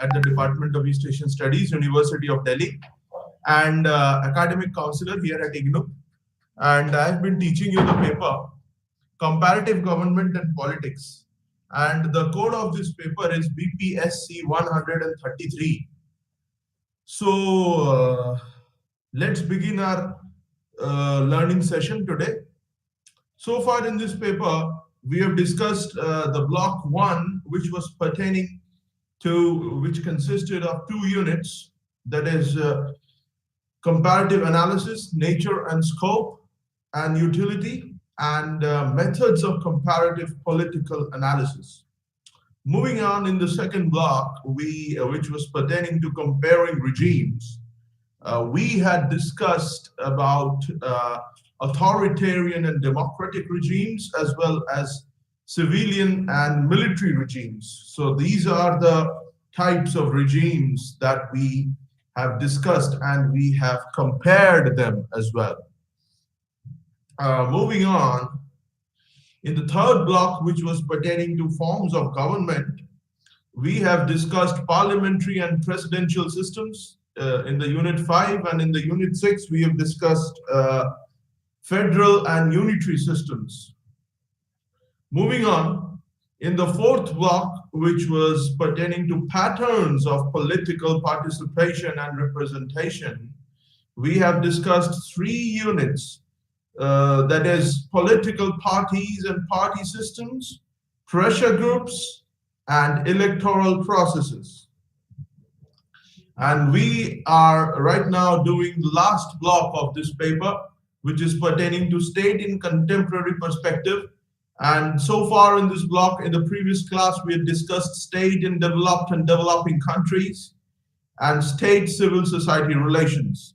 at the Department of East Asian Studies, University of Delhi, and academic counselor here at IGNOU. And I've been teaching you the paper Comparative Government and Politics. And the code of this paper is BPSC 133. So let's begin our learning session today. So far in this paper, we have discussed the block 1, which was pertaining to, which consisted of 2 units, that is comparative analysis, nature and scope, and utility, and methods of comparative political analysis. Moving on in the second block, which was pertaining to comparing regimes, we had discussed about authoritarian and democratic regimes, as well as civilian and military regimes. So these are the types of regimes that we have discussed, and we have compared them as well. Moving on, in the third block, which was pertaining to forms of government, we have discussed parliamentary and presidential systems in the unit 5, and in the unit 6, we have discussed federal and unitary systems. Moving on, in the fourth block, which was pertaining to patterns of political participation and representation, we have discussed 3 units, that is political parties and party systems, pressure groups, and electoral processes. And we are right now doing the last block of this paper, which is pertaining to state in contemporary perspective. And so far in this block, in the previous class, we had discussed state in developed and developing countries and state civil society relations.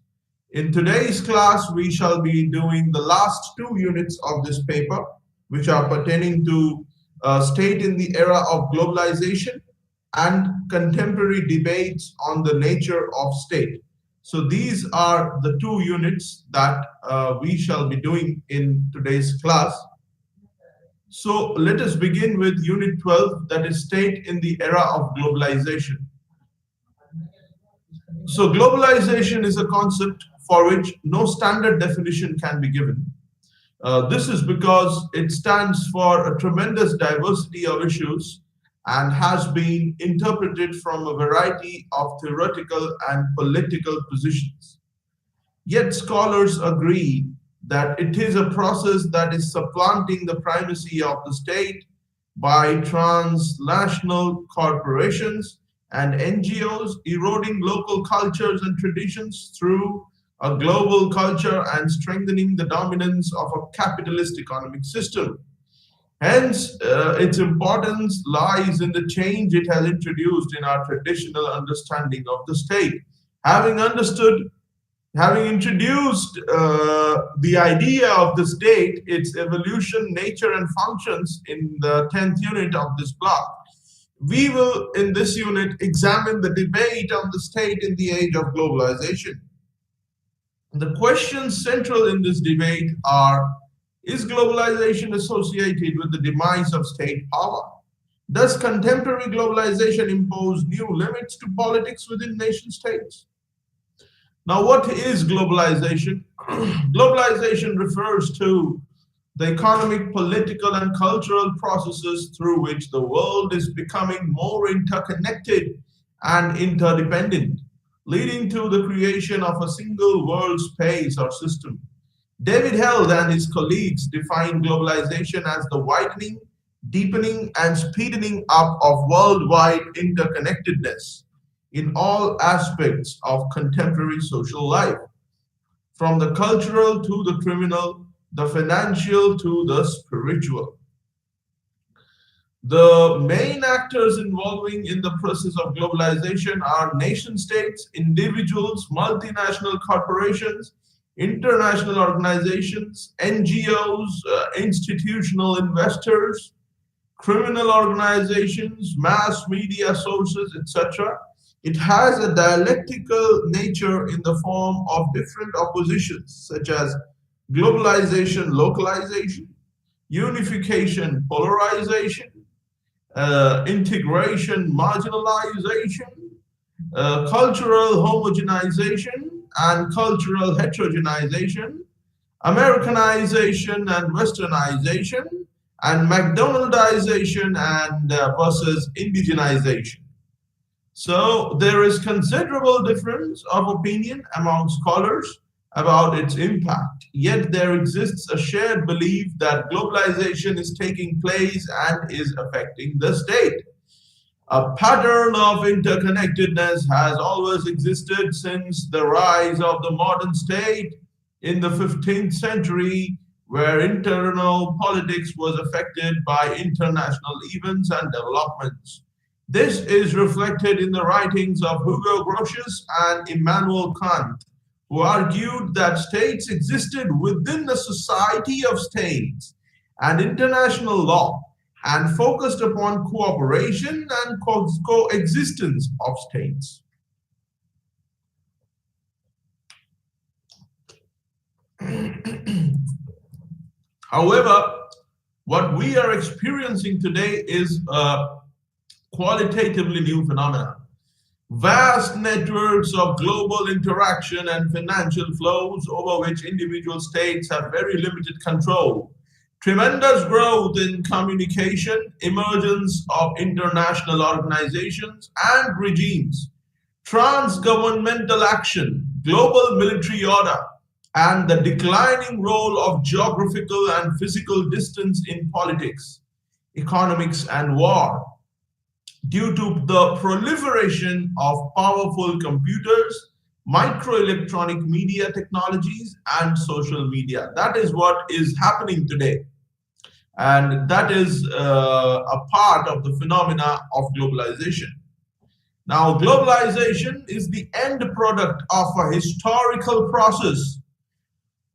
In today's class, we shall be doing the last 2 units of this paper, which are pertaining to state in the era of globalization and contemporary debates on the nature of state. So these are the 2 units that we shall be doing in today's class. So let us begin with unit 12, that is state in the era of globalization. So globalization is a concept for which no standard definition can be given. This is because it stands for a tremendous diversity of issues and has been interpreted from a variety of theoretical and political positions. Yet scholars agree that it is a process that is supplanting the primacy of the state by transnational corporations and NGOs, eroding local cultures and traditions through a global culture and strengthening the dominance of a capitalist economic system. Hence, its importance lies in the change it has introduced in our traditional understanding of the state. Having introduced the idea of the state, its evolution, nature, and functions in the 10th unit of this block, we will, in this unit, examine the debate on the state in the age of globalization. The questions central in this debate are: is globalization associated with the demise of state power? Does contemporary globalization impose new limits to politics within nation states? Now, what is globalization? Globalization refers to the economic, political, and cultural processes through which the world is becoming more interconnected and interdependent, leading to the creation of a single world space or system. David Held and his colleagues define globalization as the widening, deepening, and speeding up of worldwide interconnectedness in all aspects of contemporary social life, from the cultural to the criminal, the financial to the spiritual. The main actors involving in the process of globalization are nation states, individuals, multinational corporations, international organizations, NGOs, institutional investors, criminal organizations, mass media sources, etc. It has a dialectical nature in the form of different oppositions, such as globalization, localization, unification, polarization, integration, marginalization, cultural homogenization and cultural heterogenization, Americanization and westernization, and McDonaldization and versus indigenization. So there is considerable difference of opinion among scholars about its impact. Yet there exists a shared belief that globalization is taking place and is affecting the state. A pattern of interconnectedness has always existed since the rise of the modern state in the 15th century, where internal politics was affected by international events and developments. This is reflected in the writings of Hugo Grotius and Immanuel Kant, who argued that states existed within the society of states and international law and focused upon cooperation and coexistence of states. However, what we are experiencing today is a qualitatively new phenomenon. Vast networks of global interaction and financial flows over which individual states have very limited control. Tremendous growth in communication, emergence of international organizations and regimes, trans-governmental action, global military order, and the declining role of geographical and physical distance in politics, economics, and war, due to the proliferation of powerful computers, microelectronic media technologies, and social media. That is what is happening today. And that is a part of the phenomena of globalization. Now, globalization is the end product of a historical process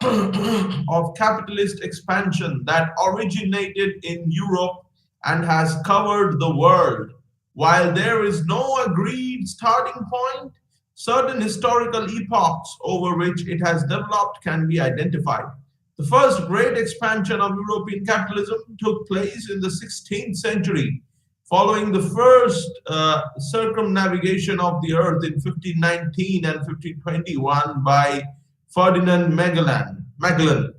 of capitalist expansion that originated in Europe and has covered the world. While there is no agreed starting point, certain historical epochs over which it has developed can be identified. The first great expansion of European capitalism took place in the 16th century, following the first circumnavigation of the earth in 1519 and 1521 by Ferdinand Magellan.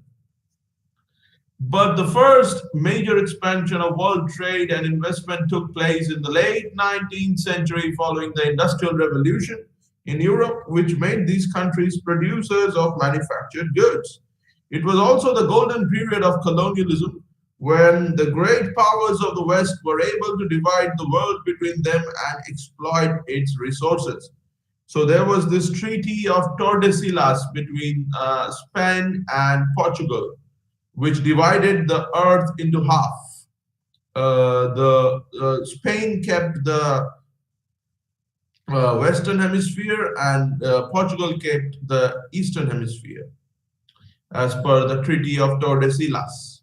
But the first major expansion of world trade and investment took place in the late 19th century following the Industrial Revolution in Europe, which made these countries producers of manufactured goods. It was also the golden period of colonialism, when the great powers of the West were able to divide the world between them and exploit its resources. So there was this treaty of Tordesillas between Spain and Portugal, which divided the earth into half. Spain kept the Western Hemisphere and Portugal kept the Eastern Hemisphere, as per the Treaty of Tordesillas.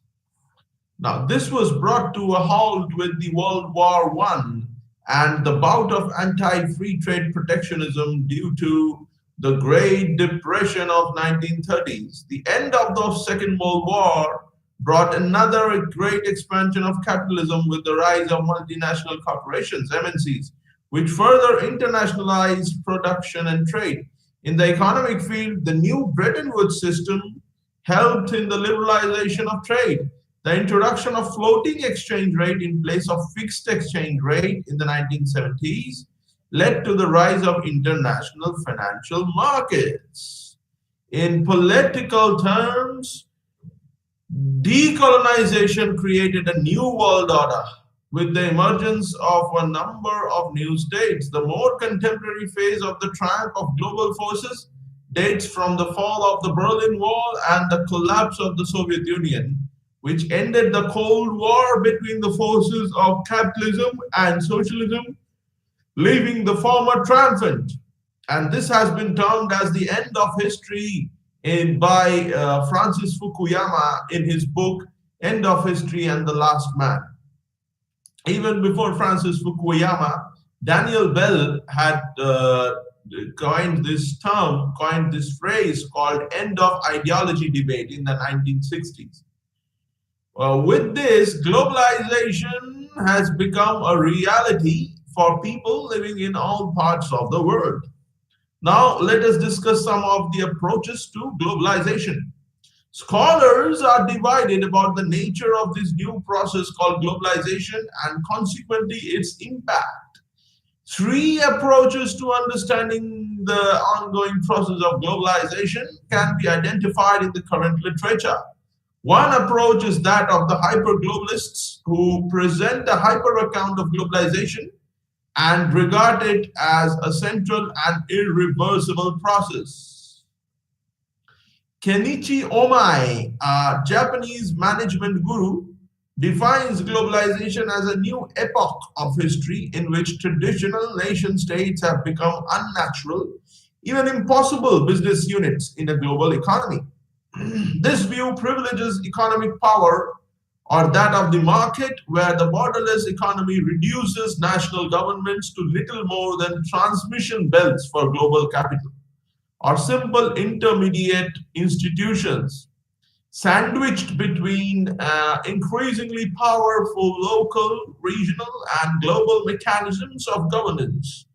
Now, this was brought to a halt with the World War I and the bout of anti-free trade protectionism due to the Great Depression of 1930s. The end of the Second World War brought another great expansion of capitalism with the rise of multinational corporations, MNCs, which further internationalized production and trade. In the economic field, the new Bretton Woods system helped in the liberalization of trade. The introduction of floating exchange rate in place of fixed exchange rate in the 1970s led to the rise of international financial markets. In political terms, decolonization created a new world order with the emergence of a number of new states. The more contemporary phase of the triumph of global forces dates from the fall of the Berlin Wall and the collapse of the Soviet Union, which ended the Cold War between the forces of capitalism and socialism, leaving the former triumphant. And this has been termed as the end of history by Francis Fukuyama in his book, End of History and the Last Man. Even before Francis Fukuyama, Daniel Bell had coined this phrase called end of ideology debate in the 1960s. With this, globalization has become a reality for people living in all parts of the world. Now, let us discuss some of the approaches to globalization. Scholars are divided about the nature of this new process called globalization and consequently its impact. Three approaches to understanding the ongoing process of globalization can be identified in the current literature. One approach is that of the hyperglobalists who present a hyper account of globalization and regard it as a central and irreversible process. Kenichi Omai, a Japanese management guru, defines globalization as a new epoch of history in which traditional nation states have become unnatural, even impossible business units in a global economy. This view privileges economic power or that of the market, where the borderless economy reduces national governments to little more than transmission belts for global capital, or simple intermediate institutions sandwiched between increasingly powerful local, regional, and global mechanisms of governance.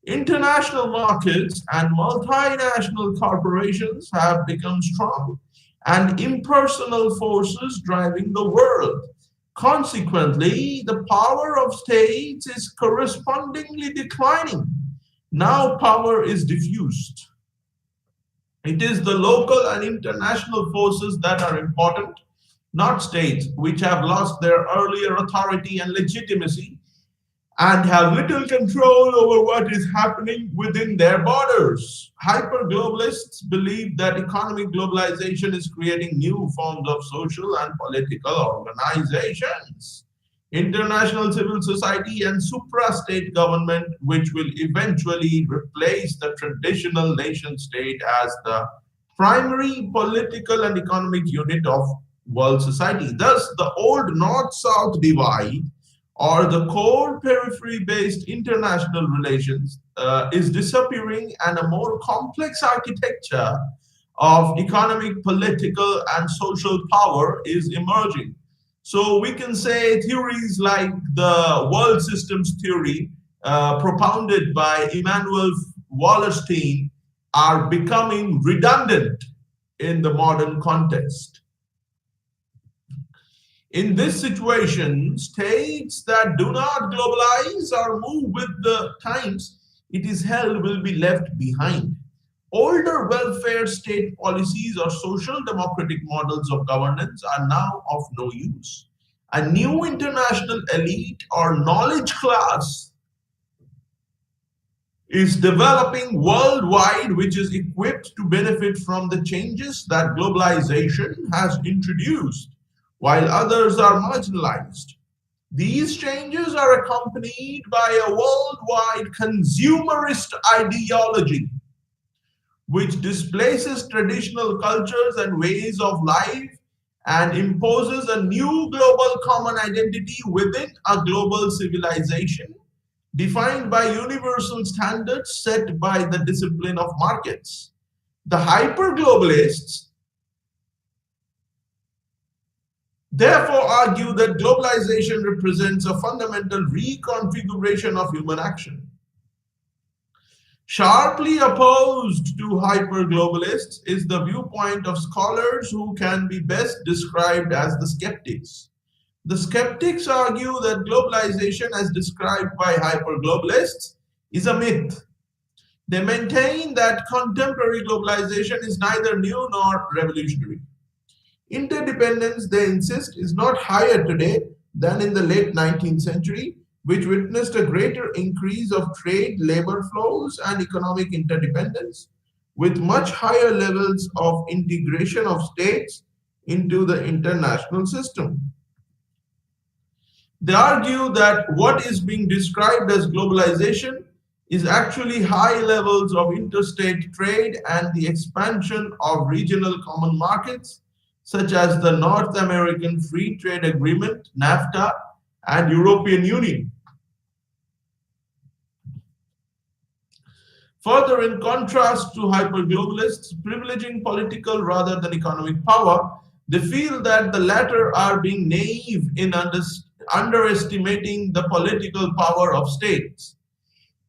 International markets and multinational corporations have become strong and impersonal forces driving the world. Consequently, the power of states is correspondingly declining. Now power is diffused. It is the local and international forces that are important, not states, which have lost their earlier authority and legitimacy and have little control over what is happening within their borders. Hyperglobalists believe that economic globalization is creating new forms of social and political organizations, international civil society, and supra-state government, which will eventually replace the traditional nation state as the primary political and economic unit of world society. Thus, the old north-south divide or the core periphery based international relations is disappearing and a more complex architecture of economic, political, and social power is emerging. So we can say theories like the world systems theory propounded by Immanuel Wallerstein are becoming redundant in the modern context. In this situation, states that do not globalize or move with the times, it is held will be left behind. Older welfare state policies or social democratic models of governance are now of no use. A new international elite or knowledge class is developing worldwide, which is equipped to benefit from the changes that globalization has introduced, while others are marginalized. These changes are accompanied by a worldwide consumerist ideology, which displaces traditional cultures and ways of life and imposes a new global common identity within a global civilization defined by universal standards set by the discipline of markets. The hyperglobalists therefore argue that globalization represents a fundamental reconfiguration of human action. Sharply opposed to hyperglobalists is the viewpoint of scholars who can be best described as the skeptics. The skeptics argue that globalization, as described by hyperglobalists, is a myth. They maintain that contemporary globalization is neither new nor revolutionary. Interdependence, they insist, is not higher today than in the late 19th century, which witnessed a greater increase of trade, labor flows, and economic interdependence, with much higher levels of integration of states into the international system. They argue that what is being described as globalization is actually high levels of interstate trade and the expansion of regional common markets, such as the North American Free Trade Agreement, NAFTA, and European Union. Further, in contrast to hyperglobalists privileging political rather than economic power, They feel that the latter are being naive in underestimating the political power of states.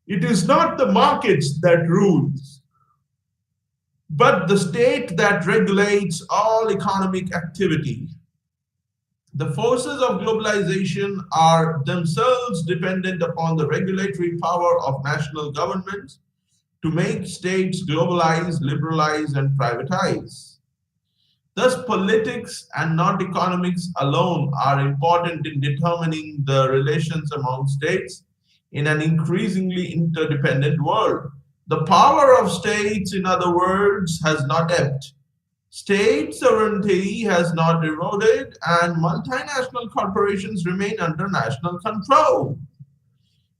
It is not the markets that rules, but the state that regulates all economic activity. The forces of globalization are themselves dependent upon the regulatory power of national governments to make states globalize, liberalize, and privatize. Thus, politics and not economics alone are important in determining the relations among states in an increasingly interdependent world. The power of states, in other words, has not ebbed. State sovereignty has not eroded, and multinational corporations remain under national control.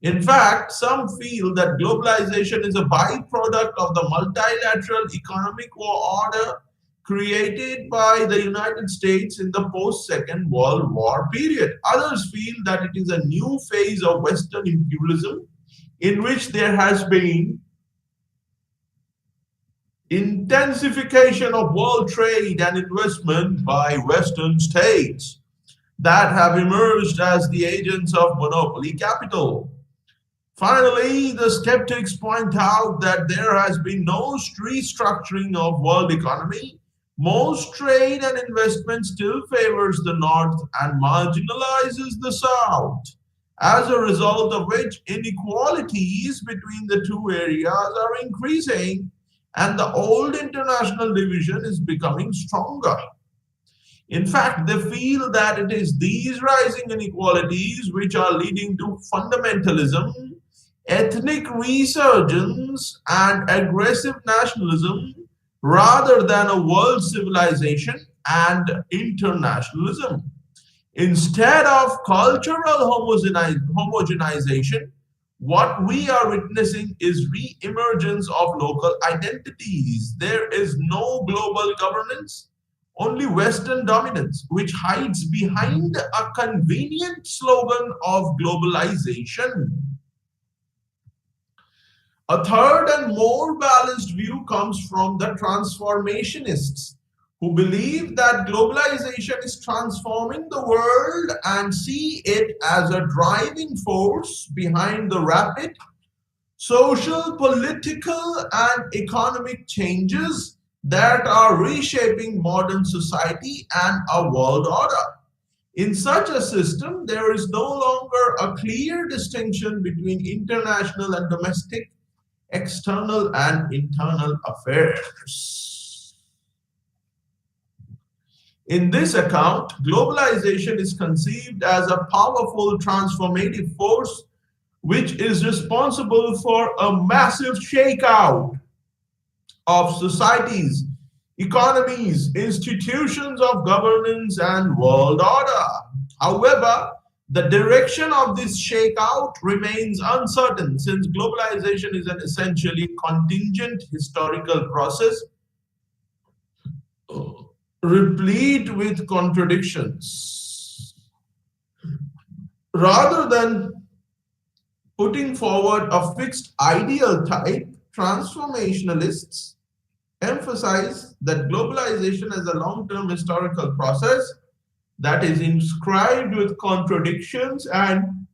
In fact, some feel that globalization is a byproduct of the multilateral economic order created by the United States in the post Second World War period. Others feel that it is a new phase of Western imperialism in which there has been intensification of world trade and investment by Western states that have emerged as the agents of monopoly capital. Finally, the skeptics point out that there has been no restructuring of world economy. Most trade and investment still favors the north and marginalizes the south, as a result of which inequalities between the two areas are increasing and the old international division is becoming stronger. In fact, they feel that it is these rising inequalities which are leading to fundamentalism, ethnic resurgence, and aggressive nationalism rather than a world civilization and internationalism. Instead of cultural homogenization, what we are witnessing is re-emergence of local identities. There is no global governance, only Western dominance, which hides behind a convenient slogan of globalization. A third and more balanced view comes from the transformationists, who believe that globalization is transforming the world and see it as a driving force behind the rapid social, political, and economic changes that are reshaping modern society and our world order. In such a system, there is no longer a clear distinction between international and domestic, external and internal affairs. In this account, globalization is conceived as a powerful transformative force which is responsible for a massive shakeout of societies, economies, institutions of governance, and world order. However, the direction of this shakeout remains uncertain since globalization is an essentially contingent historical process replete with contradictions. Rather than putting forward a fixed ideal type, transformationalists emphasize that globalization is a long-term historical process that is inscribed with contradictions and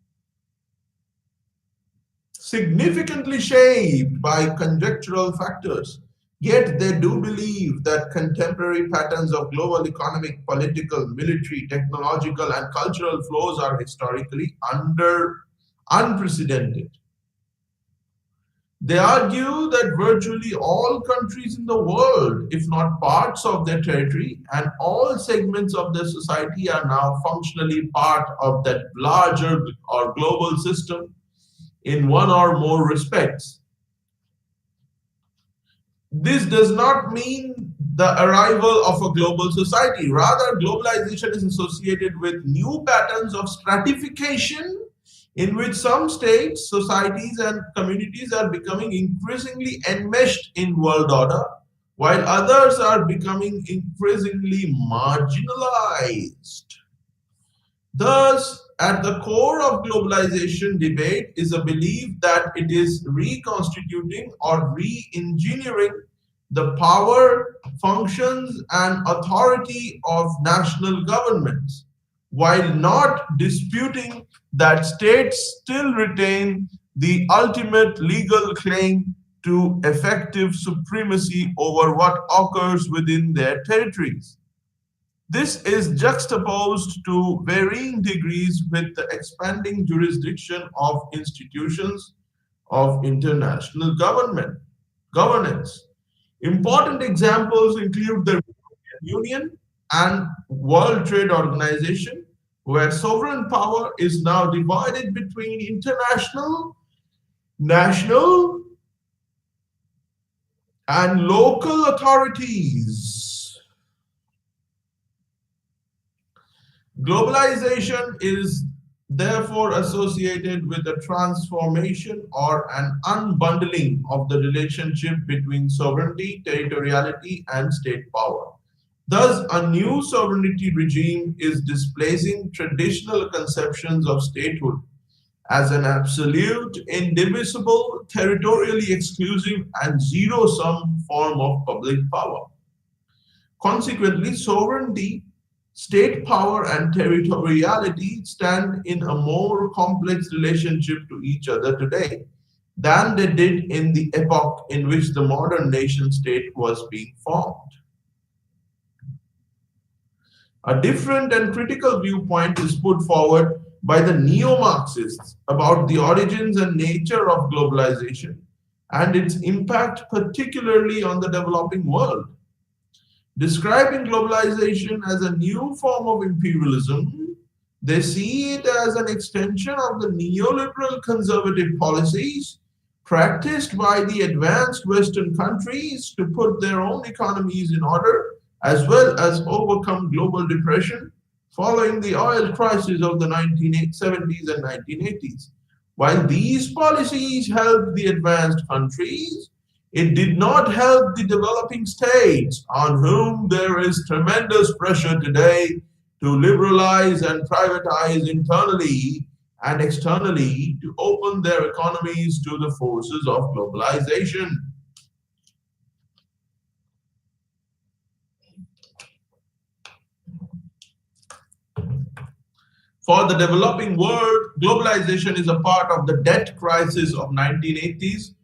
significantly shaped by conjectural factors. Yet they do believe that contemporary patterns of global economic, political, military, technological, and cultural flows are historically unprecedented. They argue that virtually all countries in the world, if not parts of their territory, and all segments of their society are now functionally part of that larger or global system in one or more respects. This does not mean the arrival of a global society. Rather, globalization is associated with new patterns of stratification in which some states, societies, and communities are becoming increasingly enmeshed in world order, while others are becoming increasingly marginalized. Thus, at the core of globalization debate is a belief that it is reconstituting or re engineering the power, functions, and authority of national governments, while not disputing that states still retain the ultimate legal claim to effective supremacy over what occurs within their territories. This is juxtaposed to varying degrees with the expanding jurisdiction of institutions of international governance. Important examples include the European Union and World Trade Organization, where sovereign power is now divided between international, national, and local authorities. Globalization is therefore associated with a transformation or an unbundling of the relationship between sovereignty, territoriality, and state power. Thus, a new sovereignty regime is displacing traditional conceptions of statehood as an absolute, indivisible, territorially exclusive, and zero sum form of public power. Consequently, sovereignty, state power, and territoriality stand in a more complex relationship to each other today than they did in the epoch in which the modern nation state was being formed. A different and critical viewpoint is put forward by the neo Marxists about the origins and nature of globalization and its impact, particularly on the developing world. Describing globalization as a new form of imperialism, they see it as an extension of the neoliberal conservative policies practiced by the advanced Western countries to put their own economies in order, as well as overcome global depression following the oil crisis of the 1970s and 1980s. While these policies helped the advanced countries, it did not help the developing states, on whom there is tremendous pressure today to liberalize and privatize internally and externally to open their economies to the forces of globalization. For the developing world, globalization is a part of the debt crisis of 1980s,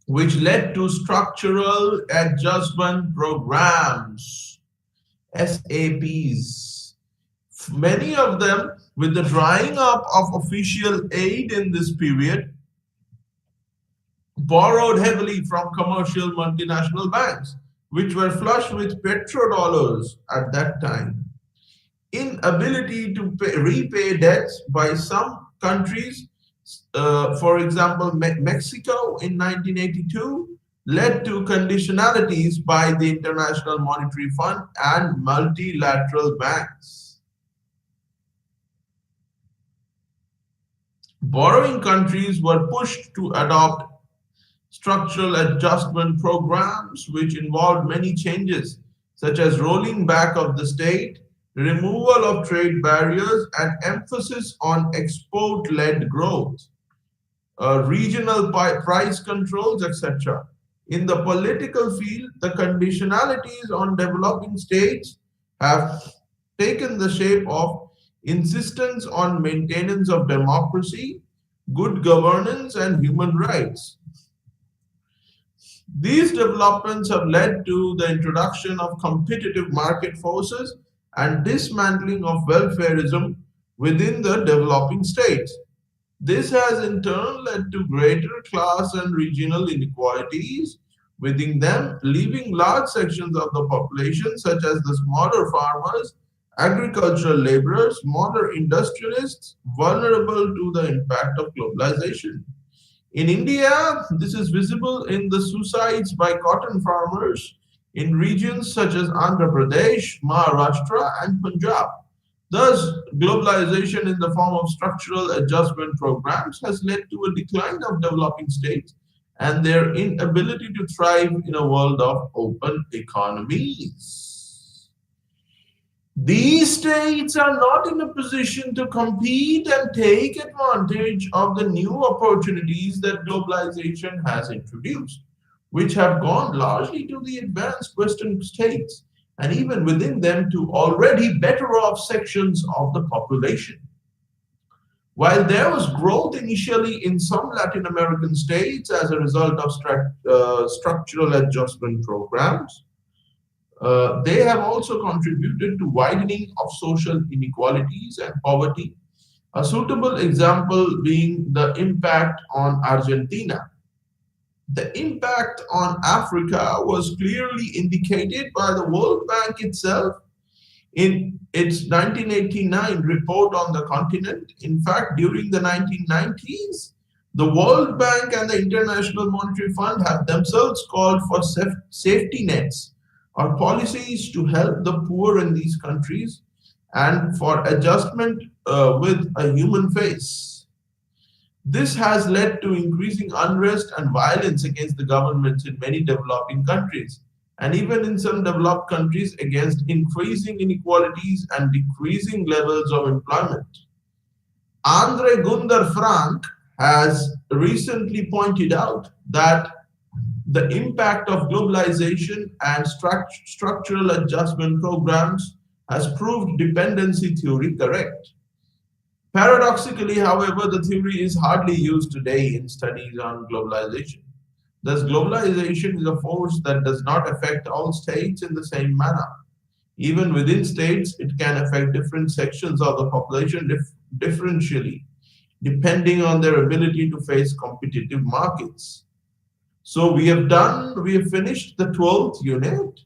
which led to structural adjustment programs, SAPs. Many of them, with the drying up of official aid in this period, borrowed heavily from commercial multinational banks, which were flush with petrodollars at that time. Inability to repay debts by some countries, for example, Mexico in 1982, led to conditionalities by the International Monetary Fund and multilateral banks. Borrowing countries were pushed to adopt structural adjustment programs, which involved many changes, such as rolling back of the state, removal of trade barriers, and emphasis on export-led growth, regional price controls, etc. In the political field, the conditionalities on developing states have taken the shape of insistence on maintenance of democracy, good governance, and human rights. These developments have led to the introduction of competitive market forces and dismantling of welfarism within the developing states. This has in turn led to greater class and regional inequalities within them, leaving large sections of the population, such as the smaller farmers, agricultural laborers, smaller industrialists, vulnerable to the impact of globalization. In India, this is visible in the suicides by cotton farmers in regions such as Andhra Pradesh, Maharashtra, and Punjab. Thus, globalization in the form of structural adjustment programs has led to a decline of developing states and their inability to thrive in a world of open economies. These states are not in a position to compete and take advantage of the new opportunities that globalization has introduced. which have gone largely to the advanced Western states, and even within them to already better off sections of the population. While there was growth initially in some Latin American states as a result of structural adjustment programs, they have also contributed to widening of social inequalities and poverty. A suitable example being the impact on Argentina. The impact on Africa was clearly indicated by the World Bank itself in its 1989 report on the continent. In fact, during the 1990s, the World Bank and the International Monetary Fund have themselves called for safety nets or policies to help the poor in these countries and for adjustment with a human face. This has led to increasing unrest and violence against the governments in many developing countries, and even in some developed countries against increasing inequalities and decreasing levels of employment. Andre Gundar Frank has recently pointed out that the impact of globalization and structural adjustment programs has proved dependency theory correct. Paradoxically, however, the theory is hardly used today in studies on globalization. Thus, globalization is a force that does not affect all states in the same manner. Even within states, it can affect different sections of the population differentially, depending on their ability to face competitive markets. So we have finished the 12th unit.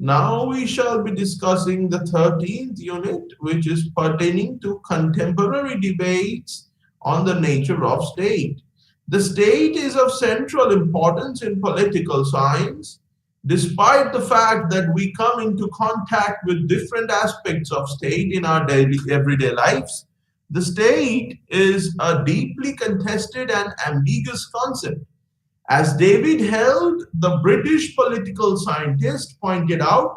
Now we shall be discussing the 13th unit, which is pertaining to contemporary debates on the nature of state. The state is of central importance in political science, despite the fact that we come into contact with different aspects of state in our daily everyday lives. The state is a deeply contested and ambiguous concept. As David Held, the British political scientist, pointed out,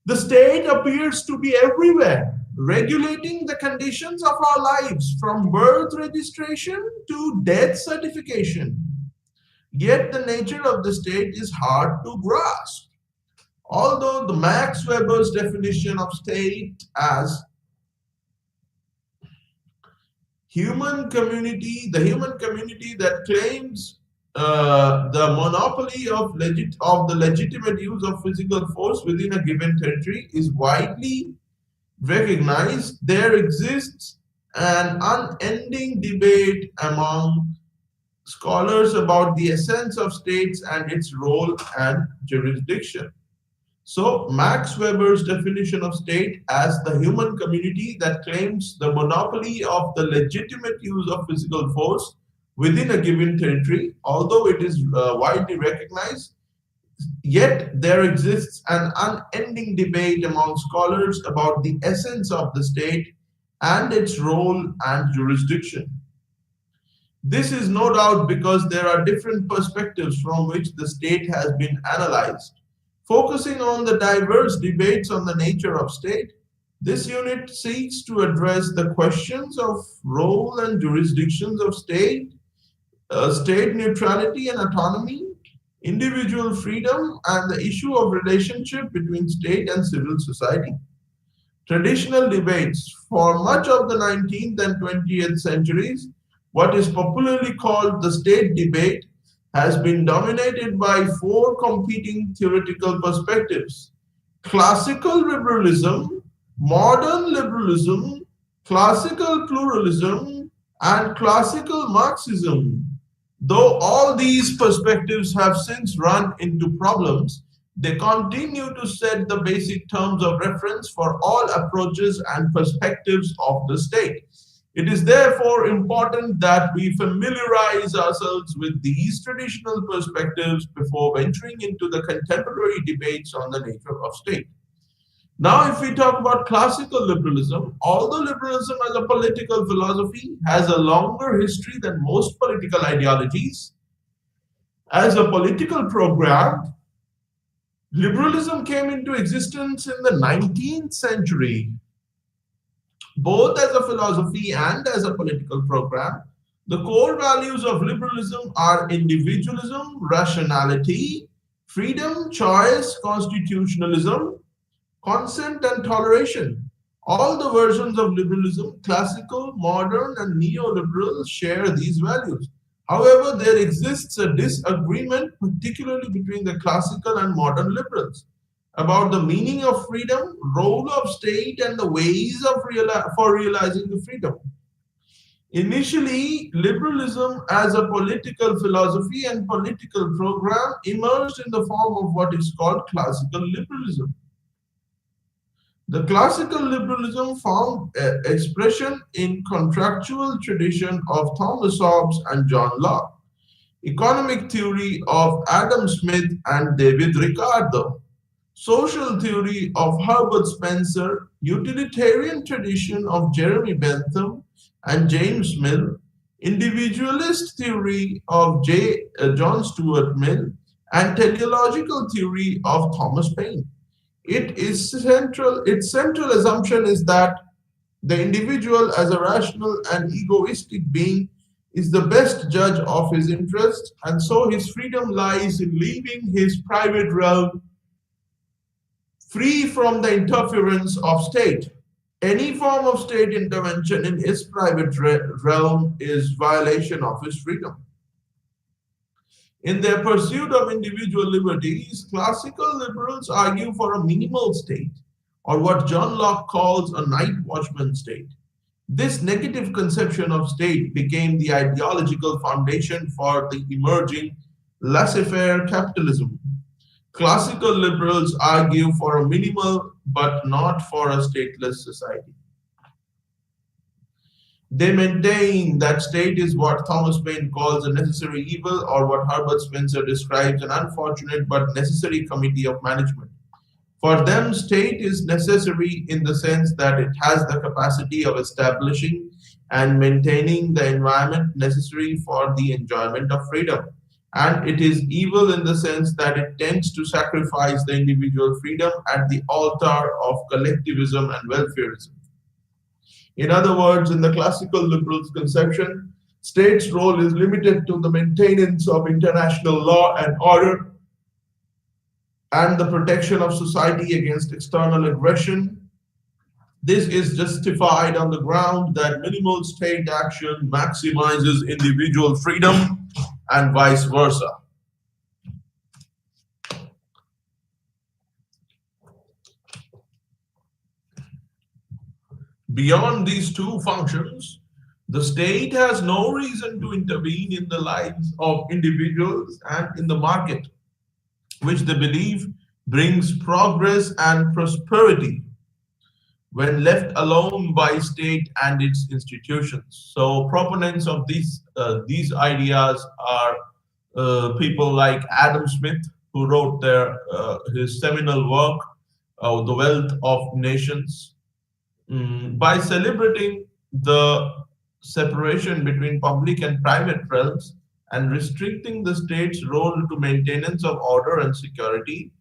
the state appears to be everywhere, regulating the conditions of our lives from birth registration to death certification. Yet the nature of the state is hard to grasp. Although the Max Weber's definition of state as the human community that claims the monopoly of the legitimate use of physical force within a given territory is widely recognized. There exists an unending debate among scholars about the essence of states and its role and jurisdiction. So, Max Weber's definition of state as the human community that claims the monopoly of the legitimate use of physical force within a given territory, although it is widely recognized, yet there exists an unending debate among scholars about the essence of the state and its role and jurisdiction. This is no doubt because there are different perspectives from which the state has been analyzed. Focusing on the diverse debates on the nature of state, this unit seeks to address the questions of role and jurisdictions of state, state neutrality and autonomy, individual freedom, and the issue of relationship between state and civil society. Traditional debates for much of the 19th and 20th centuries, what is popularly called the state debate, has been dominated by four competing theoretical perspectives: classical liberalism, modern liberalism, classical pluralism, and classical Marxism. Though all these perspectives have since run into problems, they continue to set the basic terms of reference for all approaches and perspectives of the state. It is therefore important that we familiarize ourselves with these traditional perspectives before venturing into the contemporary debates on the nature of state. Now, if we talk about classical liberalism, although liberalism as a political philosophy has a longer history than most political ideologies, as a political program, liberalism came into existence in the 19th century. Both as a philosophy and as a political program, The core values of liberalism are individualism, rationality, freedom, choice, constitutionalism, consent, and toleration. All the versions of liberalism, classical, modern, and neoliberal, share these values. However, there exists a disagreement, particularly between the classical and modern liberals, about the meaning of freedom, role of state, and the ways of for realizing the freedom. Initially, liberalism as a political philosophy and political program emerged in the form of what is called classical liberalism. The classical liberalism found expression in contractual tradition of Thomas Hobbes and John Locke, economic theory of Adam Smith and David Ricardo, social theory of Herbert Spencer, utilitarian tradition of Jeremy Bentham and James Mill, individualist theory of John Stuart Mill, and teleological theory of Thomas Paine. Its central assumption is that the individual as a rational and egoistic being is the best judge of his interests, and so his freedom lies in leaving his private realm free from the interference of state. Any form of state intervention in his private realm is violation of his freedom. In their pursuit of individual liberties, classical liberals argue for a minimal state, or what John Locke calls a night watchman state. This negative conception of state became the ideological foundation for the emerging laissez-faire capitalism. Classical liberals argue for a minimal but not for a stateless society. They maintain that state is what Thomas Paine calls a necessary evil, or what Herbert Spencer describes an unfortunate but necessary committee of management. For them, state is necessary in the sense that it has the capacity of establishing and maintaining the environment necessary for the enjoyment of freedom. And it is evil in the sense that it tends to sacrifice the individual freedom at the altar of collectivism and welfarism. In other words, in the classical liberals' conception, state's role is limited to the maintenance of international law and order and the protection of society against external aggression. This is justified on the ground that minimal state action maximizes individual freedom and vice versa. Beyond these two functions, the state has no reason to intervene in the lives of individuals and in the market, which they believe brings progress and prosperity when left alone by state and its institutions. So proponents of these ideas are people like Adam Smith, who wrote his seminal work, The Wealth of Nations. By celebrating the separation between public and private realms and restricting the state's role to maintenance of order and security,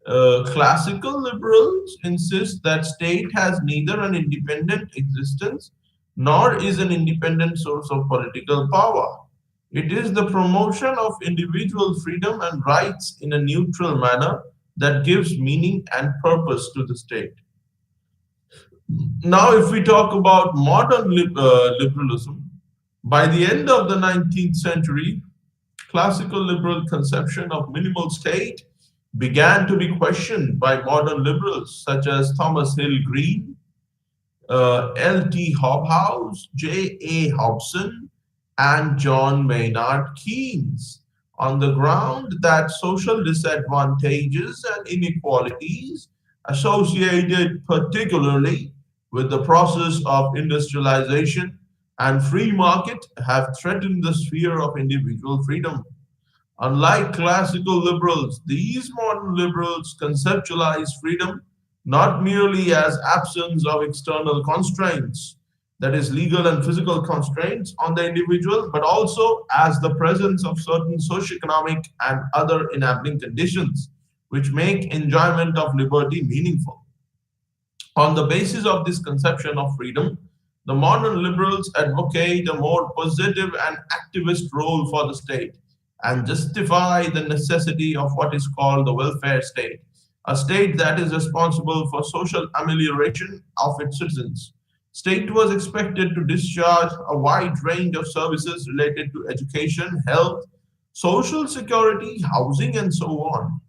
classical liberals insist that state has neither an independent existence nor is an independent source of political power. It is the promotion of individual freedom and rights in a neutral manner that gives meaning and purpose to the state. Now, if we talk about modern liberalism, by the end of the 19th century, classical liberal conception of minimal state began to be questioned by modern liberals such as Thomas Hill Green, L.T. Hobhouse, J.A. Hobson, and John Maynard Keynes, on the ground that social disadvantages and inequalities associated particularly with the process of industrialization and free market have threatened the sphere of individual freedom. Unlike classical liberals, these modern liberals conceptualize freedom not merely as absence of external constraints, that is, legal and physical constraints on the individual, but also as the presence of certain socioeconomic and other enabling conditions which make enjoyment of liberty meaningful. On the basis of this conception of freedom, The modern liberals advocate a more positive and activist role for the state and justify the necessity of what is called the welfare state, a state that is responsible for social amelioration of its citizens. State was expected to discharge a wide range of services related to education, health, social security, housing, and so on.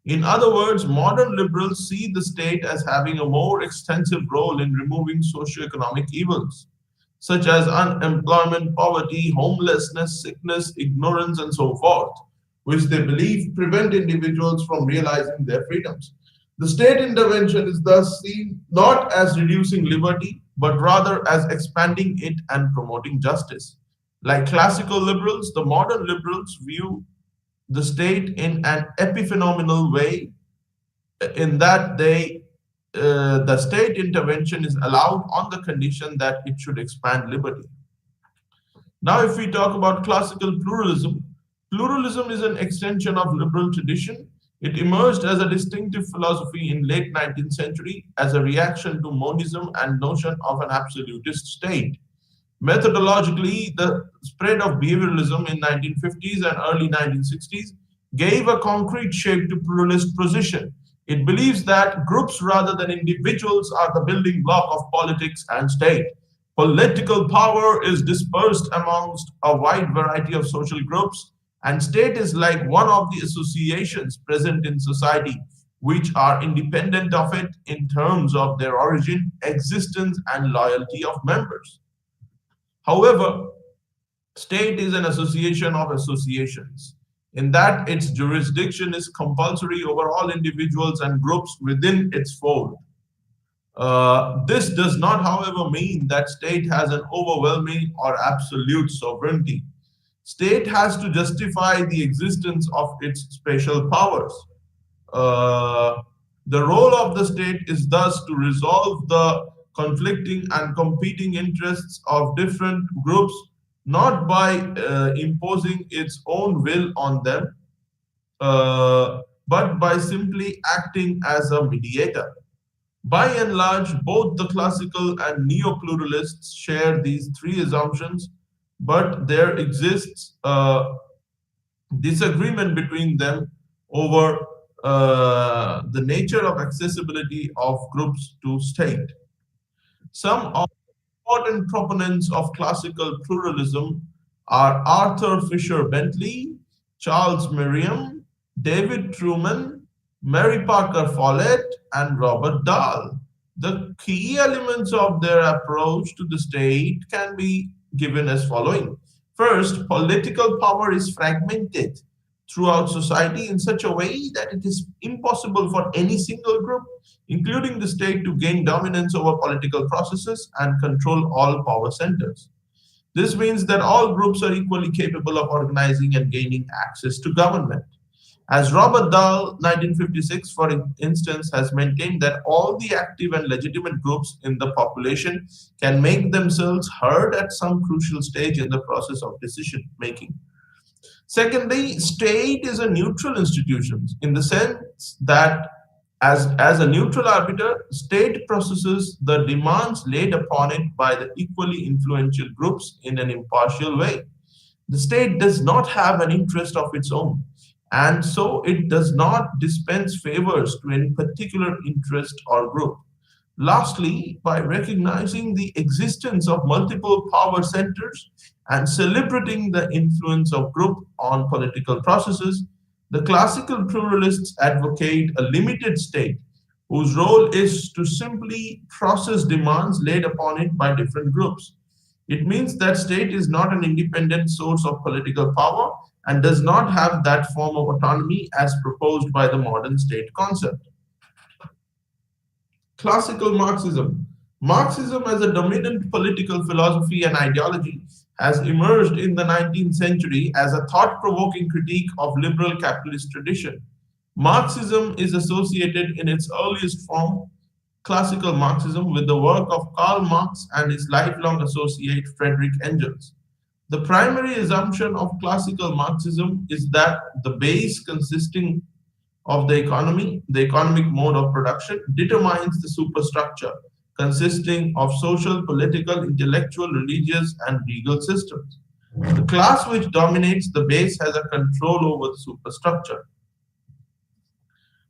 In other words, modern liberals see the state as having a more extensive role in removing socioeconomic evils, such as unemployment, poverty, homelessness, sickness, ignorance, and so forth, which they believe prevent individuals from realizing their freedoms. The state intervention is thus seen not as reducing liberty, but rather as expanding it and promoting justice. Like classical liberals, the modern liberals view the state in an epiphenomenal way, in that the state intervention is allowed on the condition that it should expand liberty. Now, if we talk about classical pluralism, pluralism is an extension of liberal tradition. It emerged as a distinctive philosophy in late 19th century as a reaction to monism and notion of an absolutist state. Methodologically, the spread of behavioralism in 1950s and early 1960s gave a concrete shape to pluralist position. It believes that groups rather than individuals are the building block of politics and state. Political power is dispersed amongst a wide variety of social groups, and state is like one of the associations present in society which are independent of it in terms of their origin, existence, and loyalty of members. However, state is an association of associations, in that its jurisdiction is compulsory over all individuals and groups within its fold. This does not, however, mean that state has an overwhelming or absolute sovereignty. State has to justify the existence of its special powers. Uh, the role of the state is thus to resolve the conflicting and competing interests of different groups, not by imposing its own will on them, but by simply acting as a mediator. By and large, both the classical and neo-pluralists share these three assumptions, but there exists a disagreement between them over the nature of accessibility of groups to state. Some of the important proponents of classical pluralism are Arthur Fisher Bentley, Charles Merriam, David Truman, Mary Parker Follett, and Robert Dahl. The key elements of their approach to the state can be given as following. First, political power is fragmented throughout society in such a way that it is impossible for any single group, including the state, to gain dominance over political processes and control all power centers. This means that all groups are equally capable of organizing and gaining access to government. As Robert Dahl, 1956, for instance, has maintained that all the active and legitimate groups in the population can make themselves heard at some crucial stage in the process of decision making. Secondly, state is a neutral institution in the sense that as a neutral arbiter, state processes the demands laid upon it by the equally influential groups in an impartial way. The state does not have an interest of its own, and so it does not dispense favors to any particular interest or group. Lastly, by recognizing the existence of multiple power centers and celebrating the influence of group on political processes, the classical pluralists advocate a limited state whose role is to simply process demands laid upon it by different groups. It means that state is not an independent source of political power and does not have that form of autonomy as proposed by the modern state concept. Classical Marxism. Marxism as a dominant political philosophy and ideology has emerged in the 19th century as a thought-provoking critique of liberal capitalist tradition. Marxism is associated in its earliest form, classical Marxism, with the work of Karl Marx and his lifelong associate Friedrich Engels. The primary assumption of classical Marxism is that the base consisting of the economy, the economic mode of production, determines the superstructure consisting of social, political, intellectual, religious, and legal systems. The class which dominates the base has a control over the superstructure.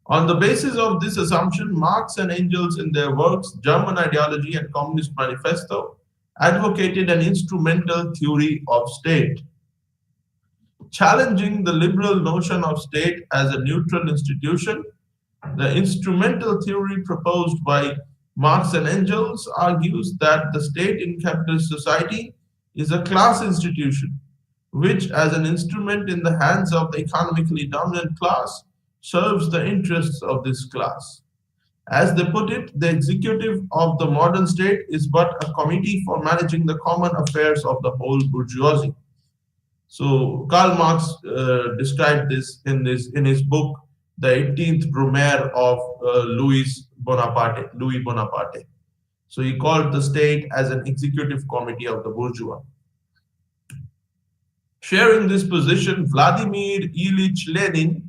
On the basis of this assumption, Marx and Engels, in their works German Ideology and Communist Manifesto, advocated an instrumental theory of state, challenging the liberal notion of state as a neutral institution. The instrumental theory proposed by Marx and Engels argues that the state in capitalist society is a class institution, which, as an instrument in the hands of the economically dominant class, serves the interests of this class. As they put it, the executive of the modern state is but a committee for managing the common affairs of the whole bourgeoisie. So Karl Marx described this in his book, The 18th Brumaire of Louis Bonaparte. So he called the state as an executive committee of the bourgeois. Sharing this position, Vladimir Ilyich Lenin,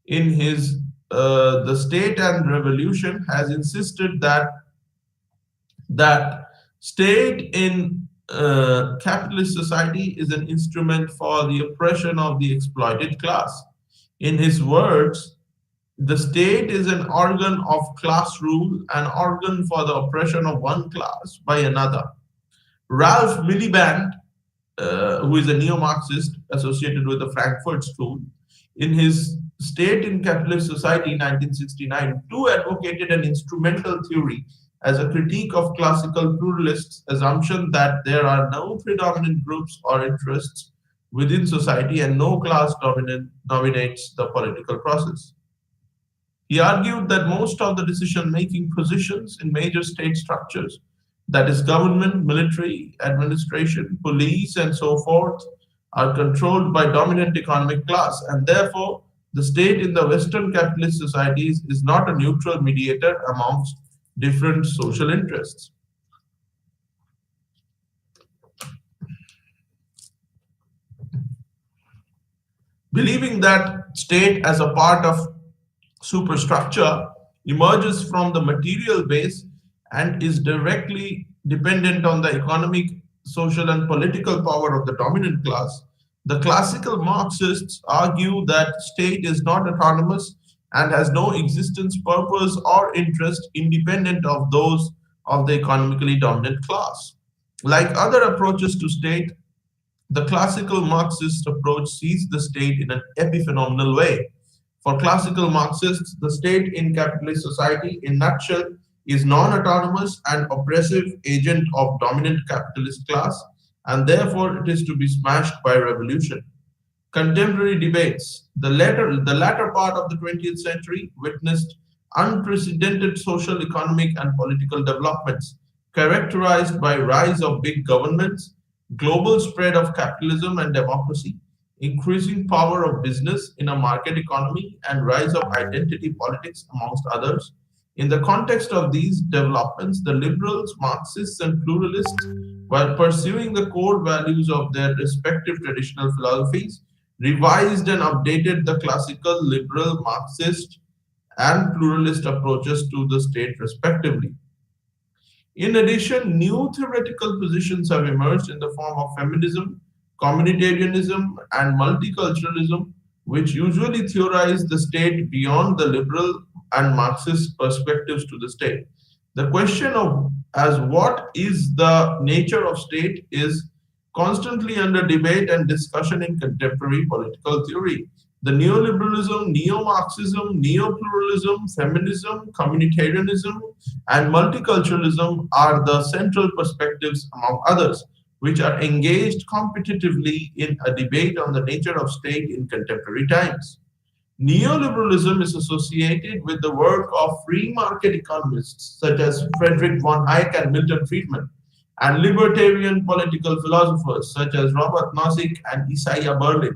in his The State and Revolution, has insisted that state in capitalist society is an instrument for the oppression of the exploited class. In his words, the state is an organ of class rule, an organ for the oppression of one class by another. Ralph Miliband, who is a neo-Marxist associated with the Frankfurt School, in his State in Capitalist Society 1969, too advocated an instrumental theory as a critique of classical pluralists' assumption that there are no predominant groups or interests within society and no class dominates the political process. He argued that most of the decision-making positions in major state structures, that is government, military, administration, police, and so forth, are controlled by dominant economic class, and therefore the state in the Western capitalist societies is not a neutral mediator amongst different social interests. Believing that state as a part of superstructure emerges from the material base and is directly dependent on the economic, social, and political power of the dominant class, the classical Marxists argue that state is not autonomous and has no existence, purpose, or interest independent of those of the economically dominant class. Like other approaches to state, the classical Marxist approach sees the state in an epiphenomenal way. For classical Marxists, the state in capitalist society, in nutshell, is non-autonomous and oppressive agent of dominant capitalist class, and therefore it is to be smashed by revolution. Contemporary debates, the latter part of the 20th century witnessed unprecedented social, economic, and political developments characterized by rise of big governments, global spread of capitalism and democracy, increasing power of business in a market economy, and rise of identity politics, amongst others. In the context of these developments, the liberals, Marxists, and pluralists, while pursuing the core values of their respective traditional philosophies, revised and updated the classical liberal, Marxist, and pluralist approaches to the state respectively. In addition, new theoretical positions have emerged in the form of feminism, communitarianism, and multiculturalism, which usually theorize the state beyond the liberal and Marxist perspectives to the state. The question of as what is the nature of state is constantly under debate and discussion in contemporary political theory. The neoliberalism, neo-Marxism, neo-pluralism, feminism, communitarianism, and multiculturalism are the central perspectives, among others, which are engaged competitively in a debate on the nature of state in contemporary times. Neoliberalism is associated with the work of free market economists such as Friedrich von Hayek and Milton Friedman, and libertarian political philosophers such as Robert Nozick and Isaiah Berlin.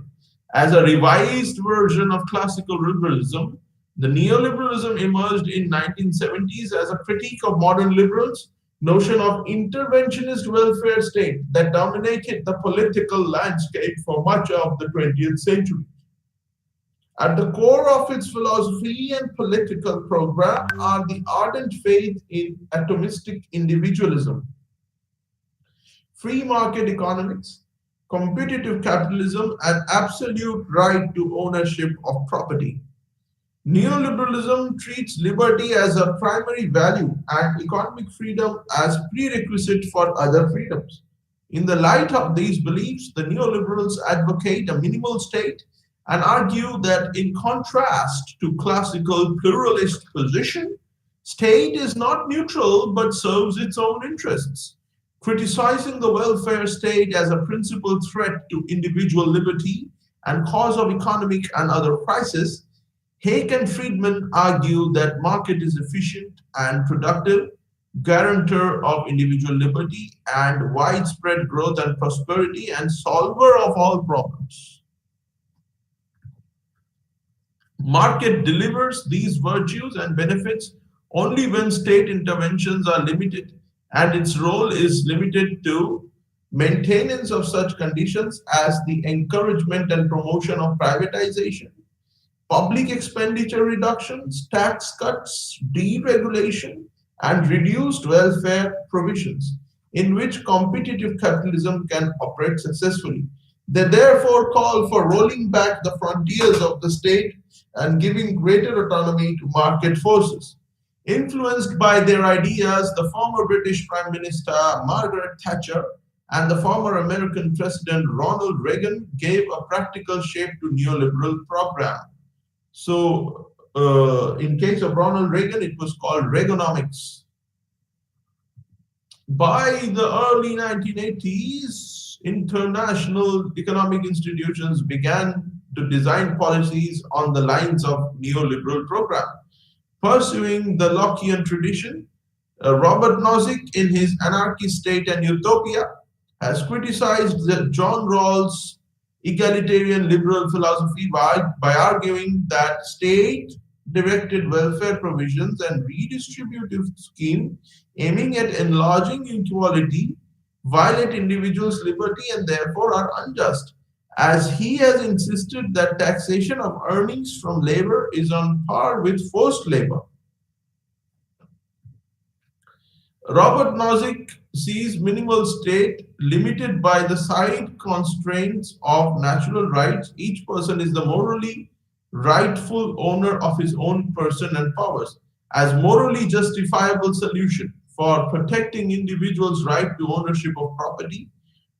As a revised version of classical liberalism, the neoliberalism emerged in 1970s as a critique of modern liberals' notion of interventionist welfare state that dominated the political landscape for much of the 20th century. At the core of its philosophy and political program are the ardent faith in atomistic individualism, free market economics, competitive capitalism, and absolute right to ownership of property. Neoliberalism treats liberty as a primary value and economic freedom as prerequisite for other freedoms. In the light of these beliefs, the neoliberals advocate a minimal state and argue that in contrast to classical pluralist position, state is not neutral but serves its own interests. Criticizing the welfare state as a principal threat to individual liberty and cause of economic and other crises, Hayek and Friedman argue that market is efficient and productive, guarantor of individual liberty and widespread growth and prosperity, and solver of all problems. Market delivers these virtues and benefits only when state interventions are limited, and its role is limited to maintenance of such conditions as the encouragement and promotion of privatization, public expenditure reductions, tax cuts, deregulation, and reduced welfare provisions, in which competitive capitalism can operate successfully. They therefore call for rolling back the frontiers of the state and giving greater autonomy to market forces. Influenced by their ideas, the former British Prime Minister Margaret Thatcher and the former American President Ronald Reagan gave a practical shape to neoliberal program. So, in case of Ronald Reagan, it was called Reaganomics. By the early 1980s, international economic institutions began to design policies on the lines of neoliberal program. Pursuing the Lockean tradition, Robert Nozick, in his Anarchy, State and Utopia, has criticized John Rawls' egalitarian liberal philosophy by arguing that state-directed welfare provisions and redistributive scheme aiming at enlarging inequality violate individuals' liberty and therefore are unjust, as he has insisted that taxation of earnings from labor is on par with forced labor. Robert Nozick sees minimal state limited by the side constraints of natural rights. Each person is the morally rightful owner of his own person and powers as morally justifiable solution for protecting individuals' right to ownership of property,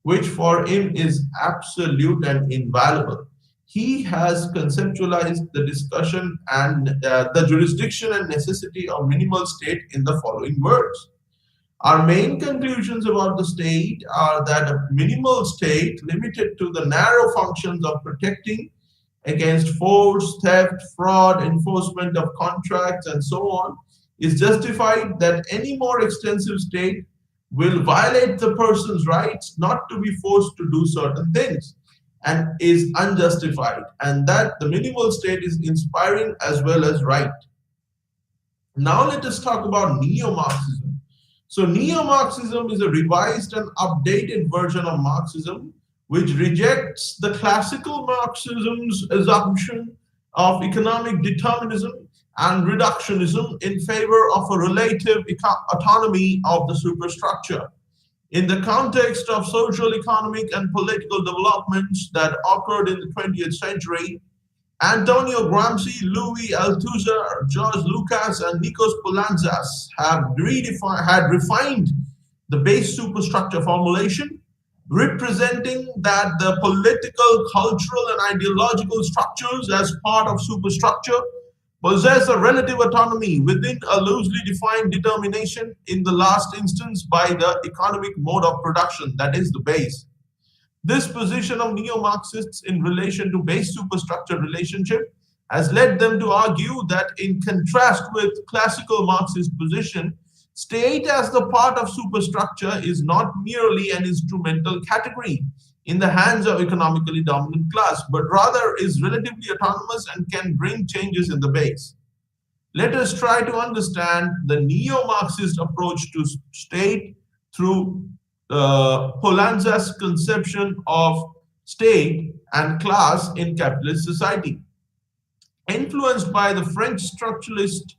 which for him is absolute and inviolable. He has conceptualized the discussion and the jurisdiction and necessity of minimal state in the following words. Our main conclusions about the state are that a minimal state limited to the narrow functions of protecting against force, theft, fraud, enforcement of contracts, and so on is justified, that any more extensive state will violate the person's rights not to be forced to do certain things and is unjustified, and that the minimal state is inspiring as well as right. Now let us talk about neo-Marxism. So neo-Marxism is a revised and updated version of Marxism which rejects the classical Marxism's assumption of economic determinism and reductionism in favor of a relative autonomy of the superstructure. In the context of social, economic, and political developments that occurred in the 20th century, Antonio Gramsci, Louis Althusser, George Lucas, and Nikos Poulantzas had refined the base superstructure formulation, representing that the political, cultural, and ideological structures as part of superstructure possess a relative autonomy within a loosely defined determination in the last instance by the economic mode of production, that is the base. This position of neo-Marxists in relation to base superstructure relationship has led them to argue that in contrast with classical Marxist position, state as the part of superstructure is not merely an instrumental category in the hands of economically dominant class, but rather is relatively autonomous and can bring changes in the base. Let us try to understand the neo-Marxist approach to state through Poulantzas' conception of state and class in capitalist society. Influenced by the French structuralist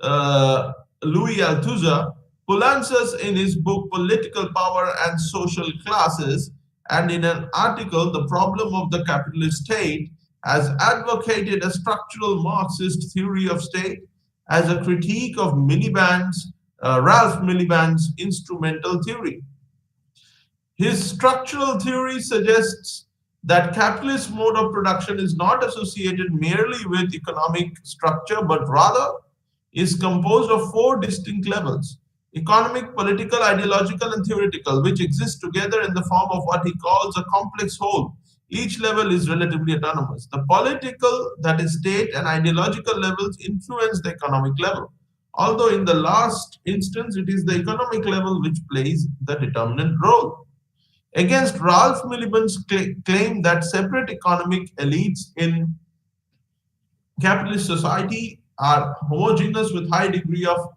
uh, Louis Althusser, Poulantzas in his book Political Power and Social Classes and in an article The Problem of the Capitalist State has advocated a structural Marxist theory of state as a critique of Ralph Miliband's instrumental theory. His structural theory suggests that capitalist mode of production is not associated merely with economic structure, but rather is composed of four distinct levels: economic, political, ideological, and theoretical, which exist together in the form of what he calls a complex whole. Each level is relatively autonomous. The political, that is, state and ideological levels influence the economic level, although in the last instance, it is the economic level which plays the determinant role. Against Ralph Miliband's claim that separate economic elites in capitalist society are homogeneous with high degree of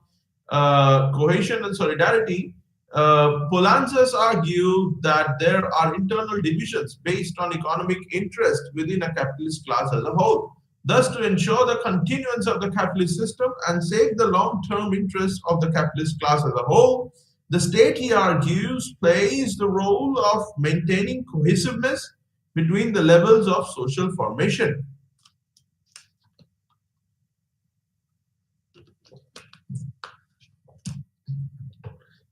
cohesion and solidarity, Poulantzas argue that there are internal divisions based on economic interest within a capitalist class as a whole. Thus, to ensure the continuance of the capitalist system and save the long-term interests of the capitalist class as a whole, the state, he argues, plays the role of maintaining cohesiveness between the levels of social formation.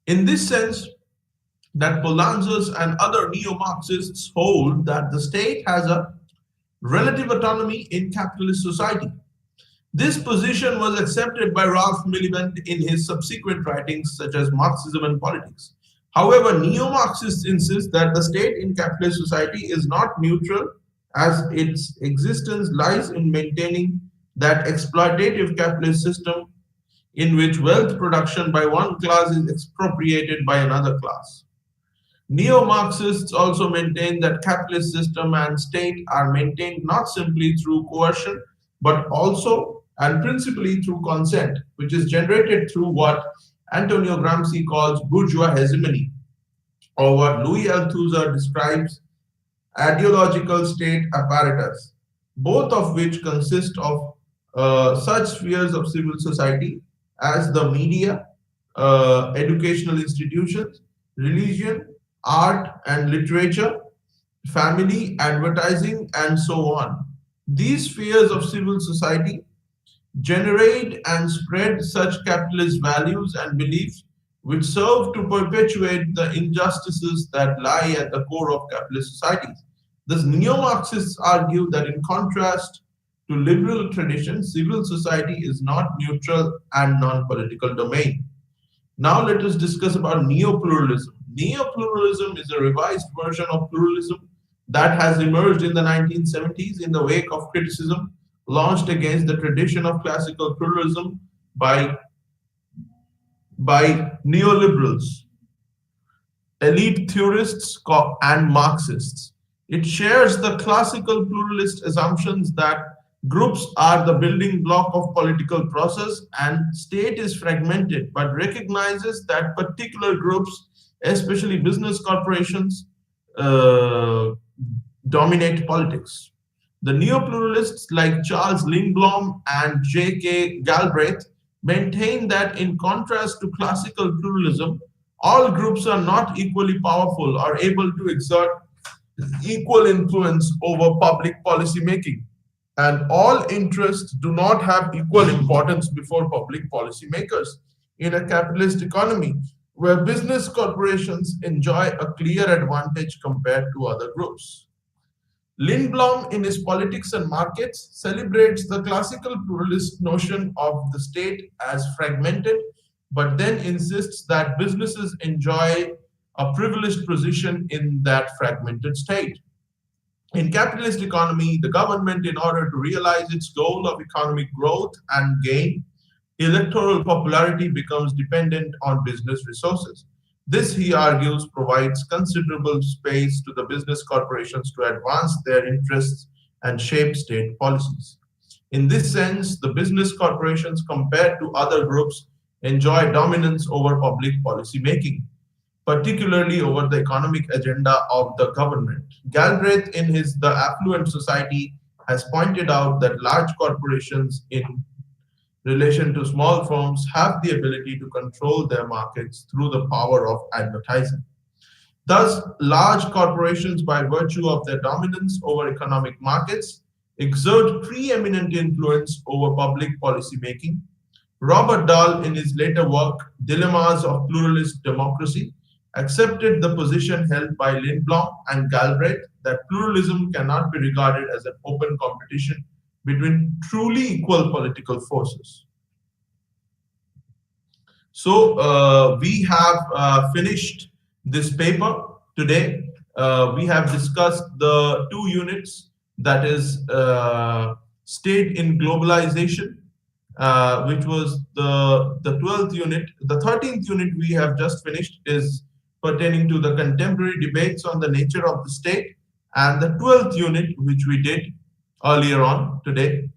In this sense, that Poulantzas and other neo-Marxists hold that the state has a relative autonomy in capitalist society. This position was accepted by Ralph Miliband in his subsequent writings, such as Marxism and Politics. However, neo-Marxists insist that the state in capitalist society is not neutral, as its existence lies in maintaining that exploitative capitalist system in which wealth production by one class is expropriated by another class. Neo-Marxists also maintain that capitalist system and state are maintained not simply through coercion, but also and principally through consent, which is generated through what Antonio Gramsci calls bourgeois hegemony, or what Louis Althusser describes ideological state apparatus, both of which consist of such spheres of civil society as the media, educational institutions, religion, art and literature, family, advertising, and so on. These spheres of civil society generate and spread such capitalist values and beliefs which serve to perpetuate the injustices that lie at the core of capitalist societies. Thus, neo-Marxists argue that in contrast to liberal tradition, civil society is not neutral and non-political domain. Now let us discuss about neo-pluralism. Neo-pluralism is a revised version of pluralism that has emerged in the 1970s in the wake of criticism launched against the tradition of classical pluralism by neoliberals, elite theorists, and Marxists. It shares the classical pluralist assumptions that groups are the building block of political process and state is fragmented, but recognizes that particular groups, especially business corporations, dominate politics. The neo-pluralists like Charles Lindblom and J.K. Galbraith maintain that in contrast to classical pluralism, all groups are not equally powerful or able to exert equal influence over public policy making, and all interests do not have equal importance before public policy makers. In a capitalist economy, where business corporations enjoy a clear advantage compared to other groups. Lindblom, in his Politics and Markets, celebrates the classical pluralist notion of the state as fragmented, but then insists that businesses enjoy a privileged position in that fragmented state. In capitalist economy, the government, in order to realize its goal of economic growth and gain, electoral popularity becomes dependent on business resources. This, he argues, provides considerable space to the business corporations to advance their interests and shape state policies. In this sense, the business corporations, compared to other groups, enjoy dominance over public policy making, particularly over the economic agenda of the government. Galbraith, in his The Affluent Society, has pointed out that large corporations in relation to small firms have the ability to control their markets through the power of advertising. Thus, large corporations, by virtue of their dominance over economic markets, exert preeminent influence over public policy making. Robert Dahl, in his later work, Dilemmas of Pluralist Democracy, accepted the position held by Lindblom and Galbraith that pluralism cannot be regarded as an open competition between truly equal political forces. So we have finished this paper today. We have discussed the two units, that is state in globalization, which was the 12th unit. The 13th unit we have just finished is pertaining to the contemporary debates on the nature of the state. And the 12th unit, which we did earlier on today,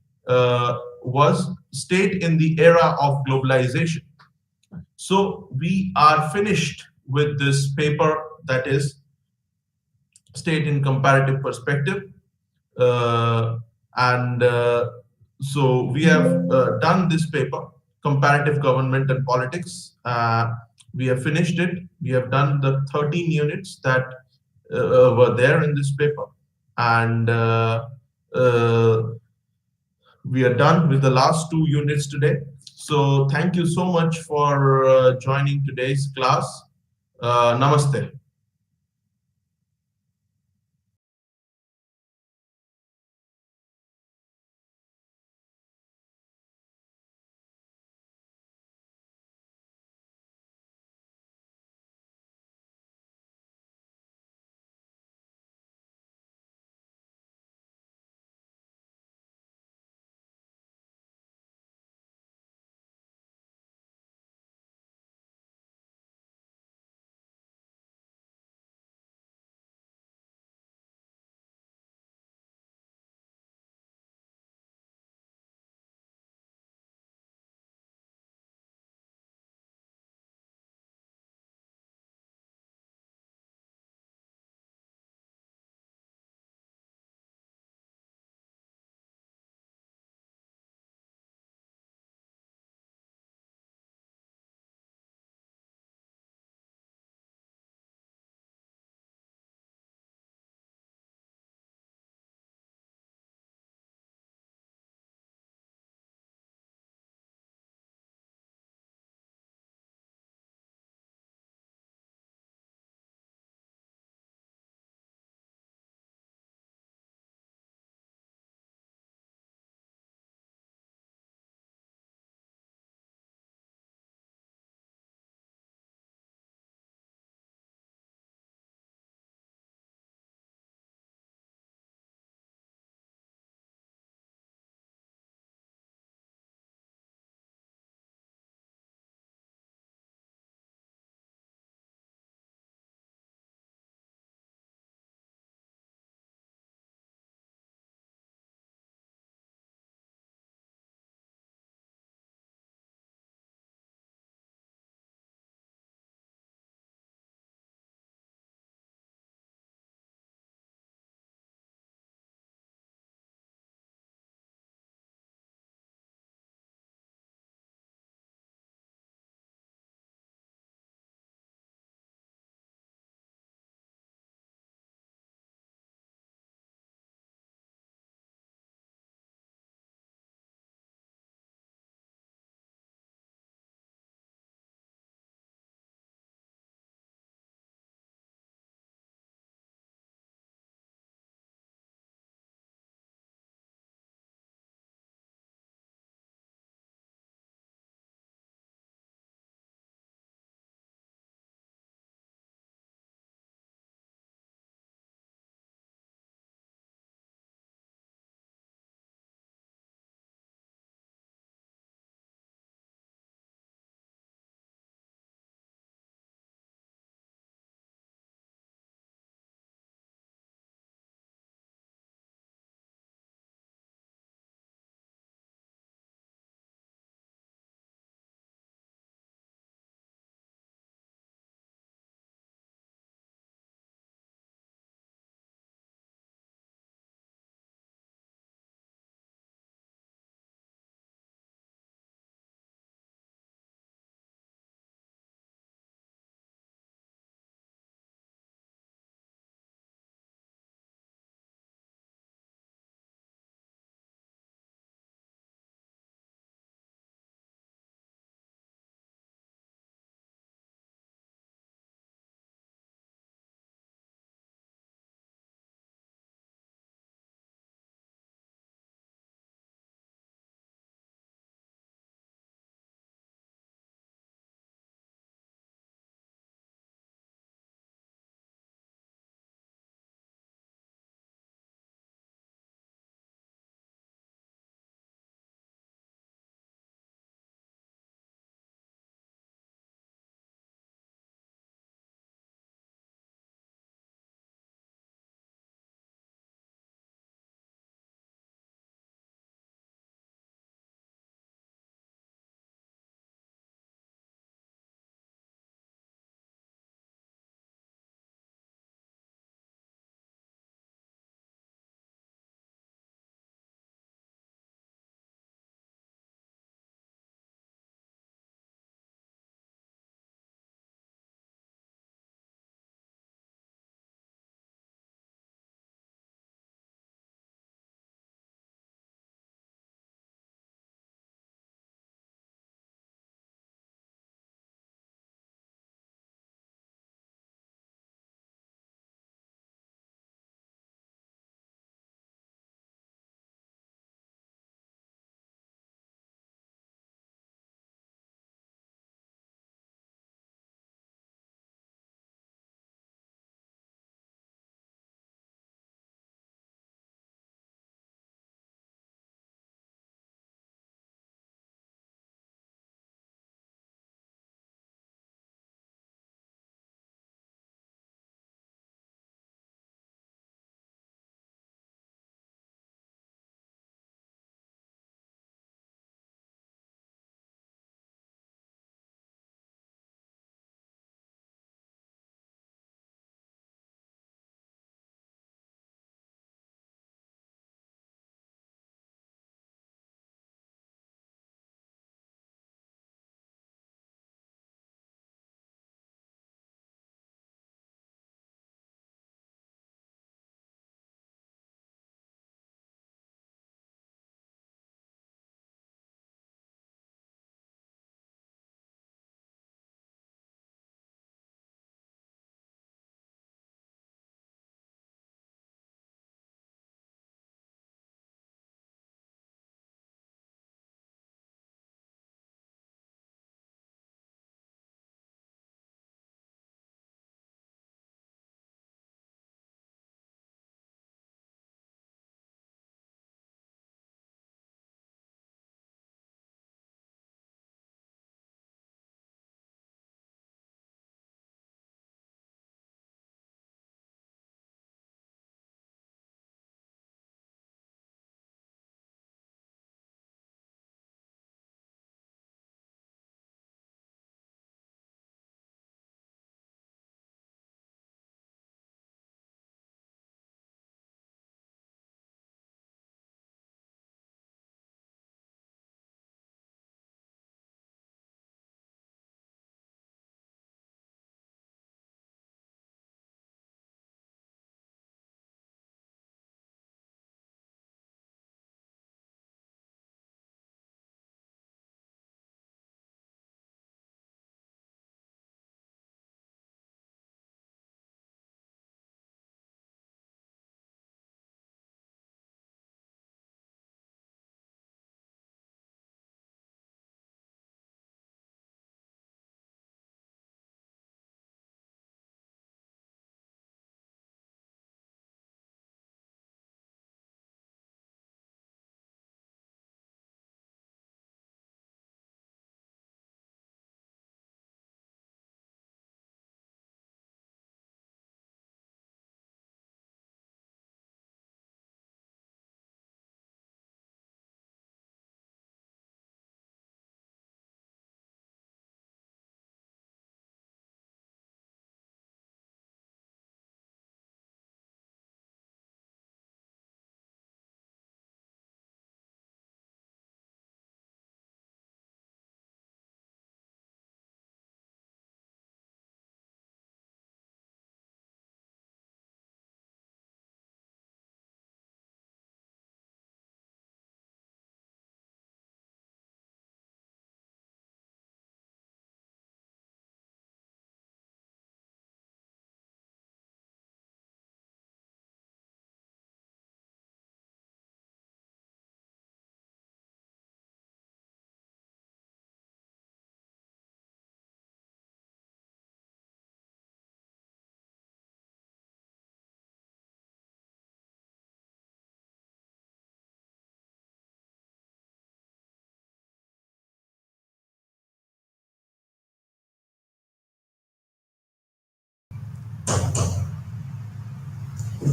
was state in the era of globalization. So we are finished with this paper, that is state in comparative perspective. And so we have done this paper, comparative government and politics. We have finished it. We have done the 13 units that were there in this paper. And we are done with the last two units today. So thank you so much for joining today's class. Namaste.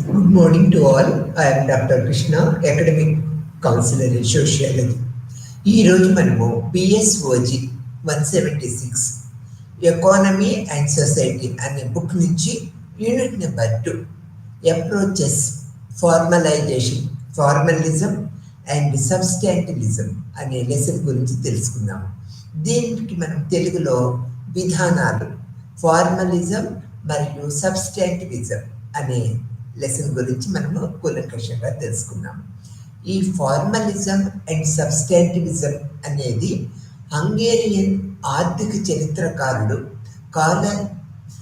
Good morning to all. I am Dr. Krishna, Academic Counselor in Sociology. ఈరోజు మనము PSOG 176 economy and society అనే book నుంచి unit number 2 approaches formalism and substantivism అనే lesson గురించి తెలుసుకుందాం. దీనికి మనం తెలుగులో విధానాలు ఫార్మలిజం మరియు సబ్స్టాంటివిజం అనే లెసన్ గురించి మనము కూలంకషంగా తెలుసుకున్నాం. ఈ ఫార్మలిజం అండ్ సబ్స్టాంటివిజం అనేది హంగేరియన్ ఆర్థిక చరిత్రకారుడు కార్ల్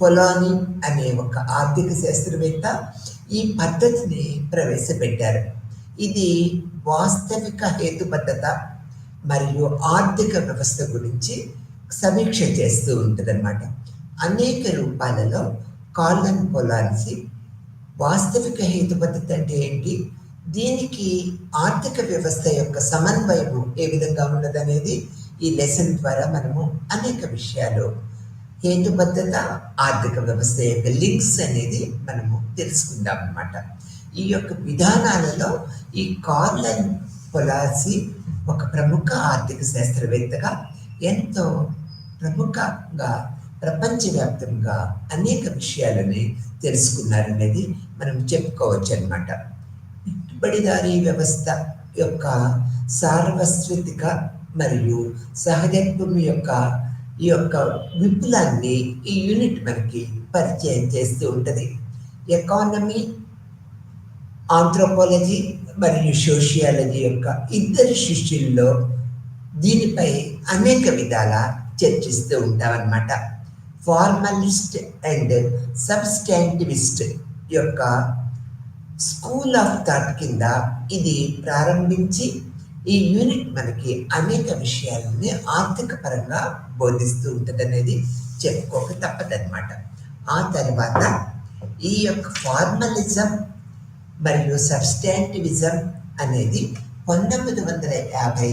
పొలానీ అనే ఒక ఆర్థిక శాస్త్రవేత్త ఈ పద్ధతిని ప్రవేశపెట్టారు. ఇది వాస్తవిక హేతుబద్ధత మరియు ఆర్థిక వ్యవస్థ గురించి సమీక్ష చేస్తూ ఉంటుందన్నమాట. అనేక రూపాలలో కార్ల్ పొలానీ వాస్తవిక హేతుబద్ధత అంటే ఏంటి, దీనికి ఆర్థిక వ్యవస్థ యొక్క సమన్వయము ఏ విధంగా ఉన్నదనేది ఈ లెసన్ ద్వారా మనము అనేక విషయాలు హేతుబద్ధత ఆర్థిక వ్యవస్థ యొక్క లింక్స్ అనేది మనము తెలుసుకుందాం అన్నమాట. ఈ యొక్క విధానాలలో ఈ కార్ల్ పొలానీ ఒక ప్రముఖ ఆర్థిక శాస్త్రవేత్తగా ఎంతో ప్రముఖంగా ప్రపంచవ్యాప్తంగా అనేక విషయాలని తెలుసుకున్నారనేది మనం చెప్పుకోవచ్చు అన్నమాట. పెట్టుబడిదారీ వ్యవస్థ యొక్క సార్వత్రిక మరియు సహజత్వం యొక్క ఈ యొక్క విపులాన్ని ఈ యూనిట్ మనకి పరిచయం చేస్తూ ఉంటుంది. ఎకానమీ, ఆంథ్రోపాలజీ మరియు సోషియాలజీ యొక్క ఇద్దరు శిష్యుల్లో దీనిపై అనేక విధాల చర్చిస్తూ ఉంటామన్నమాట. ఫార్మలిస్ట్ అండ్ సబ్స్టాంటివిస్ట్ యొక్క స్కూల్ ఆఫ్ థాట్ కింద ఇది ప్రారంభించి ఈ యూనిట్ మనకి అనేక విషయాలని ఆర్థిక పరంగా బోధిస్తూ ఉంటుంది అనేది చెప్పుకోక తప్పదన్నమాట. ఆ తర్వాత ఈ యొక్క ఫార్మలిజం మరియు సబ్స్టాంటివిజం అనేది 1950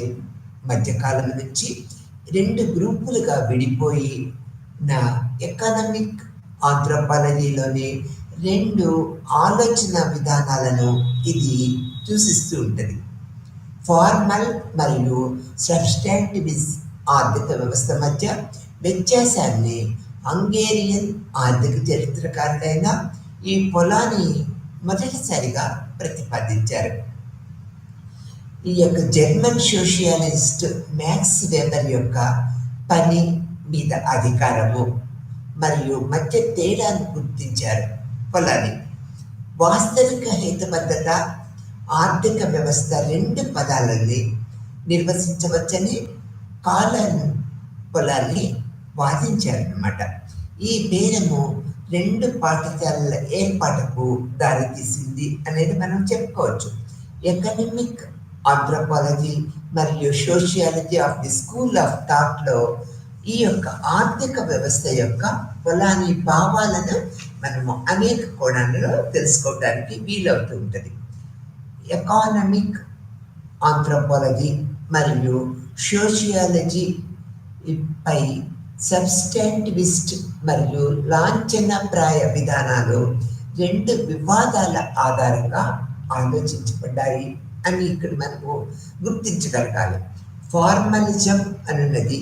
మధ్యకాలం నుంచి 2 గ్రూపులుగా విడిపోయి నా ఎకనామిక్ ఆంథ్రోపాలజీలోని 2 ఆలోచన విధానాలను ఇది సూచిస్తూ ఉంటుంది. ఫార్మల్ మరియు సబ్స్టాంటివిజ్ ఆర్థిక వ్యవస్థ మధ్య వ్యత్యాసాన్ని హంగేరియన్ ఆర్థిక చరిత్రకారుడైన ఈ పొలానీ మొదటిసారిగా ప్రతిపాదించారు. ఈ యొక్క జర్మన్ సోషియాలిస్ట్ మ్యాక్స్ వెబర్ యొక్క పని మీద అధికారము మరియు మధ్య తేడాను గుర్తించారు పొలానీ. వాస్తవిక హేతుబద్ధత ఆర్థిక వ్యవస్థ 2 పదాలని నిర్వచించవచ్చని కార్ల్ పొలానీ వాదించారన్నమాట. ఈ భేదము 2 పాఠశాలల ఏర్పాటుకు దారితీసింది అనేది మనం చెప్పుకోవచ్చు. ఎకనామిక్ ఆంథ్రోపాలజీ మరియు sociology of the school of థాట్లో ఈ యొక్క ఆర్థిక వ్యవస్థ యొక్క పొలానీ భావాలను మనము అనేక కోణాలలో తెలుసుకోవడానికి వీలవుతూ ఉంటుంది. ఎకానమిక్ ఆంథ్రోపాలజీ మరియు సోషియాలజీ పై సబ్స్టాంటివిస్ట్ మరియు లాంఛనప్రాయ విధానాలు 2 వివాదాల ఆధారంగా ఆలోచించబడ్డాయి అని ఇక్కడ మనము గుర్తించగలగాలి. ఫార్మలిజం అనున్నది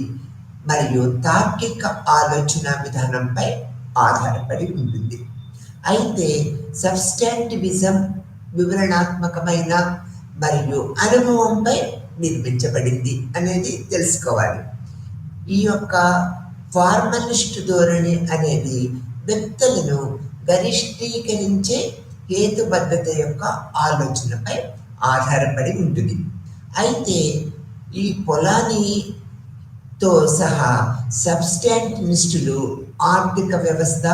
మరియు తార్కిక ఆలోచన విధానంపై ఆధారపడి ఉంటుంది. అయితే సబ్స్టాంటివిజం వివరణాత్మకమైన మరియు అనుభవంపై నిర్మించబడింది అనేది తెలుసుకోవాలి. ఈ యొక్క ఫార్మలిస్ట్ ధోరణి అనేది వ్యక్తులను గరిష్టీకరించే హేతుబద్ధత యొక్క ఆలోచనపై ఆధారపడి ఉంటుంది. అయితే ఈ పొలానీతో సహా సబ్స్టాంటివిస్టులు ఆర్థిక వ్యవస్థ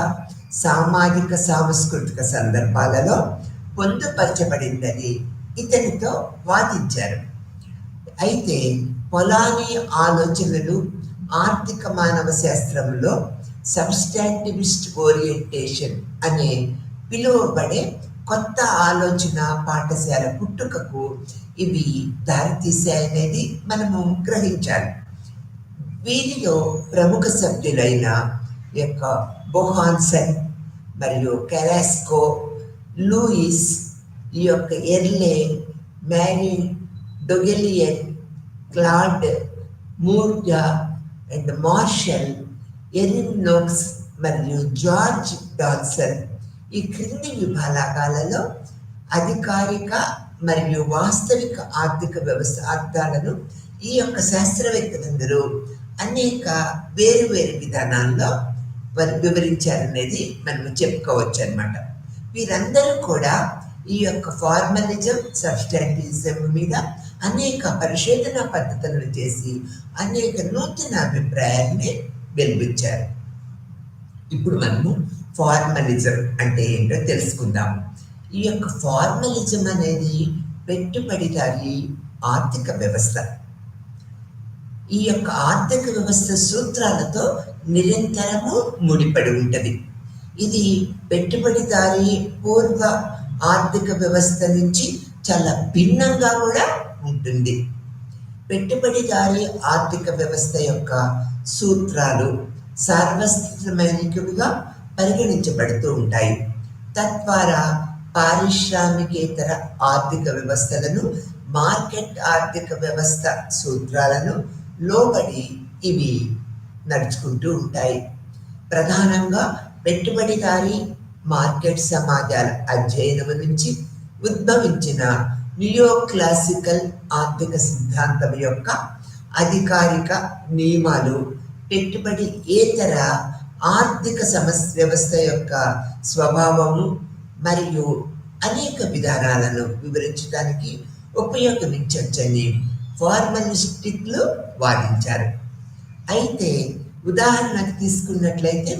సామాజిక సాంస్కృతిక సందర్భాలలో పొందుపరచబడిందని ఇతనితో వాదించారు. అయితే పొలానీ ఆలోచనలు ఆర్థిక మానవ శాస్త్రంలో సబ్స్టాంటివిస్ట్ ఓరియంటేషన్ అనే పిలువబడే కొత్త ఆలోచన పాఠశాల పుట్టుకకు ఇవి దారితీశాయనేది మనము గ్రహించాలి. వీరిలో ప్రముఖ సభ్యులైన యొక్క బొహాన్సన్ మరియు కెరాస్కో, లూయిస్, ఈ యొక్క ఎర్లే, మ్యారీ డొగెలియన్, క్లాడ్, మూర్జా అండ్ మార్షల్, ఎరిన్ నోక్స్ మరియు జార్జ్ డాల్సన్ ఈ క్రింది విభాగాలలో అధికారిక మరియు వాస్తవిక ఆర్థిక వ్యవస్థ అర్థాలను ఈ యొక్క శాస్త్రవేత్తలందరూ అనేక వేరు వేరు విధానాల్లో వారు వివరించారనేది మనం చెప్పుకోవచ్చు అనమాట. వీరందరూ కూడా ఈ యొక్క ఫార్మలిజం, సబ్స్టాంటివిజం మీద అనేక పరిశోధన పద్ధతులను చేసి అనేక నూతన అభిప్రాయాల్ని వెలిబుచ్చారు. ఇప్పుడు మనము ఫార్మలిజం అంటే ఏంటో తెలుసుకుందాం. ఈ యొక్క ఫార్మలిజం అనేది పెట్టుబడిదారీ ఆర్థిక వ్యవస్థ. ఈ యొక్క ఆర్థిక వ్యవస్థ సూత్రాలతో నిరంతరము ముడిపడి ఉంటుంది. ఇది పెట్టుబడిదారీ పూర్వ ఆర్థిక వ్యవస్థ నుంచి చాలా భిన్నంగా కూడా ఉంటుంది. పెట్టుబడిదారీ ఆర్థిక వ్యవస్థ యొక్క సూత్రాలు సార్వత్రికమైనవిగా పరిగణించబడుతూ ఉంటాయి. తద్వారా పారిశ్రామికేతర ఆర్థిక వ్యవస్థలను మార్కెట్ ఆర్థిక వ్యవస్థ సూత్రాలను లోబడి ఇవి నడుచుకుంటూ ఉంటాయి. ప్రధానంగా పెట్టుబడిదారీ మార్కెట్ సమాజాల అధ్యయనం నుంచి ఉద్భవించిన నియో క్లాసికల్ ఆర్థిక సిద్ధాంతం యొక్క అధికారిక నియమాలు పెట్టుబడి ఏతర ఆర్థిక వ్యవస్థ యొక్క స్వభావము మరియు అనేక విధానాలను వివరించడానికి ఉపయోగించవచ్చని ఫార్మలిస్టిక్లు వాదించారు. అయితే ఉదాహరణకు తీసుకున్నట్లయితే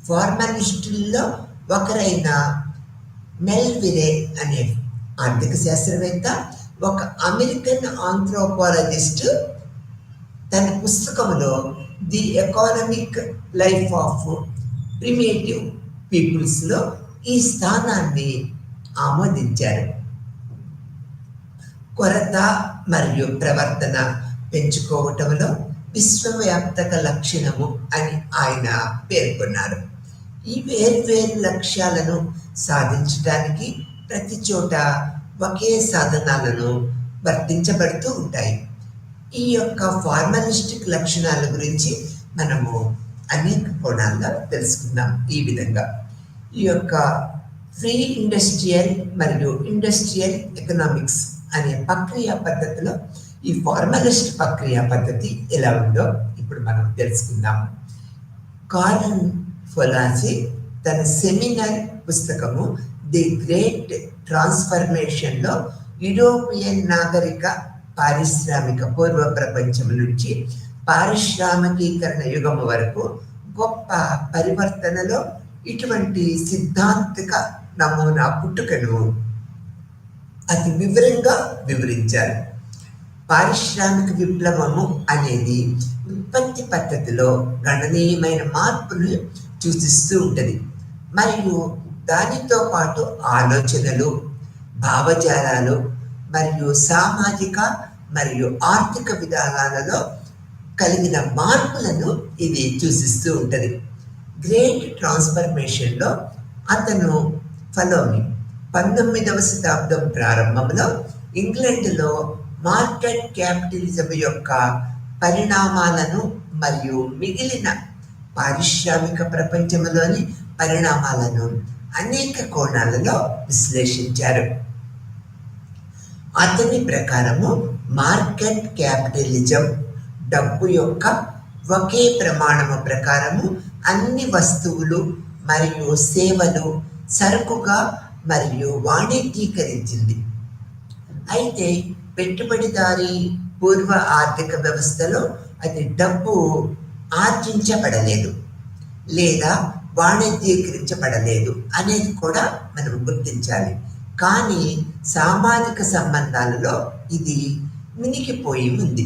ఫార్మలిస్టుల్లో ఒకరైన మెల్విరే అనే ఆర్థిక శాస్త్రవేత్త, ఒక అమెరికన్ ఆంథ్రోపాలజిస్ట్ తన పుస్తకంలో the economic life of primitive పీపుల్స్లో ఈ స్థానాన్ని ఆమోదించారు. కొరత మరియు ప్రవర్తన పెంచుకోవటంలో విశ్వవ్యాప్తక లక్షణము అని ఆయన పేర్కొన్నారు. ఈ వేర్వేరు లక్ష్యాలను సాధించడానికి ప్రతి చోట ఒకే సాధనాలను వర్తించబడుతూ ఉంటాయి. ఈ యొక్క ఫార్మలిస్టిక్ లక్షణాల గురించి మనము అనేక కోణాల్లో తెలుసుకుందాం. ఈ విధంగా ఈ యొక్క ఫ్రీ ఇండస్ట్రియల్ మరియు ఇండస్ట్రియల్ ఎకనామిక్స్ అనే ప్రక్రియ పద్ధతిలో ఈ ఫార్మలిస్ట్ ప్రక్రియ పద్ధతి ఎలా ఉందో ఇప్పుడు మనం తెలుసుకుందాం. కార్ల్ ఫొలాసి తన సెమినల్ పుస్తకము ది గ్రేట్ ట్రాన్స్ఫర్మేషన్లో యూరోపియన్ నాగరిక పారిశ్రామిక పూర్వ ప్రపంచం నుంచి పారిశ్రామికీకరణ యుగం వరకు గొప్ప పరివర్తనలో ఇటువంటి సిద్ధాంతిక నమూనా పుట్టుకను అతి వివరంగా వివరించారు. పారిశ్రామిక విప్లవము అనేది ఉత్పత్తి పద్ధతిలో గణనీయమైన మార్పులు సూచిస్తూ ఉంటుంది మరియు దానితో పాటు ఆలోచనలు, భావజాలాలు మరియు సామాజిక మరియు ఆర్థిక విధానాలలో కలిగిన మార్పులను ఇది సూచిస్తూ ఉంటుంది. గ్రేట్ ట్రాన్స్ఫర్మేషన్లో అతను ఫలోమి 19వ శతాబ్దం ప్రారంభంలో ఇంగ్లాండ్లో మార్కెట్ క్యాపిటలిజం యొక్క పరిణామాలను మరియు మిగిలిన పారిశ్రామిక ప్రపంచంలోని పరిణామాలను అనేక కోణాలలో విశ్లేషించారు. అతని ప్రకారము మార్కెట్ క్యాపిటలిజం డబ్బు యొక్క ఒకే ప్రమాణము ప్రకారము అన్ని వస్తువులు మరియు సేవలు సరుకుగా మరియు వాణిజ్యీకరించింది. అయితే పెట్టుబడిదారీ పూర్వ ఆర్థిక వ్యవస్థలో అది డబ్బు ఆర్జించబడలేదు లేదా వాణిజ్యీకరించబడలేదు అనేది కూడా మనం గుర్తించాలి. కానీ సామాజిక సంబంధాలలో ఇది మినిగిపోయి ఉంది.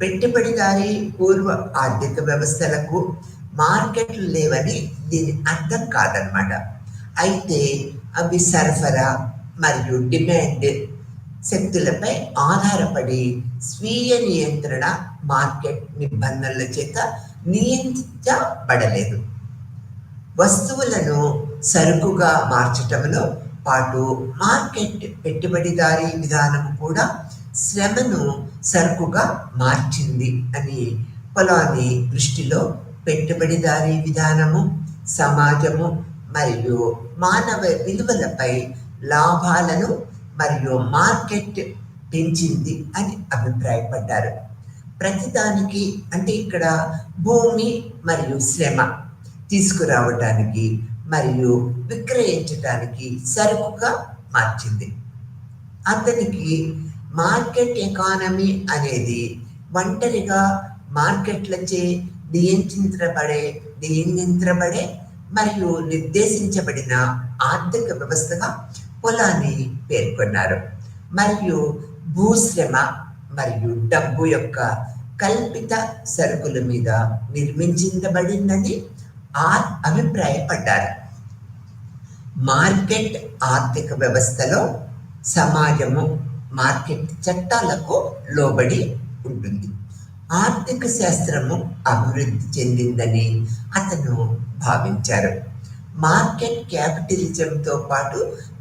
పెట్టుబడిదారీ పూర్వ ఆర్థిక వ్యవస్థలకు మార్కెట్లు లేవని దీని అర్థం కాదనమాట. అయితే అవి సరఫరా మరియు డిమాండ్ శక్తులపై ఆధారపడి స్వీయ నియంత్రణ మార్కెట్ నిబంధనల చేత నియంత్రించబడలేదు. వస్తువులను సరుకుగా మార్చటంలో పాటు మార్కెట్ పెట్టుబడిదారీ విధానం కూడా శ్రమను సరుకుగా మార్చింది అని పొలాని దృష్టిలో పెట్టుబడిదారీ విధానము సమాజము మరియు మానవ విలువలపై లాభాలను మరియు మార్కెట్ పెంచింది అని అభిప్రాయపడ్డారు. ప్రతిదానికి అంటే ఇక్కడ భూమి మరియు శ్రమ తీసుకురావటానికి మరియు విక్రయించటానికి సరుకుగా మార్చింది. అతనికి మార్కెట్ ఎకానమీ అనేది ఒంటరిగా మార్కెట్లచే నియంత్రించబడే మరియు నిర్దేశించబడిన ఆర్థిక వ్యవస్థగా పొలాన్ని పేర్కొన్నారు. మరియు భూశ్రమ మరియు డబ్బు యొక్క కల్పిత సరుకుల మీద నిర్మించబడిందని అభిప్రాయపడ్డారు. మార్కెట్ ఆర్థిక వ్యవస్థలో సమాజము మార్కెట్ చట్టాలకు లోబడి ఉంటుంది. ఆర్థిక శాస్త్రము అభివృద్ధి చెందిందని అతను భావించారు. మార్కెట్ క్యాపిటలిజంతో పాటు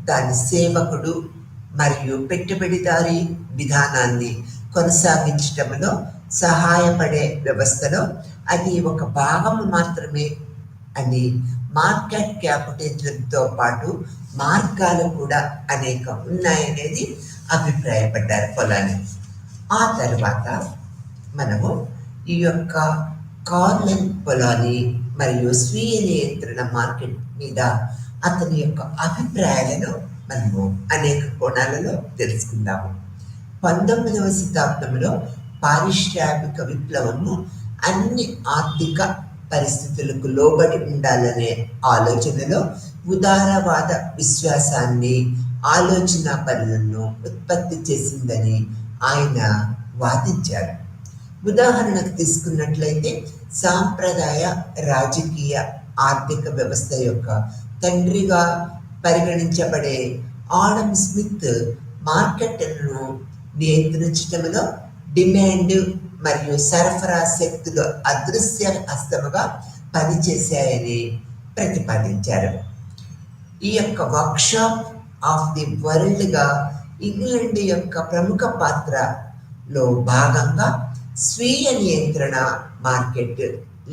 దాని సేవకుడు మరియు పెట్టుబడిదారీ విధానాన్ని కొనసాగించడంలో సహాయపడే వ్యవస్థలో అది ఒక భాగము మాత్రమే అని, మార్కెట్ క్యాపిటలిజంతో పాటు మార్గాలు కూడా అనేకం ఉన్నాయనేది అభిప్రాయపడ్డారు పొలాని. ఆ తర్వాత మనము ఈ యొక్క కార్నెల్ పొలాని మరియు స్వీయ నియంత్రణ మార్కెట్ మీద అతని యొక్క అభిప్రాయాలను మనము అనేక కోణాలలో తెలుసుకుందాము. 19వ శతాబ్దంలో పారిశ్రామిక విప్లవము అన్ని ఆర్థిక పరిస్థితులకు లోబడి ఉండాలనే ఆలోచనలో ఉదారవాద విశ్వాసాన్ని ఆలోచన పనులను ఉత్పత్తి చేసిందని ఆయన వాదించారు. ఉదాహరణకు తీసుకున్నట్లయితే సాంప్రదాయ రాజకీయ ఆర్థిక వ్యవస్థ యొక్క తండ్రిగా పరిగణించబడే ఆడమ్ స్మిత్ మార్కెట్లను నియంత్రించడంలో డిమాండ్ మరియు సరఫరా శక్తులు అదృశ్య హస్తముగా పనిచేశాయని ప్రతిపాదించారు. ఈ యొక్క వర్క్షాప్ ఆఫ్ ది వరల్డ్గా ఇంగ్లాండ్ యొక్క ప్రముఖ పాత్రలో భాగంగా స్వీయ నియంత్రణ మార్కెట్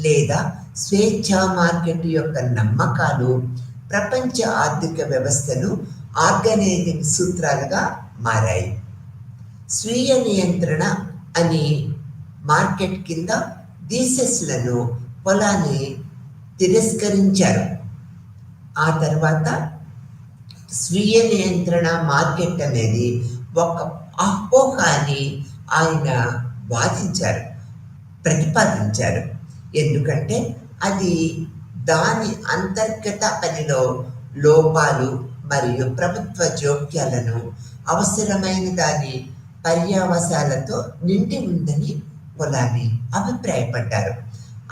లేదా స్వేచ్ఛా మార్కెట్ యొక్క నమ్మకాలు ప్రపంచ ఆర్థిక వ్యవస్థను ఆర్గనైజింగ్ సూత్రాలుగా మారాయి. స్వీయ నియంత్రణ అని మార్కెట్ కింద థీసిస్లను పొలాన్ని తిరస్కరించారు. ఆ తర్వాత స్వీయ నియంత్రణ మార్కెట్ అనేది ఒక అపోహ అని ఆయన వాదించారు, ప్రతిపాదించారు. ఎందుకంటే అది దాని అంతర్గత పనిలో లోపాలు మరియు ప్రభుత్వ జోక్యాలను అవసరమైన దాని పర్యావసాలతో నిండి ఉందని పొలాని అభిప్రాయపడ్డారు.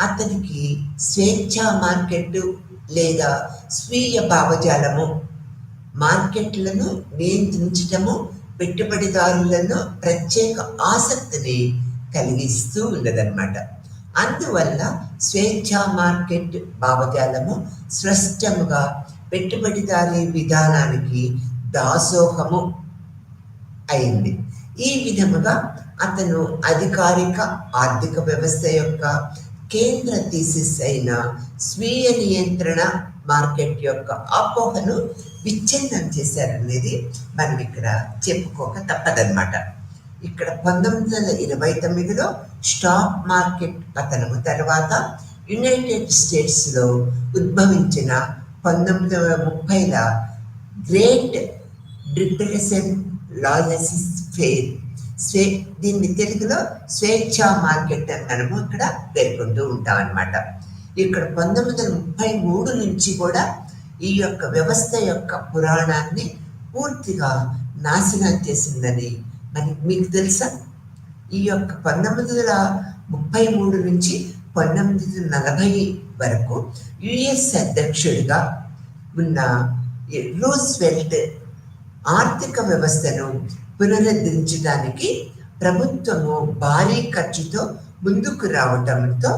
అతనికి స్వేచ్ఛా మార్కెట్ లేదా స్వీయ భావజాలము మార్కెట్లను నియంత్రించటము పెట్టుబడిదారులను ప్రత్యేక ఆసక్తిని కలిగిస్తూ ఉన్నదన్నమాట. అందువల్ల స్వేచ్ఛా మార్కెట్ భావజాలము స్పష్టముగా పెట్టుబడిదారీ విధానానికి దాసోహము అయింది. ఈ విధముగా అతను అధికారిక ఆర్థిక వ్యవస్థ యొక్క కేంద్ర థీసిస్ అయిన స్వీయ నియంత్రణ మార్కెట్ యొక్క అపోహను విచ్ఛిన్నం చేశారనేది మనం ఇక్కడ చెప్పుకోక తప్పదన్నమాట. ఇక్కడ 1929లో స్టాక్ మార్కెట్ పతనము తర్వాత యునైటెడ్ స్టేట్స్లో ఉద్భవించిన 1930ల గ్రేట్ డిప్రెషన్ లాలెసిస్ ఫెయిర్ దీన్ని తెలుగులో స్వేచ్ఛా మార్కెట్ అని మనము ఇక్కడ పేర్కొంటూ ఉంటాం అన్నమాట. ఇక్కడ 1933 నుంచి కూడా ఈ యొక్క వ్యవస్థ యొక్క పురాణాన్ని పూర్తిగా నాశనం చేసిందని మీకు తెలుసా? ఈ యొక్క 1933 నుంచి 1940 వరకు యుఎస్ అధ్యక్షుడిగా ఉన్న రూజ్వెల్ట్ ఆర్థిక వ్యవస్థను పునరుద్ధరించడానికి ప్రభుత్వము భారీ ఖర్చుతో ముందుకు రావటంతో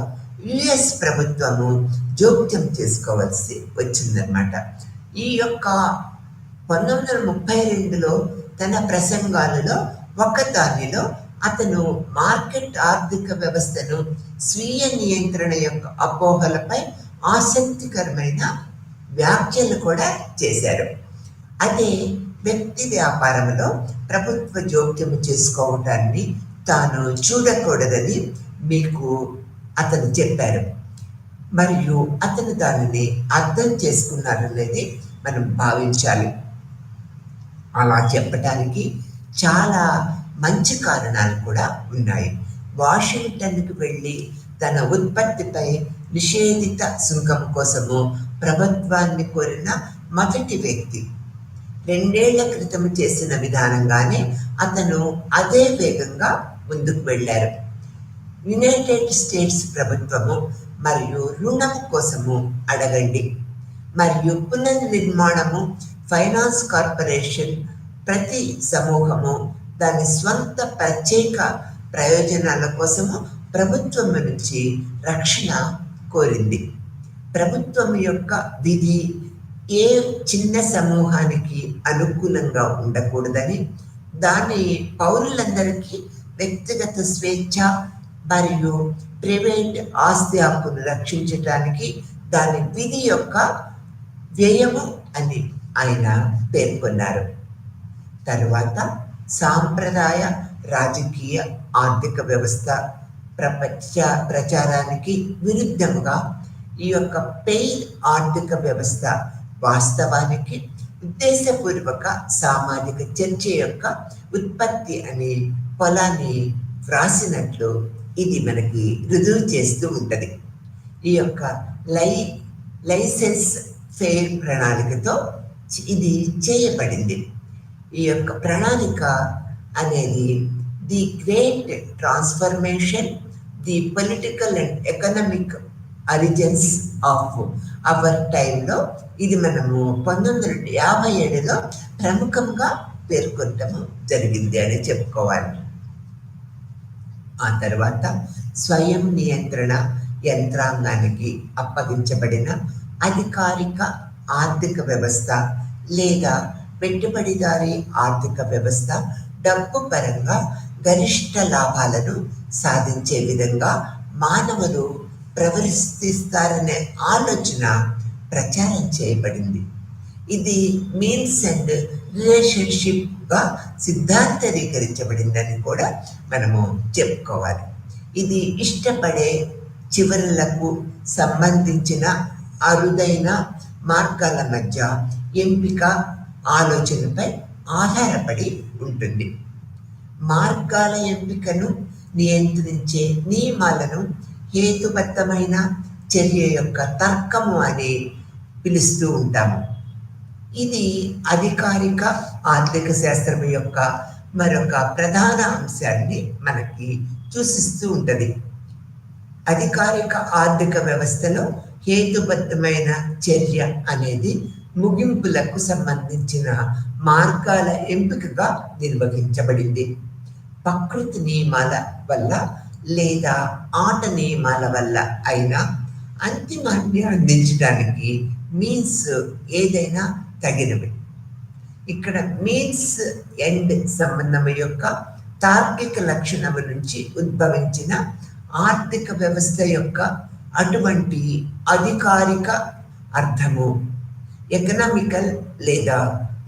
యుఎస్ ప్రభుత్వము జోక్యం చేసుకోవాల్సి వచ్చిందనమాట. ఈ యొక్క 1932లో తన ప్రసంగాలలో ఒకదానిలో అతను మార్కెట్ ఆర్థిక వ్యవస్థను స్వీయ నియంత్రణ యొక్క అపోహలపై ఆసక్తికరమైన వ్యాఖ్యలు కూడా చేశారు. అదే వ్యక్తి వ్యాపారంలో ప్రభుత్వ జోక్యం చేసుకోవటాన్ని తాను చూడకూడదని మీకు అతను చెప్పారు. మరియు అతను దానిని అర్థం చేసుకున్నారనేది మనం భావించాలి. అలా చెప్పటానికి చాలా మంచి కారణాలు కూడా ఉన్నాయి. వాషింగ్టన్కి వెళ్ళి తన ఉత్పత్తిపై నిషేధిత సుంకం కోసము ప్రభుత్వాన్ని కోరిన మొదటి వ్యక్తి. 2 ఏళ్ల క్రితం చేసిన విధానంగానే అతను అదే వేగంగా ముందుకు వెళ్ళారు. యునైటెడ్ స్టేట్స్ ప్రభుత్వము మరియు రుణము కోసము అడగండి మరియు పునర్నిర్మాణము ఫైనాన్స్ కార్పొరేషన్ ప్రతి సమూహము దాని స్వంత ప్రత్యేక ప్రయోజనాల కోసము ప్రభుత్వం నుంచి రక్షణ కోరింది. ప్రభుత్వం యొక్క విధి ఏ చిన్న సమూహానికి అనుకూలంగా ఉండకూడదని, దాని పౌరులందరికీ వ్యక్తిగత స్వేచ్ఛ మరియు ప్రైవేట్ ఆస్తి హక్కును రక్షించడానికి దాని విధి యొక్క వ్యయము అని ఆయన పేర్కొన్నారు. తరువాత సాంప్రదాయ రాజకీయ ఆర్థిక వ్యవస్థ ప్రచారానికి విరుద్ధంగా ఈ యొక్క పెయిర్ ఆర్థిక వ్యవస్థ వాస్తవానికి ఉద్దేశపూర్వక సామాజిక చర్చ యొక్క ఉత్పత్తి అనే పొలాన్ని వ్రాసినట్లు ఇది మనకి రుజువు చేస్తూ ఉంటుంది. ఈ యొక్క లైసెన్స్ ఫెయిర్ ప్రణాళికతో ఇది చేయబడింది. ఈ యొక్క ప్రణాళిక అనేది the great transformation, the political and economic origins of our టైంలో ఇది మనము 1957లో ప్రముఖంగా పేర్కొనటము జరిగింది అని చెప్పుకోవాలి. ఆ తర్వాత స్వయం నియంత్రణ యంత్రాంగానికి అప్పగించబడిన అధికారిక ఆర్థిక వ్యవస్థ లేదా పెట్టుబడిదారీ ఆర్థిక వ్యవస్థ డబ్బు పరంగా గరిష్ట లాభాలను సాధించే విధంగా మానవులు ప్రవర్తిస్తారనే ఆలోచన ప్రచారం చేయబడింది. ఇది మీన్స్ అండ్ రిలేషన్షిప్గా సిద్ధాంతరీకరించబడిందని కూడా మనము చెప్పుకోవాలి. ఇది ఇష్టపడే చివరలకు సంబంధించిన అరుదైన మార్గాల మధ్య ఎంపిక ఆలోచనపై ఆధారపడి ఉంటుంది. మార్గాల ఎంపికను నియంత్రించే నియమాలను హేతుబద్ధమైన చర్య యొక్క తర్కము అని పిలుస్తూ ఉంటాము. ఇది అధికారిక ఆర్థిక శాస్త్రం యొక్క మరొక ప్రధాన అంశాన్ని మనకి సూచిస్తూ ఉంటుంది. అధికారిక ఆర్థిక వ్యవస్థలో హేతుబద్ధమైన చర్య అనేది ముగింపులకు సంబంధించిన మార్గాల ఎంపికగా నిర్వహించబడింది. ప్రకృతి నియమాల వల్ల లేదా ఆట నియమాల వల్ల అయినా అంతిమాన్ని అందించడానికి మీన్స్ ఏదైనా తగినవి. ఇక్కడ మీన్స్ ఎండ్ సంబంధం యొక్క తార్కిక లక్షణము నుంచి ఉద్భవించిన ఆర్థిక వ్యవస్థ యొక్క అటువంటి అధికారిక అర్థము ఎకనామికల్ లేదా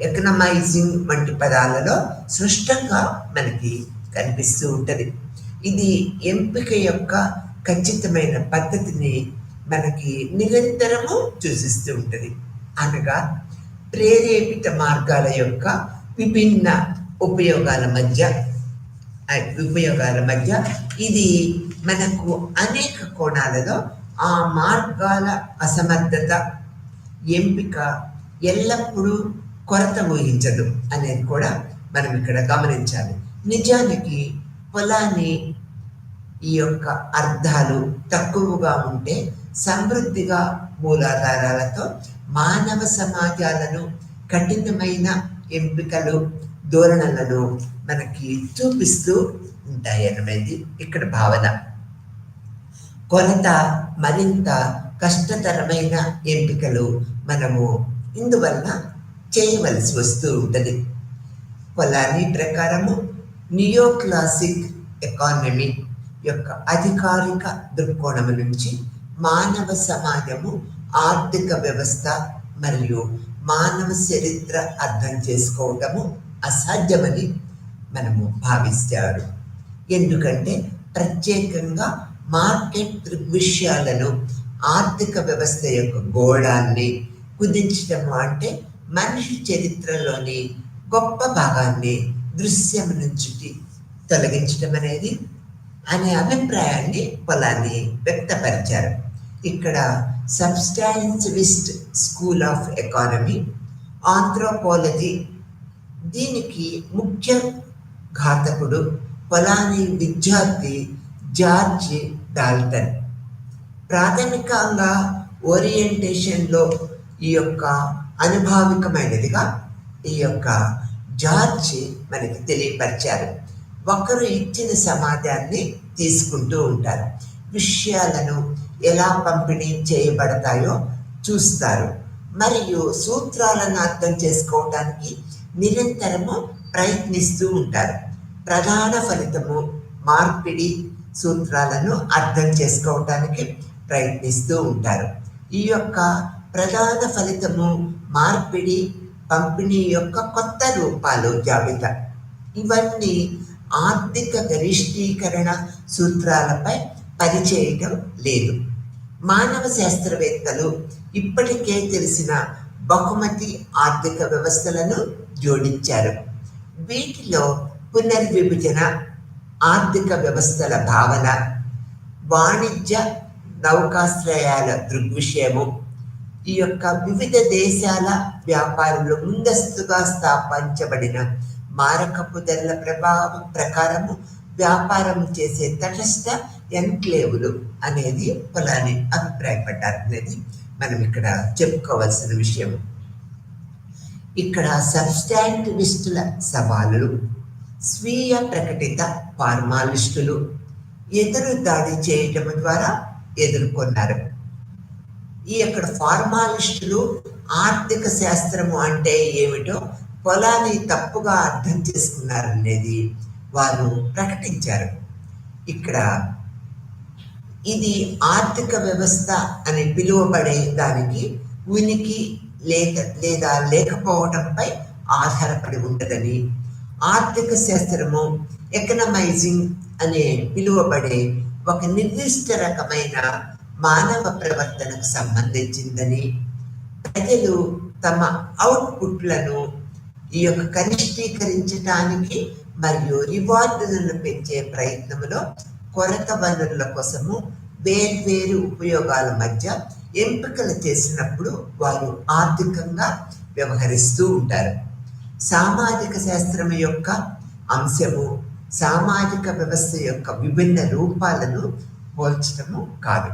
ఎకనమైజింగ్ వంటి పదాలలో స్పష్టంగా మనకి కనిపిస్తూ ఉంటుంది. ఇది ఎంపిక యొక్క ఖచ్చితమైన పద్ధతిని మనకి నిరంతరము సూచిస్తూ ఉంటుంది. అనగా ప్రేరేపిత మార్గాల యొక్క విభిన్న ఉపయోగాల మధ్య ఇది మనకు అనేక కోణాలలో ఆ మార్గాల అసమర్థత ఎంపిక ఎల్లప్పుడూ కొరత ఊహించదు అనేది కూడా మనం ఇక్కడ గమనించాలి. నిజానికి పొలాన్ని ఈ యొక్క అర్థాలు తక్కువగా ఉంటే సమృద్ధిగా మూలాధారాలతో మానవ సమాజాలను కఠినమైన ఎంపికలు ధోరణులను మనకి చూపిస్తూ ఉంటాయి అనేది ఇక్కడ భావన. కొరత మరింత కష్టతరమైన ఎంపికలు మనము ఇందువలన చేయవలసి వస్తూ ఉంటుంది. పొలాని ప్రకారము నియో క్లాసిక్ ఎకానమీ యొక్క అధికారిక దృక్కోణం నుంచి మానవ సమాజము, ఆర్థిక వ్యవస్థ మరియు మానవ చరిత్ర అర్థం చేసుకోవటము అసాధ్యమని మనము భావిస్తారు. ఎందుకంటే ప్రత్యేకంగా మార్కెట్ దృగ్విషయాలను, ఆర్థిక వ్యవస్థ యొక్క గోళాన్ని కుదించటము అంటే మనిషి చరిత్రలోని గొప్ప భాగాన్ని దృశ్యం నుంచి తొలగించడం అనేది అనే అభిప్రాయాన్ని పొలాన్ని వ్యక్తపరిచారు. ఇక్కడ సబ్స్టాన్సివిస్ట్ స్కూల్ ఆఫ్ ఎకానమీ, ఆంథ్రోపాలజీ దీనికి ముఖ్య ఘాతకుడు పొలాని విద్యార్థి జార్జ్ డాల్టన్. ప్రాథమికంగా ఓరియంటేషన్లో ఈ యొక్క అనుభావికమైనదిగా ఈ యొక్క జార్జ్ మనకి తెలియపరిచారు. ఒకరు ఇచ్చిన సమాజాన్ని తీసుకుంటూ ఉంటారు, విషయాలను ఎలా పంపిణీ చేయబడతాయో చూస్తారు మరియు సూత్రాలను అర్థం చేసుకోవడానికి నిరంతరము ప్రయత్నిస్తూ ఉంటారు. ప్రధాన ఫలితము మార్పిడి సూత్రాలను అర్థం చేసుకోవటానికి ప్రయత్నిస్తూ ఉంటారు. ఈ యొక్క ప్రధాన ఫలితము మార్పిడి, పంపిణీ యొక్క కొత్త రూపాలు జాబితా, ఇవన్నీ ఆర్థిక గరిష్టీకరణ సూత్రాలపై పనిచేయటం లేదు. మానవ శాస్త్రవేత్తలు ఇప్పటికే తెలిసిన బహుమతి ఆర్థిక వ్యవస్థలను జోడించారు. వీటిలో పునర్విభజన, ఆర్థిక వ్యవస్థల భావన, వాణిజ్య నౌకాశ్రయాల దృగ్విషయము, ఈ యొక్క వివిధ దేశాల వ్యాపారంలో ముందస్తుగా స్థాపించబడిన మారకపు ధరల ప్రభావం ప్రకారము వ్యాపారం చేసే తటస్థ ఎన్క్లేవులు అనేది పొలాని అభిప్రాయపడ్డారు అనేది మనం ఇక్కడ చెప్పుకోవాల్సిన విషయం. ఇక్కడ సబ్స్టాంటివిస్టుల సవాళ్ళు, స్వీయ ప్రకటిత ఫార్మాలిస్టులు ఎదురు దాడి చేయటం ద్వారా ఎదుర్కొన్నారు. ఈ యొక్క ఫార్మాలిస్టులు ఆర్థిక శాస్త్రము అంటే ఏమిటో పొలాన్ని తప్పుగా అర్థం చేసుకున్నారనేది వారు ప్రకటించారు. ఇక్కడ ఇది ఆర్థిక వ్యవస్థ అని పిలువబడే దానికి ఉనికి లేదా లేకపోవడంపై ఆధారపడి ఉండదని, ఆర్థిక శాస్త్రము ఎకనమైజింగ్ అనే పిలువబడే ఒక నిర్దిష్ట రకమైన మానవ ప్రవర్తనకు సంబంధించిందని, ప్రజలు తమ అవుట్పుట్లను ఈ యొక్క కనిష్టీకరించడానికి మరియు రివార్డులను పెంచే ప్రయత్నంలో కొరత వనరుల కోసము వేర్వేరు ఉపయోగాల మధ్య ఎంపికలు చేసినప్పుడు వారు ఆర్థికంగా వ్యవహరిస్తూ ఉంటారు. సామాజిక శాస్త్రం యొక్క అంశము సామాజిక వ్యవస్థ యొక్క విభిన్న రూపాలను పోల్చడము కాదు,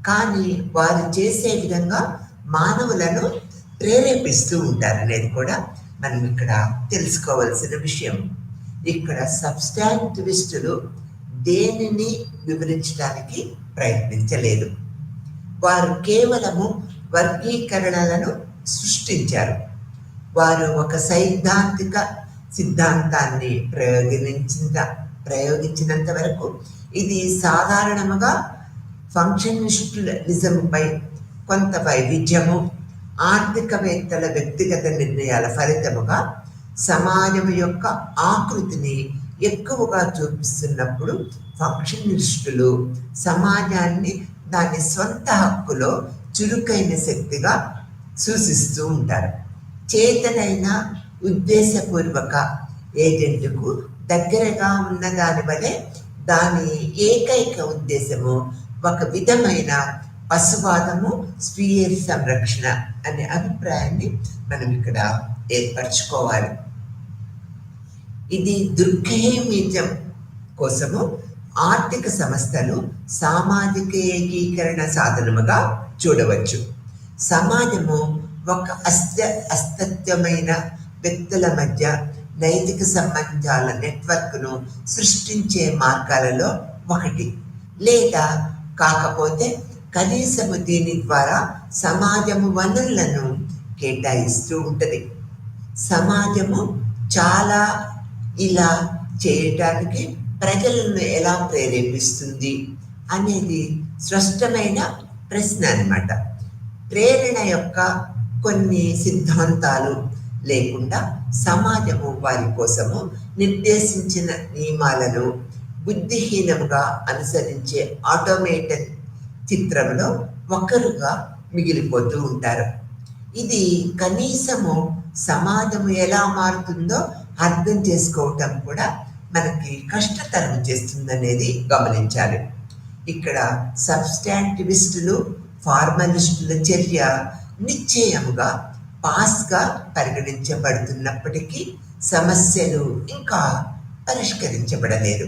కానీ వారు చేసే విధంగా మానవులను ప్రేరేపిస్తూ ఉంటారనేది కూడా మనం ఇక్కడ తెలుసుకోవాల్సిన విషయం. ఇక్కడ సబ్స్టాంటివిస్టులు దేనిని వివరించడానికి ప్రయత్నించలేదు. వారు కేవలము వర్గీకరణలను సృష్టించారు. వారు ఒక సైద్ధాంతిక సిద్ధాంతాన్ని ప్రయోగించినంత వరకు ఇది సాధారణంగా ఫంక్షనిస్టులిజంపై కొంత వైవిధ్యము, ఆర్థికవేత్తల వ్యక్తిగత నిర్ణయాల ఫలితముగా సమాజం యొక్క ఆకృతిని ఎక్కువగా చూపిస్తున్నప్పుడు ఫంక్షనిస్టులు సమాజాన్ని దాని స్వంత హక్కులో చురుకైన శక్తిగా సూచిస్తూ ఉంటారు. చేతనైన ఉద్దేశపూర్వక ఏజెంట్కు దగ్గరగా ఉన్న దాని వలె దాని ఏకైక ఉద్దేశము ఒక విధమైన పశువాదము, స్వీయ సంరక్షణ అనే అభిప్రాయాన్ని మనం ఇక్కడ ఏర్పరచుకోవాలి. ఇది దుర్గేమిజం కోసము ఆర్థిక సంస్థలు సామాజిక ఏకీకరణ సాధనముగా చూడవచ్చు. సమాజము ఒక అస్తత్వమైన వ్యక్తుల మధ్య నైతిక సంబంధాల నెట్వర్క్ను సృష్టించే మార్గాలలో ఒకటి, లేదా కాకపోతే కనీసము దీని ద్వారా సమాజము వనరులను కేటాయిస్తూ ఉంటుంది. సమాజము చాలా ఇలా చేయటానికి ప్రజలను ఎలా ప్రేరేపిస్తుంది అనేది స్పష్టమైన ప్రశ్న అన్నమాట. ప్రేరణ యొక్క కొన్ని సిద్ధాంతాలు లేకుండా సమాజము వారి కోసము నిర్దేశించిన నియమాలను బుద్ధిహీనంగా అనుసరించే ఆటోమేటెడ్ చిత్రంలో ఒకరుగా మిగిలిపోతూ ఉంటారు. ఇది కనీసము సమాజము ఎలా మారుతుందో అర్థం చేసుకోవటం కూడా మనకి కష్టతరం చేస్తుందనేది గమనించాలి. ఇక్కడ సబ్స్టాంటివిస్టులు, ఫార్మలిస్టుల చర్య నిశ్చయముగా పాస్గా పరిగణించబడుతున్నప్పటికీ సమస్యలు ఇంకా పరిష్కరించబడలేదు.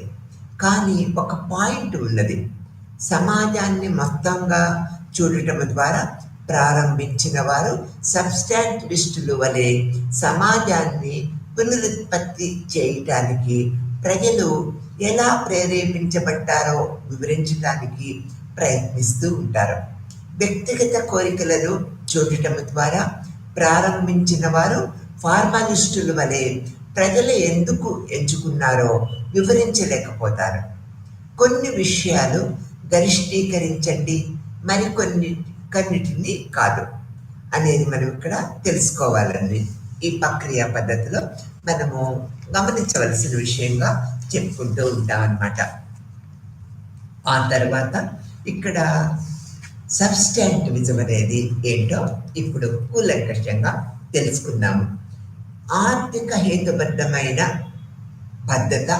కానీ ఒక పాయింట్ ఉన్నది. సమాజాన్ని మొత్తంగా చూడటం ద్వారా ప్రారంభించిన వారు సబ్స్టాంటివిస్టులు వలె సమాజాన్ని పునరుత్పత్తి చేయటానికి ప్రజలు ఎలా ప్రేరేపించబడ్డారో వివరించడానికి ప్రయత్నిస్తూ ఉంటారు. వ్యక్తిగత కోరికలను చూడటం ద్వారా ప్రారంభించిన వారు ఫార్మలిస్టుల వలె ప్రజలు ఎందుకు ఎంచుకున్నారో వివరించలేకపోతారు. కొన్ని విషయాలు గరిష్టీకరించండి, మరికొన్నిటిని కాదు అనేది మనం ఇక్కడ తెలుసుకోవాలని ఈ ప్రక్రియ పద్ధతిలో మనము గమనించవలసిన విషయంగా చెప్పుకుంటూ ఉంటాం అన్నమాట. ఆ తర్వాత ఇక్కడ సబ్స్టాంటివిజం అనేది ఏంటో ఇప్పుడు కూలంకషంగా తెలుసుకుందాము. ఆర్థిక హేతుబద్ధమైన పద్ధత,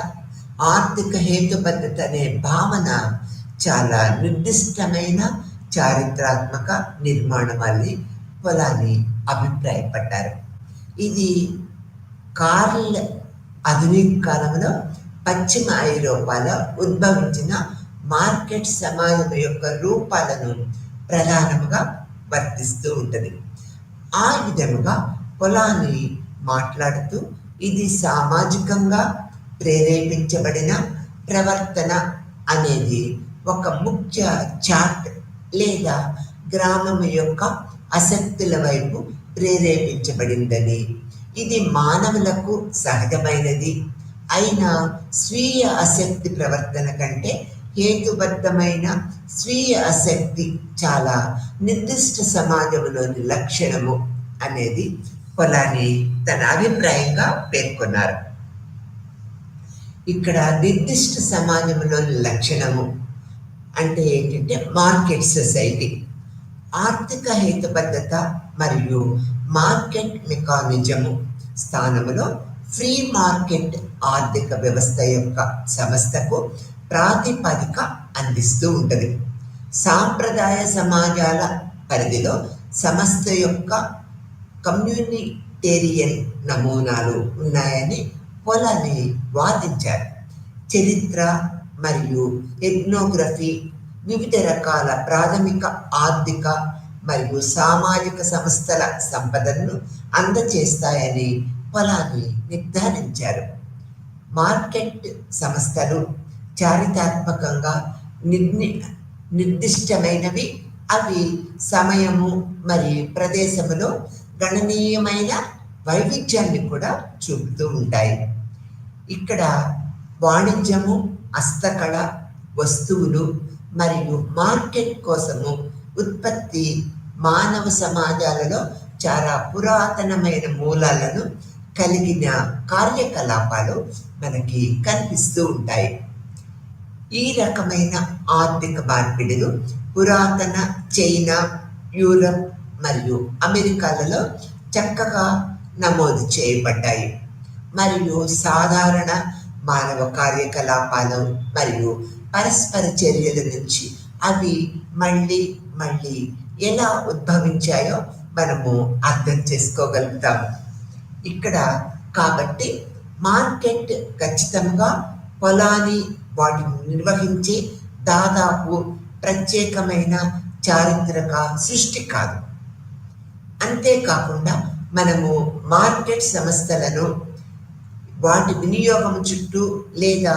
ఆర్థిక హేతుబద్ధత అనే భావన చాలా నిర్దిష్టమైన చారిత్రాత్మక నిర్మాణం అని పొలాని అభిప్రాయపడ్డారు. ఇది కార్ల్ ఆధునిక కాలంలో పశ్చిమ ఐరోపాలో ఉద్భవించిన మార్కెట్ సమాజం యొక్క రూపాలను ప్రధానంగా వర్తిస్తూ ఉంటుంది. ఆ విధముగా పొలాని మాట్లాడుతూ ఇది సామాజికంగా ప్రేరేపించబడిన ప్రవర్తన అనేది ఒక ముఖ్య చాట్ లేదా గ్రామం యొక్క ఆసక్తుల వైపు ప్రేరేపించబడిందని, ఇది మానవులకు సహజమైనది అయిన స్వీయ ఆసక్తి ప్రవర్తన కంటే హేతుబద్ధమైన స్వీయ ఆసక్తి చాలా నిర్దిష్ట సమాజంలోని లక్షణము అనేది పొలాని తన అభిప్రాయంగా పేర్కొన్నారు. ఇక్కడ నిర్దిష్ట సమాజంలోని లక్షణము అంటే ఏంటంటే మార్కెట్ సొసైటీ, ఆర్థిక హేతుబద్ధత మరియు మార్కెట్ మెకానిజము స్థానంలో ఫ్రీ మార్కెట్ ఆర్థిక వ్యవస్థ యొక్క సంస్థకు ప్రాతిపదిక అందిస్తూ ఉంటుంది. సాంప్రదాయ సమాజాల పరిధిలో సంస్థ యొక్క కమ్యూనిటేరియన్ నమూనాలు ఉన్నాయని పొలాని వాదించారు. చరిత్ర మరియు ఎథ్నోగ్రఫీ వివిధ రకాల ప్రాథమిక ఆర్థిక మరియు సామాజిక సంస్థల సంపదను అందచేస్తాయని పొలాని నిర్ధారించారు. మార్కెట్ సంస్థలు చారిత్రాత్మకంగా నిర్దిష్టమైనవి. అవి సమయము మరియు ప్రదేశములో గణనీయమైన వైవిధ్యాన్ని కూడా చూపుతూ ఉంటాయి. ఇక్కడ వాణిజ్యము, హస్తకళ, వస్తువులు మరియు మార్కెట్ కోసము ఉత్పత్తి మానవ సమాజాలలో చాలా పురాతనమైన మూలాలను కలిగిన కార్యకలాపాలు మనకి కనిపిస్తూ ఉంటాయి. ఈ రకమైన ఆర్థిక మార్పిడులు పురాతన చైనా, యూరప్ మరియు అమెరికాలలో చక్కగా నమోదు చేయబడ్డాయి మరియు సాధారణ మానవ కార్యకలాపాలు మరియు పరస్పర చర్యల నుంచి అవి మళ్ళీ ఎలా ఉద్భవించాయో మనము అర్థం చేసుకోగలుగుతాము. ఇక్కడ కాబట్టి మార్కెట్ ఖచ్చితంగా పొలాని వాటిని నిర్వహించే దాదాపు ప్రత్యేకమైన చారిత్రక సృష్టి కాదు. అంతేకాకుండా మనము మార్కెట్ సంస్థలను వాటి వినియోగం చుట్టూ లేదా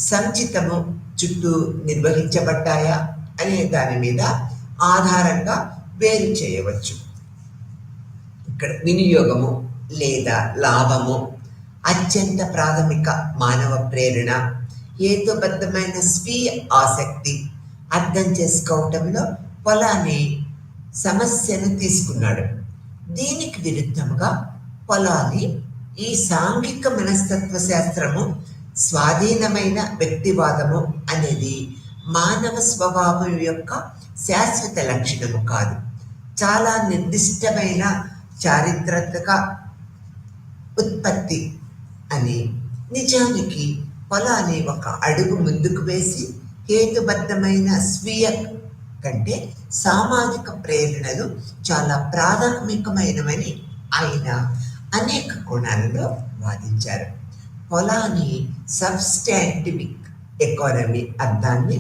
సంచితము చుట్టూ నిర్వహించబడ్డాయా అనే దాని మీద ఆధారంగా వేరు చేయవచ్చు. ఇక్కడ వినియోగము లేదా లాభము, అత్యంత ప్రాథమిక మానవ ప్రేరణ, హేతుబద్ధమైన స్వీయ ఆసక్తి అర్థం చేసుకోవటంలో పొలాని సమస్యను తీసుకున్నాడు. దీనికి విరుద్ధంగా పొలాని ఈ సాంఘిక మనస్తత్వ శాస్త్రము స్వాధీనమైన వ్యక్తివాదము అనేది మానవ స్వభావం యొక్క శాశ్వత లక్షణము కాదు, చాలా నిర్దిష్టమైన చారిత్రక ఉత్పత్తి అని. నిజానికి పొలాని ఒక అడుగు ముందుకు వేసి హేతుబద్ధమైన స్వీయ కంటే సామాజిక ప్రేరణలు చాలా ప్రాథమికమైనవని ఆయన అనేక కోణాలలో వాదించారు. పొలాని సబ్స్టాంటివిక్ ఎకానమీ అర్థాన్ని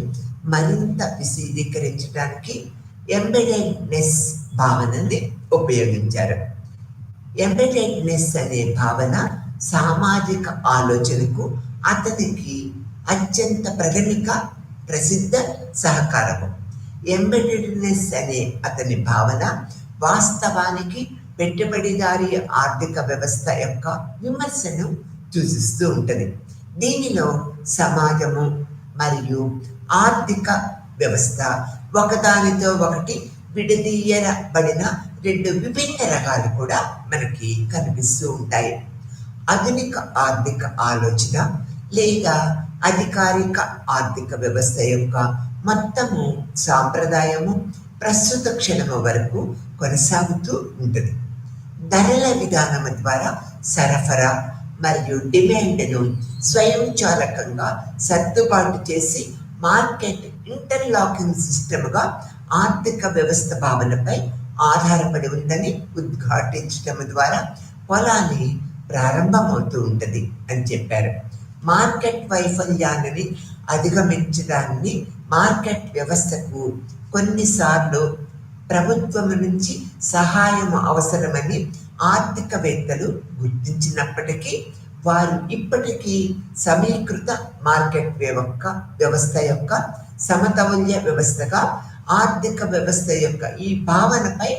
మరింత విశదీకరించడానికి ఎంబెడెడ్నెస్ భావనని ఉపయోగించారు. ఎంబెడెడ్నెస్ అనే భావన సామాజిక ఆలోచనకు అతనికి అత్యంత ప్రసిద్ధ సహకారము. ఎంబెడెడ్నెస్ అనే అతని భావన వాస్తవానికి పెట్టుబడిదారీ ఆర్థిక వ్యవస్థ యొక్క విమర్శను సూచిస్తూ ఉంటుంది. దీనిలో సమాజము మరియు ఆర్థిక వ్యవస్థ ఒకదానితో ఒకటి విడదీయబడిన రెండు విభిన్న రకాలు కూడా మనకి కనిపిస్తూ ఉంటాయి. ఆధునిక ఆర్థిక ఆలోచన లేదా అధికారిక ఆర్థిక వ్యవస్థ యొక్క మొత్తము సాంప్రదాయము ప్రస్తుత క్షణము వరకు కొనసాగుతూ ఉంటుంది. ధరల విధానము ద్వారా సరఫరా మరియు డిమాండ్ను స్వయంచాలకంగా సర్దుబాటు చేసి మార్కెట్ ఇంటర్లాకింగ్ సిస్టమ్గా ఆర్థిక వ్యవస్థ భావనపై ఆధారపడి ఉందని ఉద్ఘాటించడం ద్వారా పొలాన్ని ప్రారంభమవుతూ ఉంటుంది అని చెప్పారు. మార్కెట్ వైఫల్యాన్ని అధిగమించడాన్ని మార్కెట్ వ్యవస్థకు కొన్నిసార్లు ప్రభుత్వం నుంచి సహాయం అవసరమని ఆర్థికవేత్తలు గుర్తించినప్పటికీ వారు ఇప్పటికీ సమీకృత మార్కెట్ వ్యవస్థ యొక్క సమతౌల్య వ్యవస్థగా ఆర్థిక వ్యవస్థ యొక్క ఈ భావనపై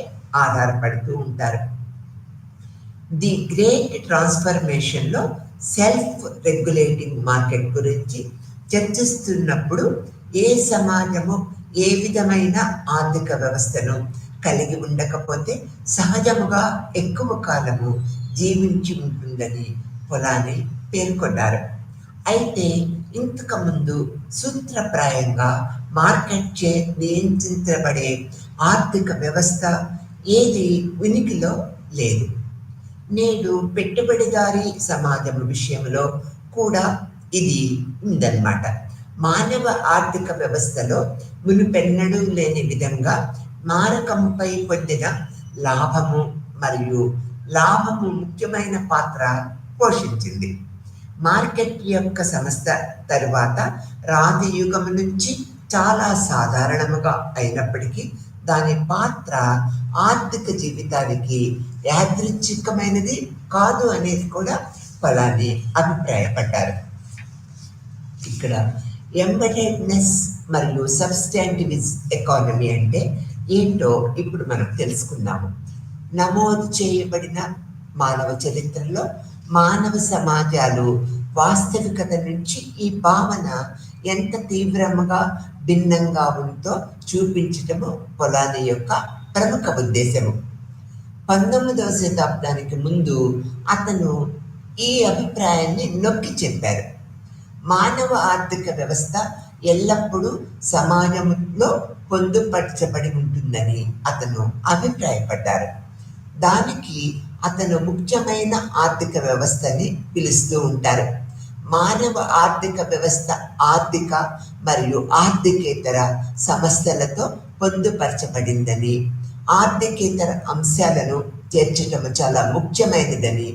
ఆధారపడుతూ ఉంటారు. ది గ్రేట్ ట్రాన్స్ఫర్మేషన్లో సెల్ఫ్ రెగ్యులేటింగ్ మార్కెట్ గురించి చర్చిస్తున్నప్పుడు ఏ సమాజము ఏ విధమైన ఆర్థిక వ్యవస్థను కలిగి ఉండకపోతే సహజముగా ఎక్కువ కాలము జీవించి ఉంటుందని పొలాని పేర్కొన్నారు. అయితే ఇంతకుముందు సూత్రప్రాయంగా మార్కెట్ చే నియంత్రించబడే ఆర్థిక వ్యవస్థ ఏది ఉనికిలో లేదు. నేడు పెట్టుబడిదారీ సమాజం విషయంలో కూడా ఇది ఉందన్నమాట. మానవ ఆర్థిక వ్యవస్థలో మునుపెన్నడూ లేని విధంగా మారకంపై పొందిన లాభము మరియు లాభము ముఖ్యమైన పాత్ర పోషించింది. మార్కెట్ యొక్క సంస్థ తరువాత రాతి యుగం నుంచి చాలా సాధారణముగా అయినప్పటికీ దాని పాత్ర ఆర్థిక జీవితానికి యాదృచ్ఛికమైనది కాదు అనేది కూడా పొలాని అభిప్రాయపడ్డారు. ఇక్కడ ఎంబెడెడ్నెస్ మరియు సబ్స్టాంటివిజ్ ఎకానమీ అంటే ఏంటో ఇప్పుడు మనం తెలుసుకుందాము. నమోదు చేయబడిన మానవ చరిత్రలో మానవ సమాజాలు వాస్తవికత నుంచి ఈ భావన ఎంత తీవ్రంగా భిన్నంగా ఉందో చూపించటము పొలాని యొక్క ప్రముఖ ఉద్దేశము. 19వ శతాబ్దానికి ముందు అతను ఈ అభిప్రాయాన్ని నొక్కి చెప్పారు. మానవ ఆర్థిక వ్యవస్థ ఎల్లప్పుడూ సమాజంలో పొందుపరచబడి ఉంటుందని అతను అభిప్రాయపడ్డారు. దానికి అతను ముఖ్యమైన ఆర్థిక వ్యవస్థని పిలుస్తూ ఉంటారు. మానవ ఆర్థిక వ్యవస్థ ఆర్థిక మరియు ఆర్థికేతర సమస్యలతో పొందుపరచబడిందని, ఆర్థికేతర అంశాలను చేర్చడం చాలా ముఖ్యమైనదని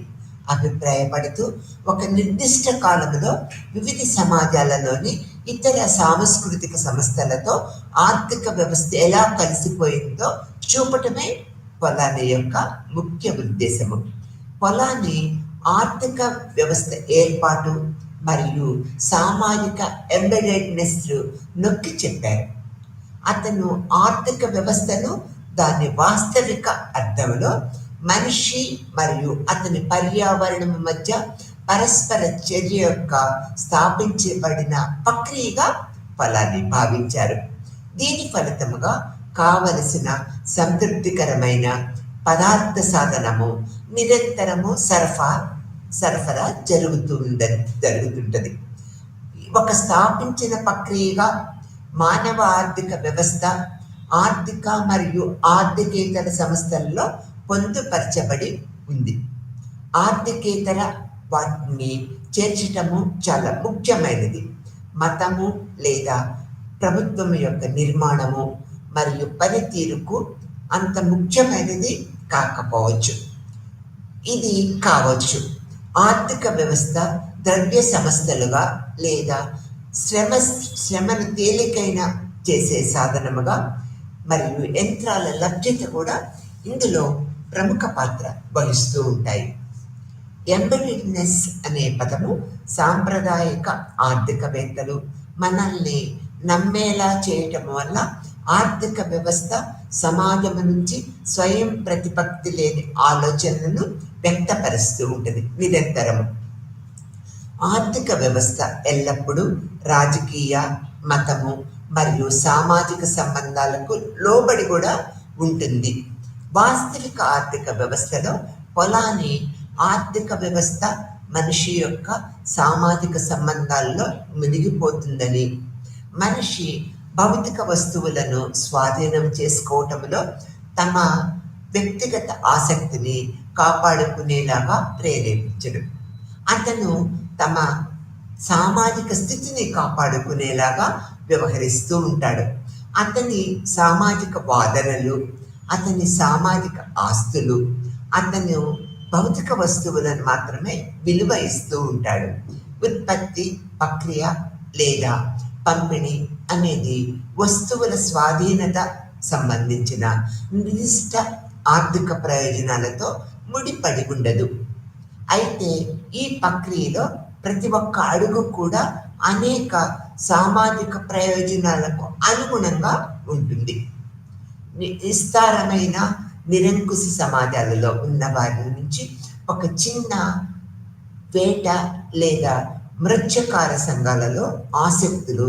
అభిప్రాయపడుతూ ఒక నిర్దిష్ట కాలంలో వివిధ సమాజాలలోని ఇతర సాంస్కృతిక సంస్థలతో ఆర్థిక వ్యవస్థ ఎలా కలిసిపోయిందో చూపటమే పొలాని యొక్క ముఖ్య ఉద్దేశము. పొలాని ఆర్థిక వ్యవస్థ ఏర్పాటు మరియు సామాజిక ఎంబెడెడ్నెస్ నొక్కి చెప్పారు. అతను ఆర్థిక వ్యవస్థను దాని వాస్తవిక అర్థంలో మనిషి మరియు అతని పర్యావరణం మధ్య పరస్పర చర్య యొక్క స్థాపించబడిన ప్రక్రియగా ఫలాన్ని భావించారు. దీని ఫలితముగా కావలసిన సంతృప్తికరమైన పదార్థ సాధనము నిరంతరము సరఫరా జరుగుతుంటది. ఒక స్థాపించిన ప్రక్రియగా మానవ ఆర్థిక వ్యవస్థ ఆర్థిక మరియు ఆర్థికేతర సంస్థల్లో పొందుపరచబడి ఉంది. ఆర్థికేతర వాటిని చేర్చటము చాలా ముఖ్యమైనది. మతము లేదా ప్రభుత్వం యొక్క నిర్మాణము మరియు పనితీరుకు అంత ముఖ్యమైనది కాకపోవచ్చు. ఇది కావచ్చు ఆర్థిక వ్యవస్థ ద్రవ్య సంస్థలుగా లేదా శ్రమను తేలికైన చేసే సాధనముగా మరియు యంత్రాల లభ్యత కూడా ఇందులో ప్రముఖ పాత్ర వహిస్తూ ఉంటాయి. ఎంబెడెడ్నెస్ అనే పదము సాంప్రదాయిక ఆర్థికవేత్తలు మనల్ని నమ్మేలా చేయటం వల్ల ఆర్థిక వ్యవస్థ సమాజం నుంచి స్వయం ప్రతిపత్తి లేని ఆలోచనలను వ్యక్తపరుస్తూ ఉంటుంది నిరంతరము. ఆర్థిక వ్యవస్థ ఎల్లప్పుడూ రాజకీయ మతము మరియు సామాజిక సంబంధాలకు లోబడి కూడా ఉంటుంది. వాస్తవిక ఆర్థిక వ్యవస్థలో పొలాన్ని ఆర్థిక వ్యవస్థ మనిషి యొక్క సామాజిక సంబంధాల్లో మునిగిపోతుందని, మనిషి భౌతిక వస్తువులను స్వాధీనం చేసుకోవటంలో తమ వ్యక్తిగత ఆసక్తిని కాపాడుకునేలాగా ప్రేరేపించడు. అతను తమ సామాజిక స్థితిని కాపాడుకునేలాగా వ్యవహరిస్తూ ఉంటాడు. అతని సామాజిక వాదనలు, అతని సామాజిక ఆస్తులు, అతను భౌతిక వస్తువులను మాత్రమే విలువ ఇస్తూ ఉంటాడు. ఉత్పత్తి ప్రక్రియ లేదా పంపిణీ అనేది వస్తువుల స్వాధీనత సంబంధించిన నిర్దిష్ట ఆర్థిక ప్రయోజనాలతో ముడిపడి ఉండదు. అయితే ఈ ప్రక్రియలో ప్రతి ఒక్క అడుగు కూడా అనేక సామాజిక ప్రయోజనాలకు అనుగుణంగా ఉంటుంది. విస్తారమైన నిరంకుశ సమాజాలలో ఉన్న వారి నుంచి ఒక చిన్న వేట లేదా మృత్యకార సంఘాలలో ఆసక్తులు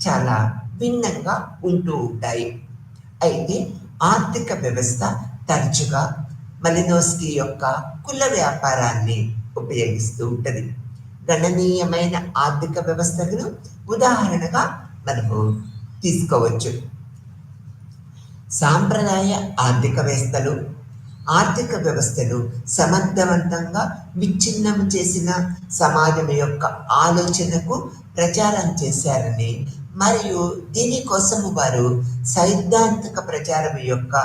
చాలా భిన్నంగా ఉంటూ ఉంటాయి. అయితే ఆర్థిక వ్యవస్థ తరచుగా మలినోస్కీ యొక్క కుల వ్యాపారాన్ని ఉపయోగిస్తూ ఉంటుంది. గణనీయమైన ఆర్థిక వ్యవస్థలను ఉదాహరణగా మనము తీసుకోవచ్చు. సాంప్రదాయ ఆర్థిక వ్యవస్థలు సమర్థవంతంగా విచ్ఛిన్నం చేసిన సమాజం యొక్క ఆలోచనకు ప్రచారం చేశారని మరియు దీనికోసము వారు సైద్ధాంతిక ప్రచారం యొక్క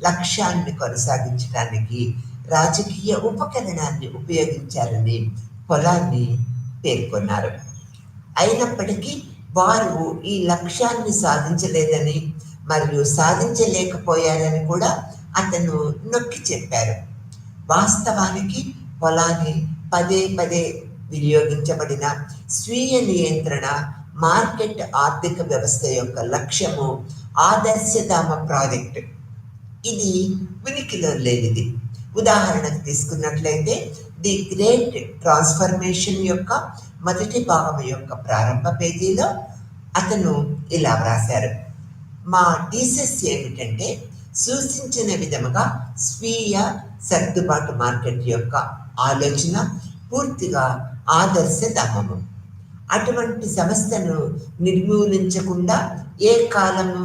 లక్ష్యాన్ని కొనసాగించడానికి రాజకీయ ఉపకరణాన్ని ఉపయోగించారని పొలాన్ని పేర్కొన్నారు. అయినప్పటికీ వారు ఈ లక్ష్యాన్ని సాధించలేదని మరియు సాధించలేకపోయారని కూడా అతను నొక్కి చెప్పారు. వాస్తవానికి పొలాన్ని పదే వినియోగించబడిన స్వీయ నియంత్రణ మార్కెట్ ఆర్థిక వ్యవస్థ యొక్క లక్ష్యము ఆదర్శధామ ప్రాజెక్ట్. ఇది ఉనికిలో లేనిది. ఉదాహరణకు తీసుకున్నట్లయితే ది గ్రేట్ ట్రాన్స్ఫర్మేషన్ యొక్క మొదటి భాగం యొక్క ప్రారంభ పేజీలో అతను ఇలా వ్రాశారు: మా థీసిస్ ఏమిటంటే సూచించిన విధముగా స్వీయ సర్దుబాటు మార్కెట్ యొక్క ఆలోచన పూర్తిగా ఆదర్శధామము. అటువంటి సంస్థను నిర్మూలించకుండా ఏ కాలము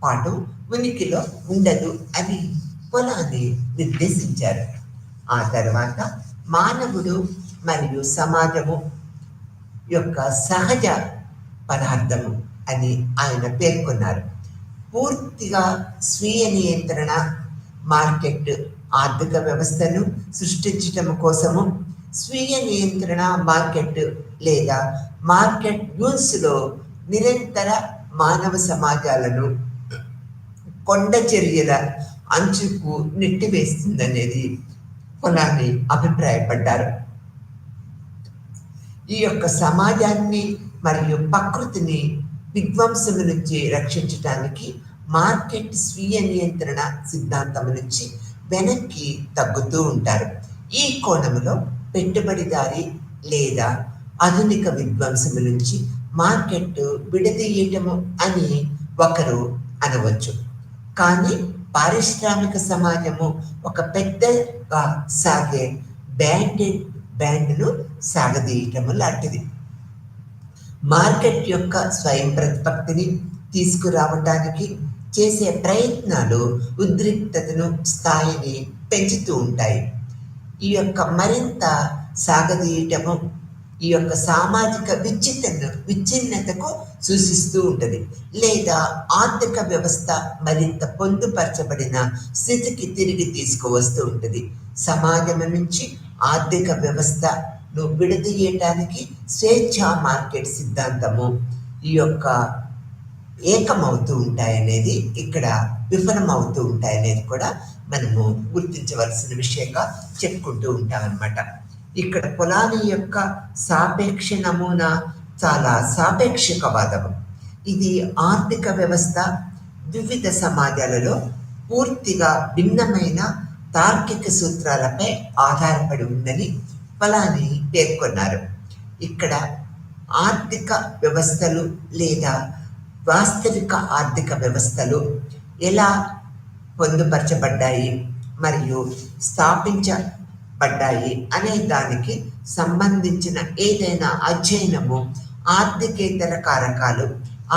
పాటు ఉనికిలో ఉండదు అని పొలాన్ని నిర్దేశించారు. ఆ తర్వాత మానవుడు మరియు సమాజము యొక్క సహజ పదార్థము అని ఆయన పేర్కొన్నారు. పూర్తిగా స్వీయ నియంత్రణ మార్కెట్ ఆర్థిక వ్యవస్థను సృష్టించటం కోసము స్వీయ నియంత్రణ మార్కెట్ లేదా మార్కెట్ యూన్స్లో నిరంతర మానవ సమాజాలను కొండ చర్యల అంచుకు నెట్టివేస్తుందనేది పొలాన్ని అభిప్రాయపడ్డారు. ఈ యొక్క సమాజాన్ని మరియు ప్రకృతిని విధ్వంసం నుంచి రక్షించడానికి మార్కెట్ స్వీయ నియంత్రణ సిద్ధాంతం నుంచి వెనక్కి తగ్గుతూ ఉంటారు. ఈ కోణంలో పెట్టుబడిదారి లేదా ఆధునిక విద్వాంసము నుంచి మార్కెట్ విడదీయటము అని ఒకరు అనవచ్చు. కానీ పారిశ్రామిక సమాజము ఒక పెద్దగా సాగే బ్యాండ్ను సాగదీయటము లాంటిది. మార్కెట్ యొక్క స్వయం ప్రతిపత్తిని తీసుకురావటానికి చేసే ప్రయత్నాలు ఉద్రిక్తతను స్థాయిని పెంచుతూ ఉంటాయి. ఈ యొక్క మరింత సాగదీయటము ఈ యొక్క సామాజిక విచ్ఛిన్నతకు సూచిస్తూ ఉంటుంది, లేదా ఆర్థిక వ్యవస్థ మరింత పొందుపరచబడిన స్థితికి తిరిగి తీసుకువస్తూ ఉంటుంది. సమాజం నుంచి ఆర్థిక వ్యవస్థను విడదీయటానికి స్వేచ్ఛా మార్కెట్ సిద్ధాంతము ఈ యొక్క ఏకమవుతూ ఉంటాయనేది, ఇక్కడ విఫలమవుతూ ఉంటాయనేది కూడా మనము గుర్తించవలసిన విషయంగా చెప్పుకుంటూ ఉంటామన్నమాట. ఇక్కడ పొలాని యొక్క సాపేక్ష నమూనా చాలా సాపేక్షికవాదము. ఇది ఆర్థిక వ్యవస్థ వివిధ సమాజాలలో పూర్తిగా భిన్నమైన తార్కిక సూత్రాలపై ఆధారపడి ఉందని పొలాని పేర్కొన్నారు. ఇక్కడ ఆర్థిక వ్యవస్థలు లేదా వాస్తవిక ఆర్థిక వ్యవస్థలు ఎలా పొందుపరచబడ్డాయి మరియు స్థాపించబడ్డాయి అనే దానికి సంబంధించిన ఏదైనా అధ్యయనము ఆర్థికేతర కారకాలు,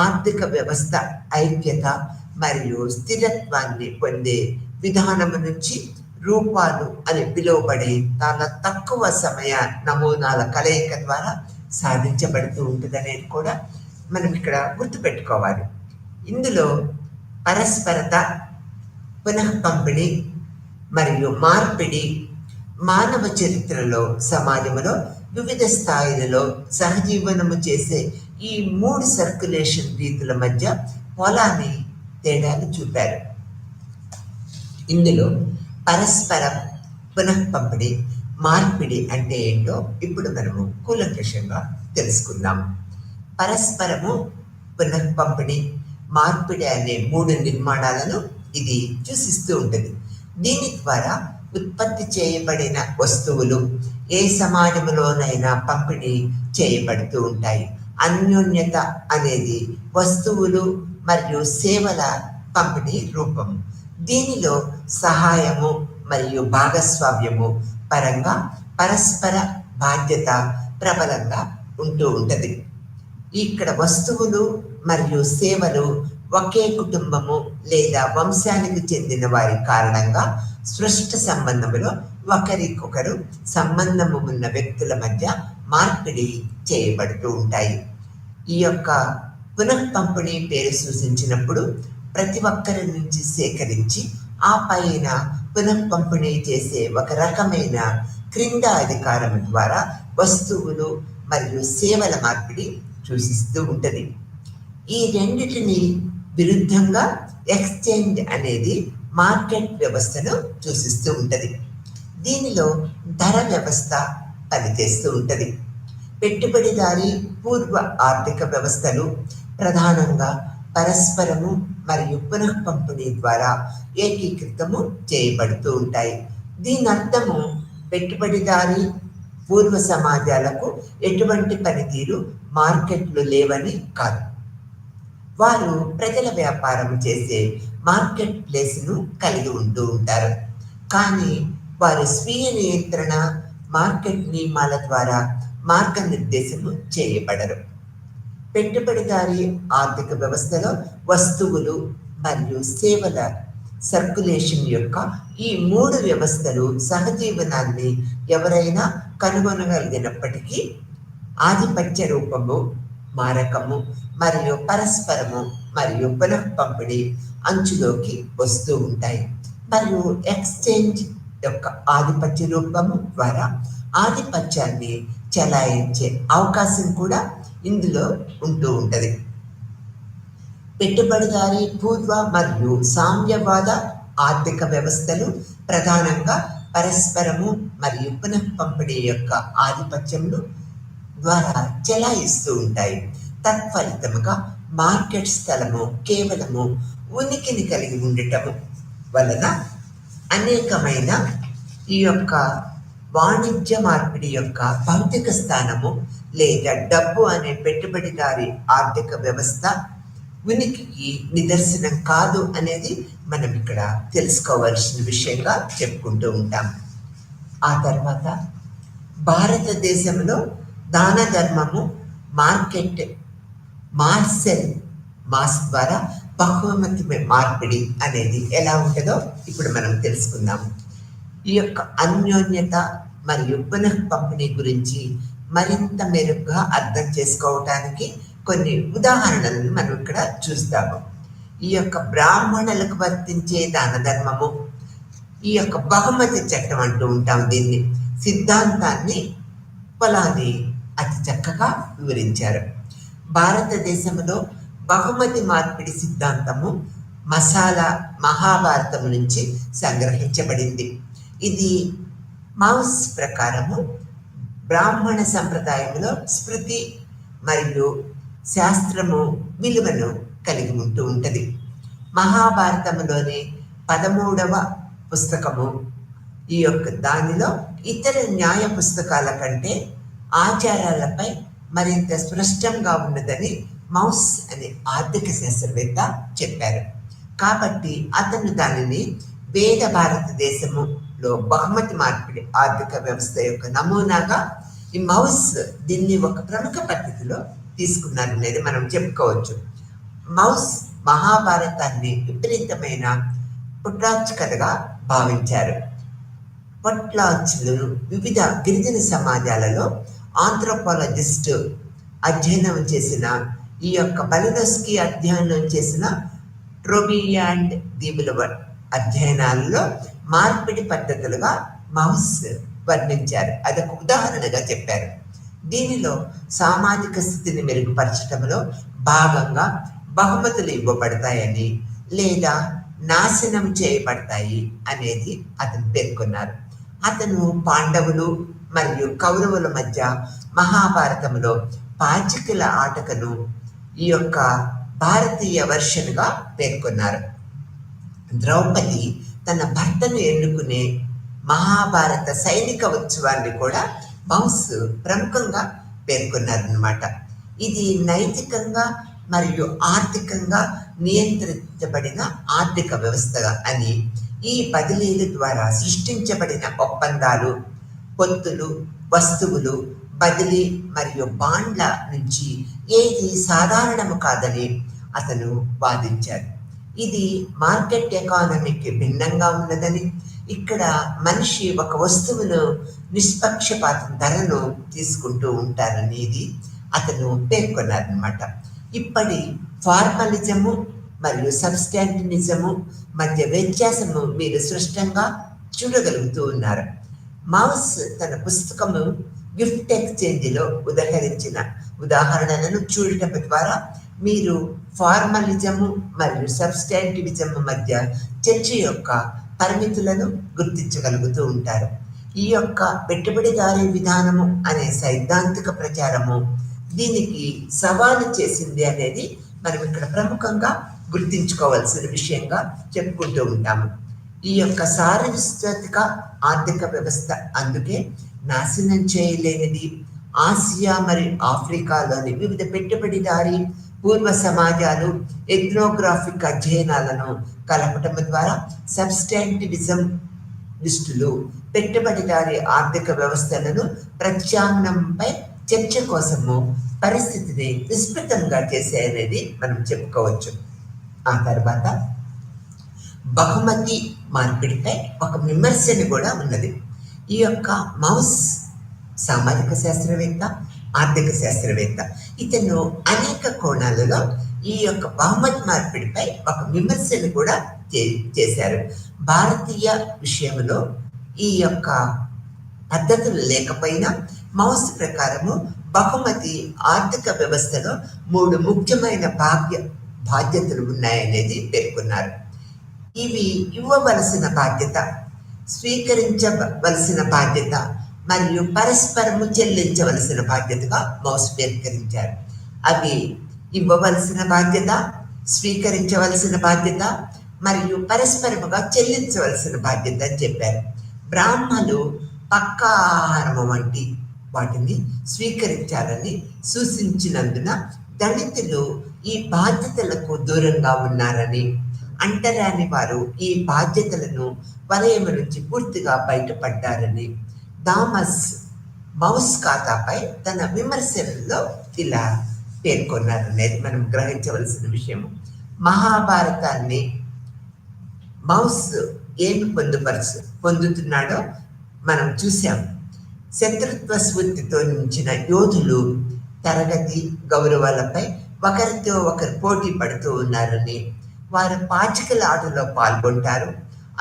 ఆర్థిక వ్యవస్థ ఐక్యత మరియు స్థిరత్వాన్ని పొందే విధానము నుంచి రూపాలు అని పిలువబడే చాలా తక్కువ సమయ నమూనాల కలయిక ద్వారా సాధించబడుతూ ఉంటుంది అనేది కూడా మనం ఇక్కడ గుర్తుపెట్టుకోవాలి. ఇందులో పరస్పరత, పునఃపంపిణీ మరియు మార్పిడి మానవ చరిత్రలో సమాజంలో వివిధ స్థాయిలలో సహజీవనము చేసే ఈ 3 సర్క్యులేషన్ రీతుల మధ్య పొలాన్ని తేడాలు చూపారు. ఇందులో పరస్పరం, పునఃపంపిణీ, మార్పిడి అంటే ఏంటో ఇప్పుడు మనము కూలంకషంగా తెలుసుకుందాం. పరస్పరము, పునఃపంపిణీ, మార్పిడి అనే 3 నిర్మాణాలను ఇది సూచిస్తూ ఉంటుంది. దీని ద్వారా ఉత్పత్తి చేయబడిన వస్తువులు ఏ సమాజంలోనైనా పంపిణీ చేయబడుతూ ఉంటాయి. అన్యోన్యత అనేది వస్తువులు మరియు సేవల పంపిణీ రూపం. దీనిలో సహాయము మరియు భాగస్వామ్యము పరంగా పరస్పర బాధ్యత ప్రబలంగా ఉంటూ ఉంటుంది. ఇక్కడ వస్తువులు మరియు సేవలు ఒకే కుటుంబము లేదా వంశానికి చెందిన వారి కారణంగా సృష్టి సంబంధంలో ఒకరికొకరు సంబంధము ఉన్న వ్యక్తుల మధ్య మార్పిడి చేయబడుతూ ఉంటాయి. ఈ యొక్క పునఃపంపిణీ పేరు సూచించినప్పుడు ప్రతి ఒక్కరి నుంచి సేకరించి ఆ పైన పునఃపంపిణీ చేసే ఒక రకమైన క్రింద అధికారం ద్వారా వస్తువులు మరియు సేవల మార్పిడి సూచిస్తూ ఉంటుంది. ఈ రెండిటిని విరుద్ధంగా ఎక్స్చేంజ్ అనేది మార్కెట్ వ్యవస్థను సూచిస్తూ ఉంటుంది. దీనిలో ధర వ్యవస్థ పనిచేస్తూ ఉంటుంది. పెట్టుబడిదారీ పూర్వ ఆర్థిక వ్యవస్థలు ప్రధానంగా పరస్పరము మరియు పునఃపంపిణీ ద్వారా ఏకీకృతము చేయబడుతూ ఉంటాయి. దీని అర్థము పెట్టుబడిదారీ పూర్వ సమాజాలకు ఎటువంటి పనితీరు మార్కెట్లు లేవని కాదు. వారు ప్రజల వ్యాపారం చేసే మార్కెట్ ప్లేస్ను కలిగి ఉంటూ ఉంటారు, కానీ వారు స్వీయ నియంత్రణ మార్కెట్ నియమాల ద్వారా మార్గనిర్దేశము చేయబడరు. పెట్టుబడిదారీ ఆర్థిక వ్యవస్థలో వస్తువులు మరియు సేవల సర్క్యులేషన్ యొక్క ఈ 3 వ్యవస్థలు సహజీవనాన్ని ఎవరైనా కనుగొనగలిగినప్పటికీ ఆధిపత్య రూపము, మారకము మరియు పరస్పరము మరియు పునఃపంపిణీ అంచులోకి వస్తూ ఉంటాయి. మరియు ఎక్స్చేంజ్ యొక్క ఆధిపత్య రూపము ద్వారా ఆధిపత్యాన్ని చెలాయించే అవకాశం కూడా ఇందులో ఉంటూ ఉంటుంది. పెట్టుబడిదారీ పూర్వ మరియు సామ్యవాద ఆర్థిక వ్యవస్థలు ప్రధానంగా పరస్పరము మరియు పునఃపంపిణీ యొక్క ఆధిపత్యమును ద్వారా చెలాయిస్తూ ఉంటాయి. తత్ఫలితముగా మార్కెట్ స్థలము కేవలము ఉనికిని కలిగి ఉండటం వలన అనేకమైన ఈ యొక్క వాణిజ్య మార్పిడి యొక్క భౌతిక స్థానము లేదా డబ్బు అనే పెట్టుబడిదారి ఆర్థిక వ్యవస్థ ఉనికికి నిదర్శనం కాదు అనేది మనం ఇక్కడ తెలుసుకోవాల్సిన విషయంగా చెప్పుకుంటూ ఉంటాం. ఆ తర్వాత భారతదేశంలో దాన ధర్మము మార్కెట్ మాస్ ద్వారా బహుమతి మార్పిడి అనేది ఎలా ఉంటుందో ఇప్పుడు మనం తెలుసుకుందాం. ఈ యొక్క అన్యోన్యత మరియు పునః పంపిణీ గురించి మరింత మెరుగ్గా అర్థం చేసుకోవటానికి కొన్ని ఉదాహరణలను మనం ఇక్కడ చూస్తాము. ఈ యొక్క బ్రాహ్మణులకు వర్తించే దాన ధర్మము, ఈ యొక్క బహుమతి చట్టం అంటూ ఉంటాం దీన్ని, సిద్ధాంతాన్ని పొలాని అతి చక్కగా వివరించారు. భారతదేశంలో బహుమతి మార్పిడి సిద్ధాంతము మహాభారతం నుంచి సంగ్రహించబడింది. ఇది మౌస్ ప్రకారము బ్రాహ్మణ సంప్రదాయంలో స్మృతి మరియు శాస్త్రము విలువను కలిగి ఉంటూ ఉంటుంది. మహాభారతంలోని 13వ పుస్తకము ఈ యొక్క దానిలో ఇతర న్యాయ పుస్తకాల కంటే ఆచారాలపై మరింత స్పష్టంగా ఉన్నదని మౌస్ అనే ఆర్థిక శాస్త్రవేత్త చెప్పారు. కాబట్టి అతను దానిని వేద భారతదేశములో బహుమతి మార్పిడి ఆర్థిక వ్యవస్థ యొక్క నమూనాగా ఈ మౌస్ దీన్ని ఒక ప్రముఖ పద్ధతిలో తీసుకున్నారు అనేది మనం చెప్పుకోవచ్చు. మౌస్ మహాభారతాన్ని విపరీతమైన పుట్రాచ్ కథగా భావించారు. పొట్లాచ్లు వివిధ గిరిజన సమాజాలలో ఆంథ్రోపాలజిస్ట్ అధ్యయనం చేసిన ఈ యొక్క బలినస్కీ అధ్యయనం చేసిన ట్రోబియాండ్ దీవుల అధ్యయనాలలో మార్పిడి పద్ధతులుగా మౌస్ వర్ణించారు. అదొక ఉదాహరణగా చెప్పారు. దీనిలో సామాజిక స్థితిని మెరుగుపరచడంలో భాగంగా బహుమతులు ఇవ్వబడతాయని లేదా నాశనం చేయబడతాయి అనేది అతను పేర్కొన్నారు. అతను పాండవులు మరియు కౌరవుల మధ్య మహాభారతంలో పాచికల ఆటకను ఈ యొక్క భారతీయ వర్షన్గా పేర్కొన్నారు. ద్రౌపది తన భర్తను ఎన్నుకునే మహాభారత సైనిక ఉత్సవాన్ని కూడా మౌస్ ప్రముఖంగా పేర్కొన్నారన్నమాట. ఇది నైతికంగా మరియు ఆర్థికంగా నియంత్రించబడిన ఆర్థిక వ్యవస్థగా అని, ఈ బదిలీల ద్వారా సృష్టించబడిన ఒప్పందాలు, పొత్తులు, వస్తువులు, బదిలీ మరియు బాండ్ల నుంచి ఏది సాధారణము కాదని అతను వాదించారు. ఇది మార్కెట్ ఎకానమీకి భిన్నంగా ఉన్నదని, ఇక్కడ మనిషి ఒక వస్తువును నిష్పక్షపాతం ధరను తీసుకుంటూ ఉంటారనేది అతను పేర్కొన్నారనమాట. ఇప్పటి ఫార్మలిజము మరియు సబ్స్టాంటినిజము మధ్య వ్యత్యాసము మీరు స్పష్టంగా చూడగలుగుతూ ఉన్నారు. మౌస్ తన పుస్తకము గిఫ్ట్ ఎక్స్చేంజ్లో ఉదహరించిన ఉదాహరణలను చూడటం ద్వారా మీరు ఫార్మలిజము మరియు సబ్స్టాంటివిజము మధ్య చర్చ యొక్క పరిమితులను గుర్తించగలుగుతూ ఉంటారు. ఈ యొక్క పెట్టుబడిదారీ విధానము అనే సైద్ధాంతిక ప్రచారము దీనికి సవాలు చేసింది అనేది మనం ఇక్కడ ప్రముఖంగా గుర్తించుకోవాల్సిన విషయంగా చెప్పుకుంటూ ఉంటాము. ఈ యొక్క సార్వత్రిక ఆర్థిక వ్యవస్థ అందుకే నాశనం చేయలేనిది. ఆసియా మరియు ఆఫ్రికాలోని వివిధ పెట్టుబడిదారీ పూర్వ సమాజాలు ఎథ్నోగ్రాఫిక్ అధ్యయనాలను కలపటం ద్వారా సబ్స్టాంటివిజం నిష్ఠులు పెట్టుబడిదారీ ఆర్థిక వ్యవస్థలను ప్రత్యామ్నాయంపై చర్చ కోసము పరిస్థితిని విస్తృతంగా చేశాయనేది మనం చెప్పుకోవచ్చు. ఆ తర్వాత బహుమతి మార్పిడిపై ఒక విమర్శని కూడా ఉన్నది. ఈ యొక్క మౌస్ సామాజిక శాస్త్రవేత్త, ఆర్థిక శాస్త్రవేత్త. ఇతను అనేక కోణాలలో ఈ యొక్క బహుమతి మార్పిడిపై ఒక విమర్శను కూడా చేశారు. భారతీయ విషయంలో ఈ యొక్క పద్ధతులు లేకపోయినా మౌస్ ప్రకారము బహుమతి ఆర్థిక వ్యవస్థలో 3 ముఖ్యమైన బాధ్యతలు ఉన్నాయనేది పేర్కొన్నారు. ఇవి ఇవ్వవలసిన బాధ్యత, స్వీకరించవలసిన బాధ్యత మరియు పరస్పరము చెల్లించవలసిన బాధ్యతగా మౌస్ పేర్కొనించారు. అవి ఇవ్వవలసిన బాధ్యత స్వీకరించవలసిన బాధ్యత మరియు పరస్పరముగా చెల్లించవలసిన బాధ్యత అని చెప్పారు. బ్రాహ్మలు పక్కా ఆహారము వంటి వాటిని స్వీకరించాలని సూచించినందున దళితులు ఈ బాధ్యతలకు దూరంగా ఉన్నారని, అంటరాని వారు ఈ బాధ్యతలను వలయం నుంచి పూర్తిగా బయటపడ్డారని థామస్ మౌస్ ఖాతాపై తన విమర్శలలో ఇలా పేర్కొన్నారనేది మనం గ్రహించవలసిన విషయము. మహాభారతాన్ని మౌస్ ఏమి పొందుతున్నాడో మనం చూసాం. శత్రుత్వ స్ఫూర్తితో నించిన యోధులు తరగతి గౌరవాలపై ఒకరితో ఒకరు పోటీ పడుతూ ఉన్నారని, వారు పాచికల ఆటలో పాల్గొంటారు.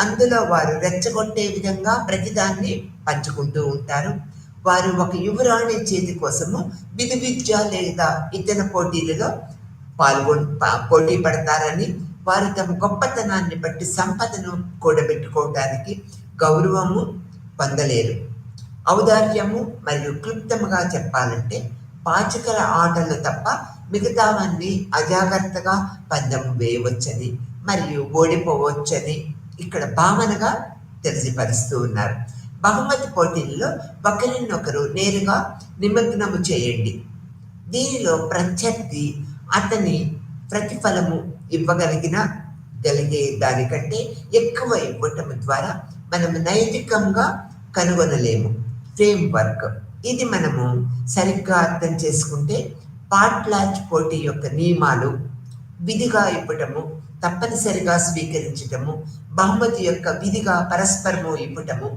అందులో వారు రెచ్చగొట్టే విధంగా ప్రతిదాన్ని పంచుకుంటూ ఉంటారు. వారు ఒక యువరాణి చేతి కోసము విద్య లేదా ఇతర పోటీలలో పోటీ పడతారని, వారు తమ గొప్పతనాన్ని బట్టి సంపదను కూడబెట్టుకోవడానికి గౌరవము పొందలేరు. ఔదార్యము మరియు క్లుప్తముగా చెప్పాలంటే పాచికల ఆటలు తప్ప మిగతావన్నీ అజాగ్రత్తగా పందెం వేయవచ్చని మరియు ఓడిపోవచ్చని ఇక్కడ భావనగా తెలియపరుస్తూ ఉన్నారు. బహుమతి పోటీల్లో ఒకరినొకరు నేరుగా నిమగ్నము చేయండి. దీనిలో ప్రత్యర్థి అతని ప్రతిఫలము ఇవ్వగలిగే దానికంటే ఎక్కువ ఇవ్వటం ద్వారా మనము నైతికంగా కనుగొనలేము. ఫ్రేమ్ వర్క్ ఇది మనము సరిగ్గా అర్థం చేసుకుంటే పాట్లాచ్ పోటీ యొక్క నియమాలు విధిగా ఇవ్వటము, తప్పనిసరిగా స్వీకరించటము, బహుమతి యొక్క విధిగా పరస్పరము ఇవ్వటము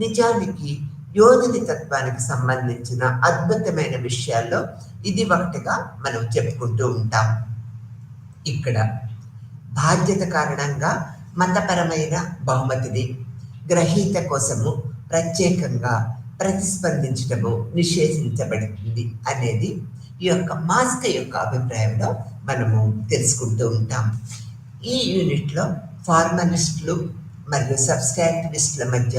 నిజానికి యోధుని తత్వానికి సంబంధించిన అద్భుతమైన విషయాల్లో ఇది ఒకటిగా మనం చెప్పుకుంటూ ఉంటాం. ఇక్కడ బాధ్యత కారణంగా మతపరమైన బహుమతిని గ్రహీత కోసము ప్రత్యేకంగా ప్రతిస్పందించటము నిషేధించబడింది అనేది ఈ యొక్క మాస్క్ యొక్క అభిప్రాయంలో మనము తెలుసుకుంటూ ఉంటాం. ఈ యూనిట్లో ఫార్మలిస్టులు మరియు సబ్స్టాంటివిస్టుల మధ్య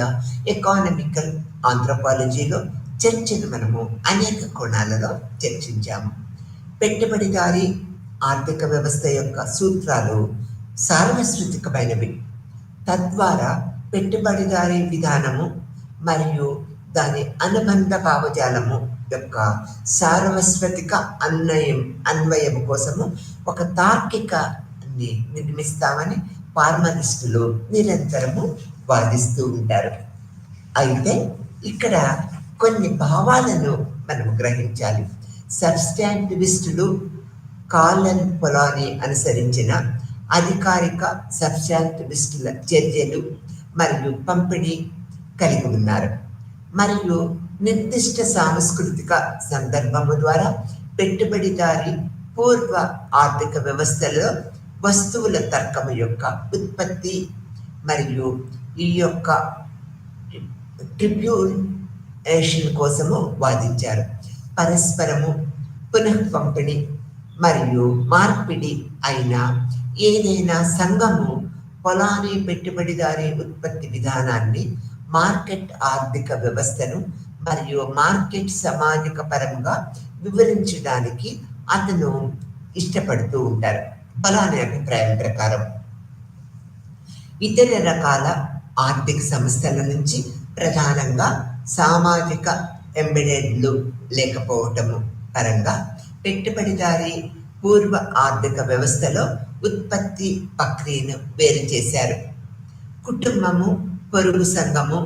ఎకానమికల్ ఆంథ్రోపాలజీలో చర్చను మనము అనేక కోణాలలో చర్చించాము. పెట్టుబడిదారీ ఆర్థిక వ్యవస్థ యొక్క సూత్రాలు సార్వత్రికమైనవి. తద్వారా పెట్టుబడిదారీ విధానము మరియు దాని అనుబంధ భావజాలము యొక్క సార్వత్రిక అన్వయం కోసము ఒక తార్కికాన్ని నిర్మిస్తామని ఫార్మలిస్టులు నిరంతరము వాదిస్తూ ఉంటారు. అయితే ఇక్కడ కొన్ని భావాలను మనం గ్రహించాలి. సబ్స్టాంటివిస్టులు కాలన్ పొలాని అనుసరించిన అధికారిక సబ్స్టాంటివిస్టుల చర్యలు మరియు పంపిణీ కలిగి ఉన్నారు మరియు నిర్దిష్ట సాంస్కృతిక సందర్భము ద్వారా పెట్టుబడిదారీ పూర్వ ఆర్థిక వ్యవస్థలో వస్తువుల తర్కము యొక్క ఉత్పత్తి మరియు ఈ యొక్క ట్రిబ్యూనేషన్ కోసము వాదించారు. పరస్పరము పునః పంపిణీ మరియు మార్పిడి అయిన ఏదైనా సంఘము పొలాని పెట్టుబడిదారీ ఉత్పత్తి విధానాన్ని, మార్కెట్ ఆర్థిక వ్యవస్థను మరియు మార్కెట్ సామాజిక పరంగా వివరించడానికి అతను ఇష్టపడుతూ ఉంటారు. పొలాని అభిప్రాయం ప్రకారం ఇతర రకాల ఆర్థిక సంస్థల నుంచి ప్రధానంగా సామాజిక ఎంబెడెడ్లు లేకపోవటము పరంగా పెట్టుబడిదారీ పూర్వ ఆర్థిక వ్యవస్థలో ఉత్పత్తి ప్రక్రియను వేరు చేశారు. కుటుంబము, పొరుగు సంఘము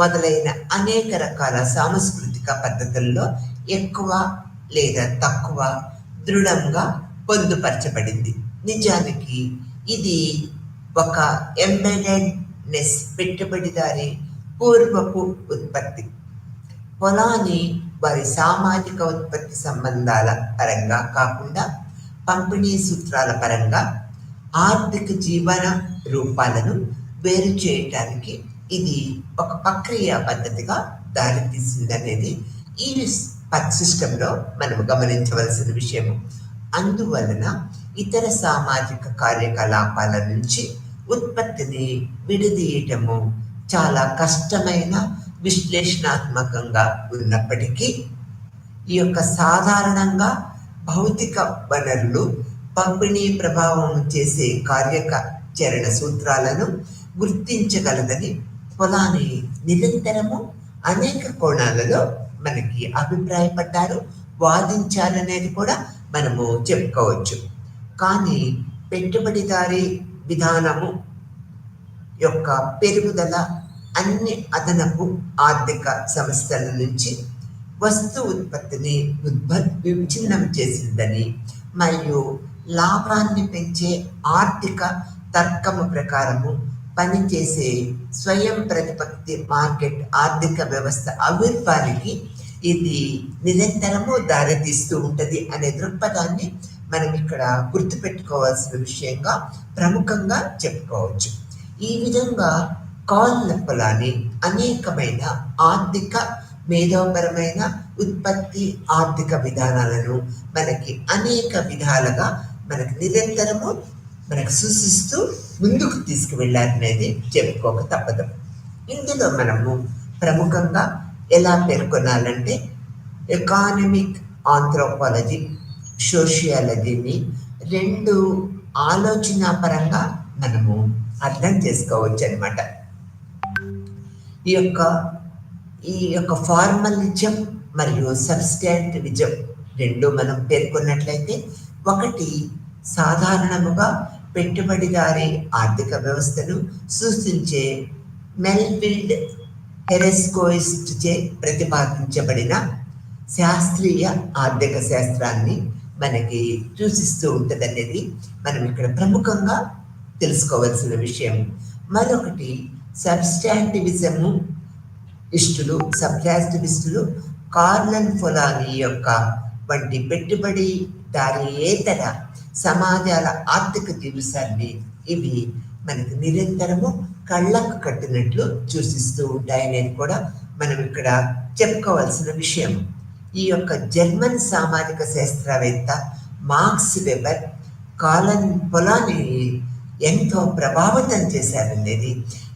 మొదలైన అనేక రకాల సాంస్కృతిక పద్ధతుల్లో ఎక్కువ లేదా తక్కువ దృఢంగా పొందుపరచబడింది. నిజానికి ఇది ఒక ఎంబెడెడ్నెస్ పెట్టుబడిదారీ పూర్వపు ఉత్పత్తి. పొలాని వారి సామాజిక ఉత్పత్తి సంబంధాల పరంగా కాకుండా పంపిణీ సూత్రాల పరంగా ఆర్థిక జీవన రూపాలను వేరు చేయటానికి ఇది ఒక ప్రక్రియ పద్ధతిగా దారితీసిందనేది ఈ సిస్టంలో మనం గమనించవలసిన విషయము. అందువలన ఇతర సామాజిక కార్యకలాపాల నుంచి ఉత్పత్తిని విడదీయటము చాలా కష్టమైన విశ్లేషణాత్మకంగా ఉన్నప్పటికీ ఈ యొక్క సాధారణంగా భౌతిక వనరులు పంపిణీ ప్రభావం చేసే కార్యాచరణ సూత్రాలను గుర్తించగలదని పొలాని నిరంతరము అనేక కోణాలలో మనకి అభిప్రాయపడ్డారు, వాదించారనేది కూడా మనము చెప్పుకోవచ్చు. కానీ పెట్టుబడిదారీ విధానము యొక్క పెరుగుదల అన్ని అదనపు ఆర్థిక సంస్థల నుంచి వస్తు ఉత్పత్తిని విచ్ఛిన్నం చేసిందని మరియు లాభాన్ని పెంచే ఆర్థిక తర్కము ప్రకారము పనిచేసే స్వయం ప్రతిపత్తి మార్కెట్ ఆర్థిక వ్యవస్థ ఆవిర్భావానికి ఇది నిరంతరము దారితీస్తూ ఉంటుంది అనే దృక్పథాన్ని మనం ఇక్కడ గుర్తుపెట్టుకోవాల్సిన విషయంగా ప్రముఖంగా చెప్పుకోవచ్చు. ఈ విధంగా కాల్ పొలాన్ని అనేకమైన ఆర్థిక మేధోపరమైన ఉత్పత్తి ఆర్థిక విధానాలను మనకి అనేక విధాలుగా మనకు నిరంతరము మనకు సూచిస్తూ ముందుకు తీసుకువెళ్ళారనేది చెప్పుకోక తప్పదు. ఇందులో మనము ప్రముఖంగా ఎలా పేర్కొనాలంటే ఎకానమిక్ ఆంథ్రోపాలజీ, సోషియాలజీని రెండు ఆలోచన పరంగా మనము అర్థం చేసుకోవచ్చు అనమాట. ఈ యొక్క ఫార్మలిజం మరియు సబ్స్టాంటివిజం రెండు మనం పేర్కొన్నట్లయితే, ఒకటి సాధారణముగా పెట్టుబడిదారీ ఆర్థిక వ్యవస్థను సూచించే మెల్విల్డ్ హెరెస్కోయిస్ట్ చే ప్రతిపాదించబడిన శాస్త్రీయ ఆర్థిక శాస్త్రాన్ని మనకి సూచిస్తూ ఉంటుంది అనేది మనం ఇక్కడ ప్రముఖంగా తెలుసుకోవాల్సిన విషయం. మరొకటి సబ్స్టాంటివిజము సబ్స్టాంటివిస్టులు కార్నన్ పొలాని యొక్క వంటి పెట్టుబడిదారీయేతర సమాజాల ఆర్థిక దివసాన్ని ఇవి మనకు నిరంతరము కళ్ళకు కట్టినట్లు సూచిస్తూ ఉంటాయనేది కూడా మనం ఇక్కడ చెప్పుకోవాల్సిన విషయం. ఈ యొక్క జర్మన్ సామాజిక శాస్త్రవేత్త మార్క్స్ వెబర్ పొలాని ఎంతో ప్రభావితం చేశారనేది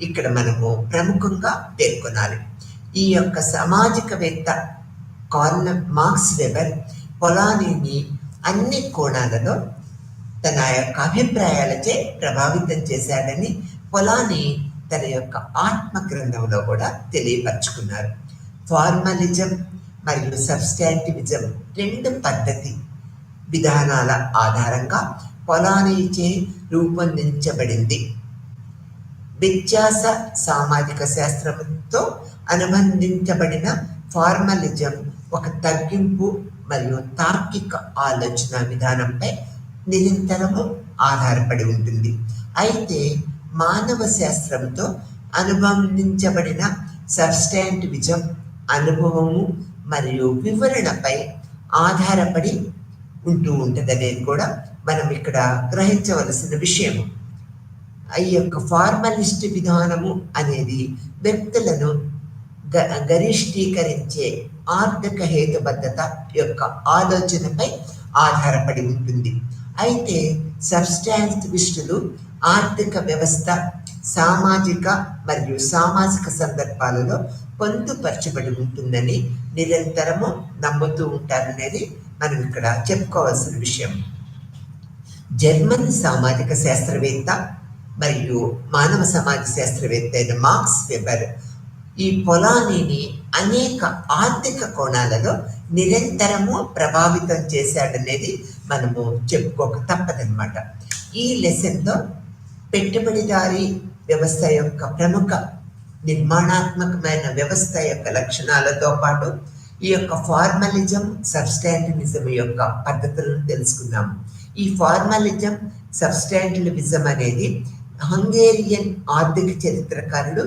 ఇక్కడ మనము ప్రముఖంగా పేర్కొనాలి. ఈ యొక్క సామాజికవేత్త మార్క్స్ వెబర్ పొలానీని అన్ని కోణాలలో తన యొక్క అభిప్రాయాలచే ప్రభావితం చేశాడని పొలాని తన యొక్క ఆత్మ గ్రంథంలో కూడా తెలియపరుచుకున్నారు. ఫార్మలిజం మరియు సబ్స్టాంటివిజం రెండు పద్ధతి విధానాల ఆధారంగా పొలానీచే రూపొందించబడింది. వ్యత్యాస సామాజిక శాస్త్రంతో అనుబంధించబడిన ఫార్మలిజం ఒక తగ్గింపు మరియు తార్కిక ఆలోచన విధానంపై నిరంతరము ఆధారపడి ఉంటుంది. అయితే మానవ శాస్త్రంతో అనుబంధించబడిన సబ్స్టాంటివిజం అనుభవము మరియు వివరణపై ఆధారపడి ఉంటూ ఉంటుంది అనేది కూడా మనం ఇక్కడ గ్రహించవలసిన విషయం. ఈ యొక్క ఫార్మలిస్ట్ విధానము అనేది వ్యక్తులను గరిష్ఠీకరించే ఆర్థిక హేతుబద్ధత యొక్క ఆలోచనపై ఆధారపడి ఉంటుంది. అయితే సబ్స్టాంటివిస్టులు ఆర్థిక వ్యవస్థ సామాజిక మరియు సామాజిక సందర్భాలలో పొందుపరచబడి ఉంటుందని నిరంతరము నమ్ముతూ ఉంటారనేది మనం ఇక్కడ చెప్పుకోవాల్సిన విషయం. జర్మన్ సామాజిక శాస్త్రవేత్త మరియు మానవ సమాజ శాస్త్రవేత్త అయిన మార్క్స్ వెబర్ ఈ పొలానీని అనేక ఆర్థిక కోణాలలో నిరంతరము ప్రభావితం చేశాడనేది మనము చెప్పుకోక తప్పదనమాట. ఈ లెసన్లో పెట్టుబడిదారీ వ్యవస్థ యొక్క ప్రముఖ నిర్మాణాత్మకమైన వ్యవస్థ యొక్క లక్షణాలతో పాటు ఈ యొక్క ఫార్మలిజం సబ్స్టాంటివిజం యొక్క పద్ధతులను తెలుసుకున్నాము. ఈ ఫార్మలిజం సబ్స్టాంటివిజం అనేది హంగేరియన్ ఆర్థిక చరిత్రకారుడు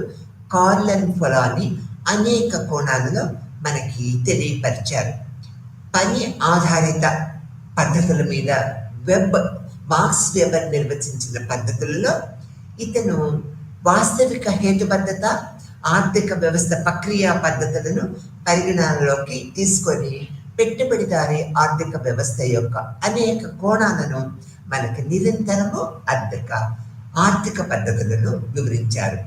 కార్ల్ పొలాని అనేక కోణాలలో మనకి తెలియపరిచారు. పని ఆధారిత పద్ధతుల మీద మార్క్స్ వెబర్ నిర్వచించిన పద్ధతులలో ఇతను వాస్తవిక హేతుబద్ధత ఆర్థిక వ్యవస్థ ప్రక్రియా పద్ధతులను పరిగణనలోకి తీసుకొని పెట్టుబడిదారీ ఆర్థిక వ్యవస్థ యొక్క అనేక కోణాలను మనకు నిరంతరము ఆర్థిక పద్ధతులను వివరించారు.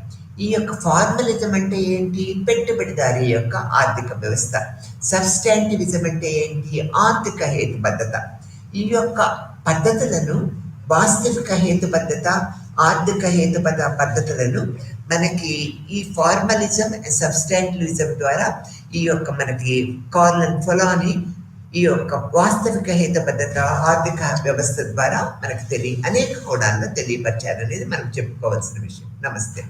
ఈ యొక్క ఫార్మలిజం అంటే ఏంటి? పెట్టుబడిదారీ యొక్క ఆర్థిక వ్యవస్థ. సబ్స్టాంటివిజం అంటే ఏంటి? ఆర్థిక హేతుబద్ధత. ఈ యొక్క పద్ధతులను వాస్తవిక హేతుబద్ధత, ఆర్థిక హేతుబద్ధ పద్ధతులను మనకి ఈ ఫార్మలిజం, సబ్స్టాంటిలిజం ద్వారా ఈ యొక్క మనకి కార్నల్ ఫొలాని ఈ యొక్క వాస్తవిక హేతుబద్ధత, ఆర్థిక వ్యవస్థ ద్వారా మనకు అనేక కోణాల్లో తెలియపరిచారనేది మనం చెప్పుకోవాల్సిన విషయం. నమస్తే.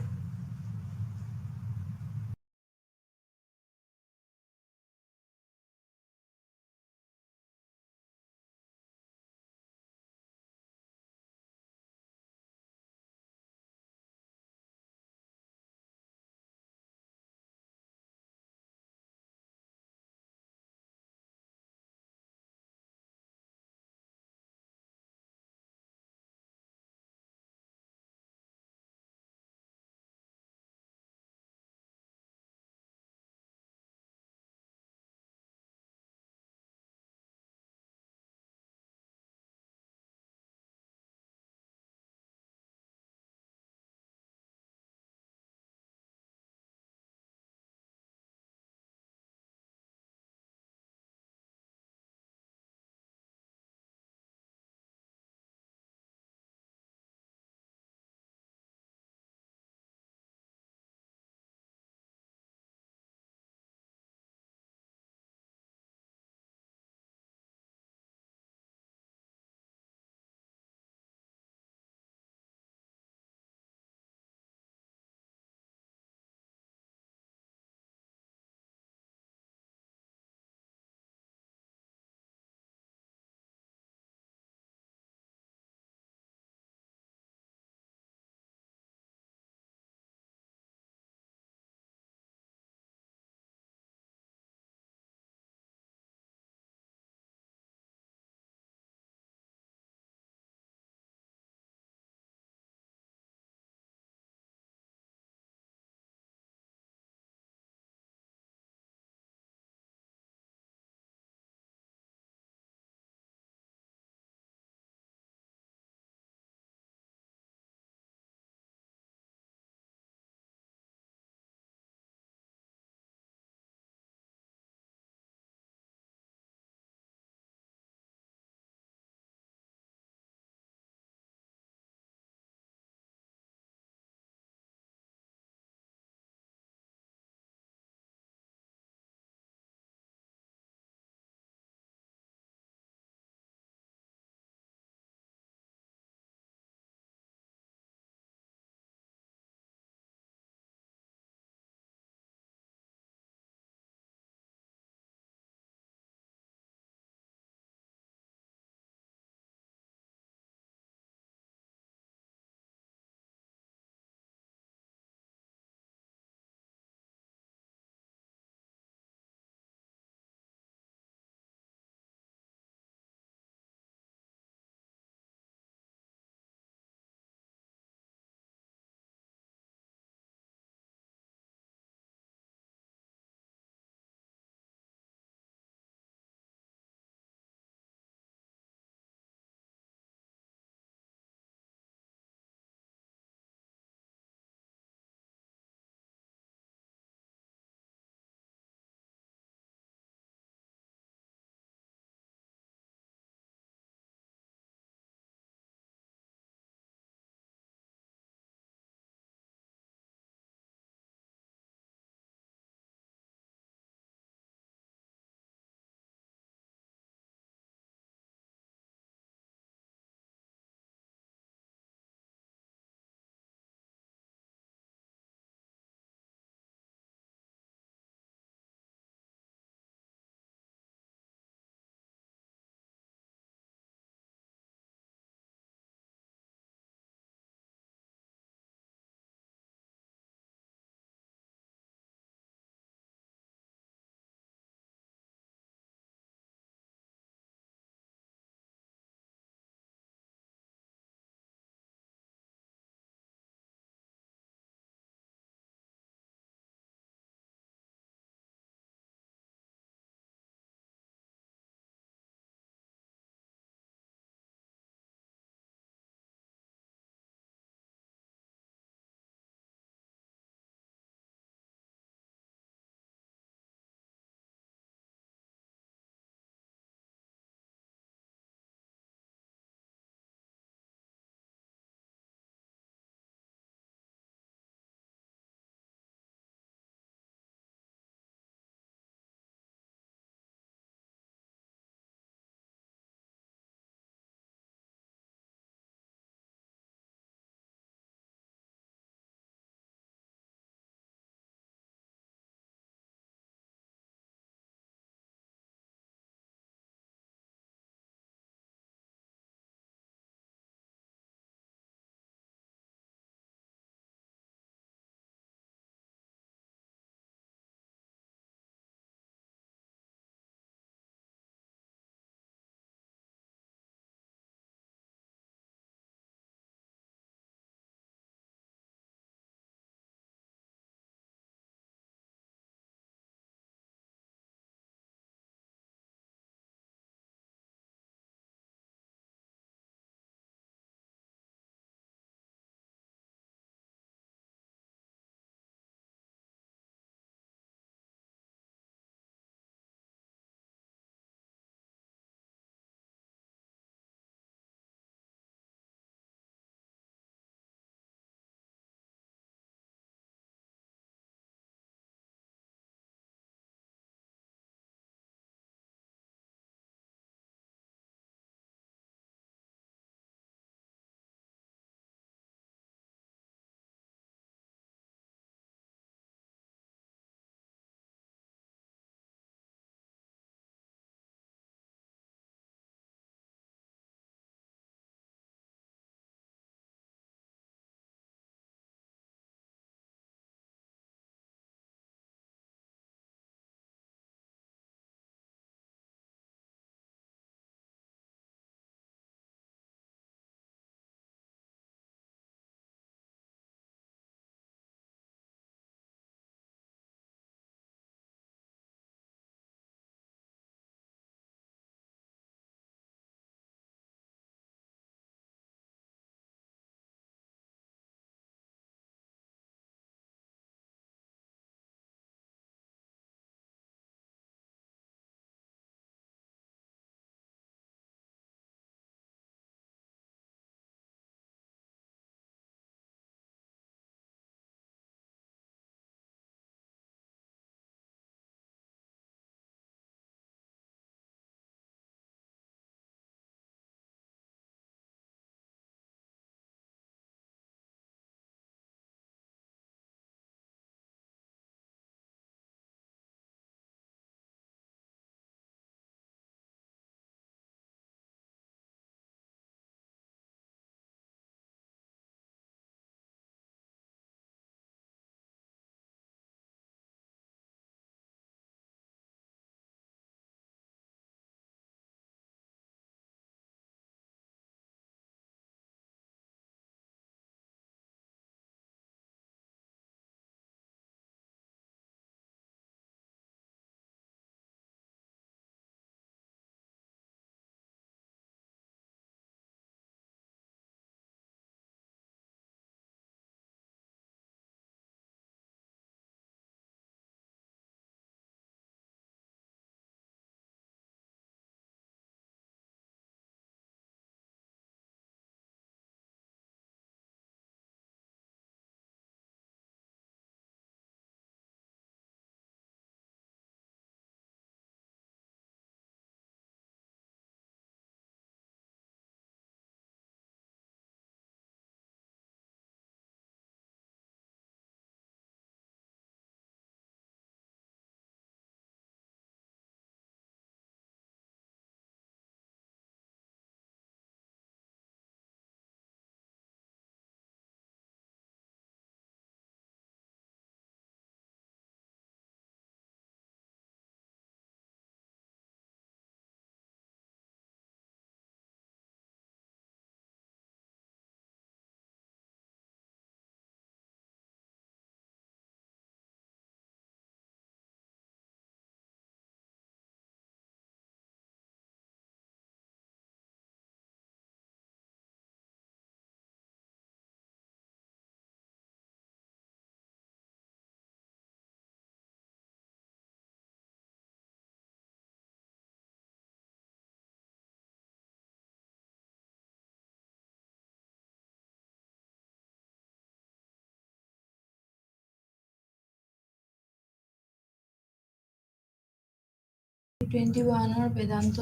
21 বেদান্ত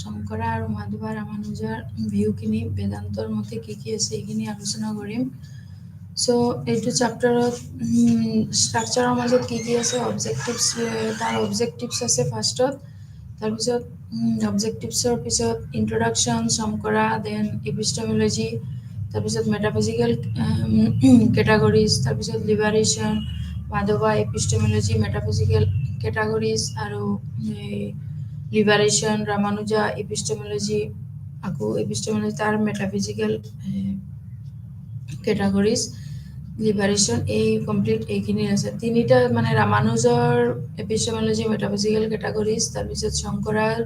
শংকৰা আৰু মাধৱা ৰামানুজাৰ ভিউখিনি বেদান্তৰ মতে কি কি আছে এইখিনি আলোচনা কৰিম। চ' এইটো চেপ্টাৰত ষ্ট্ৰাকচাৰৰ মাজত কি কি আছে, অবজেক্টিভছ, তাৰ অবজেক্টিভছ আছে ফাৰ্ষ্টত, তাৰপিছত অবজেক্টিভছৰ পিছত ইন্ট্ৰডাকশ্যন শংকৰা, দেন এপিষ্টেমোলজি, তাৰপিছত মেটাফিজিকেল কেটাগৰিজ, তাৰপিছত লিবাৰেশ্যন, মাধৱা, এপিষ্টেমোলজি, মেটাফিজিকেল কেটাগৰিজ আৰু লিবাৰেশ্যন, ৰামানুজা, এপিষ্টেমোলজি, আকৌ এপিষ্টেমোলজি তাৰ মেটাফিজিকেল কেটাগৰিজ, লিবাৰেশ্যন, এই কমপ্লিট এইখিনি আছে। তিনিটা মানে ৰামানুজৰ এপিষ্টেমোলজি, মেটাফিজিকেল কেটাগৰিজ, তাৰপিছত শংকৰাৰ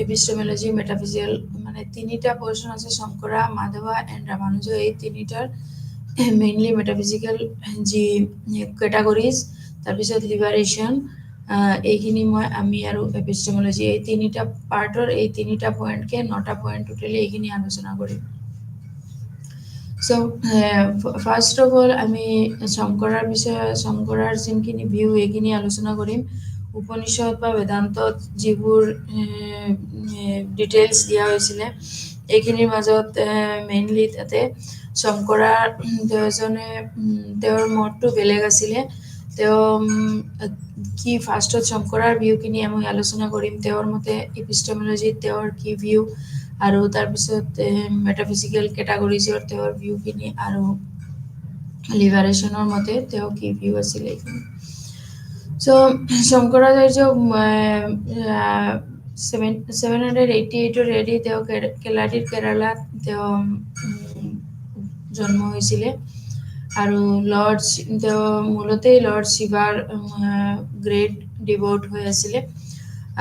এপিষ্টেমোলজি, মেটাফিজিকেল, মানে তিনিটা পৰ্চন আছে, শংকৰা, মাধৱা এণ্ড ৰামানুজ, এই তিনিটাৰ মেইনলি মেটাফিজিকেল যি কেটাগৰিজ, তাৰপিছত লিবাৰেশ্যন, এইখিনি আমি আৰু এপিষ্টেমোলজি, এই তিনিটা পাৰ্টৰ এই তিনিটা পইণ্টকে 9টা পইণ্ট টোটেলি এইখিনি আলোচনা কৰিম। চ' ফাৰ্ষ্ট অফ অল আমি শংকৰাৰ বিষয়ে, শংকৰাৰ যোনখিনি ভিউ এইখিনি আলোচনা কৰিম। উপনিষদ বা বেদান্তত যিবোৰ ডিটেইলছ দিয়া হৈছিলে এইখিনিৰ মাজত মেইনলি তাতে শংকৰাৰ তেওঁৰ মতটো বেলেগ আছিলে। তেওঁ কি ফাৰ্ষ্টত শংকৰাৰ ভিউখিনি আমি আলোচনা কৰিম, তেওঁৰ মতে এপিষ্টেমোলজিত তেওঁৰ কি ভিউ, আৰু তাৰপিছত মেটাফিজিকেল কেটাগৰিজৰ তেওঁৰ ভিউখিনি, আৰু লিবাৰেশ্যনৰ মতে তেওঁ কি ভিউ আছিলে এইখিনি। চ' শংকৰাচাৰ্য 788 ৰেডি তেওঁ কেলাদিত কেৰালাত তেওঁ জন্ম হৈছিলে, আৰু তেওঁ মূলতেই লৰ্ড শিৱাৰ গ্ৰেট ডিভ'ট হৈ আছিলে,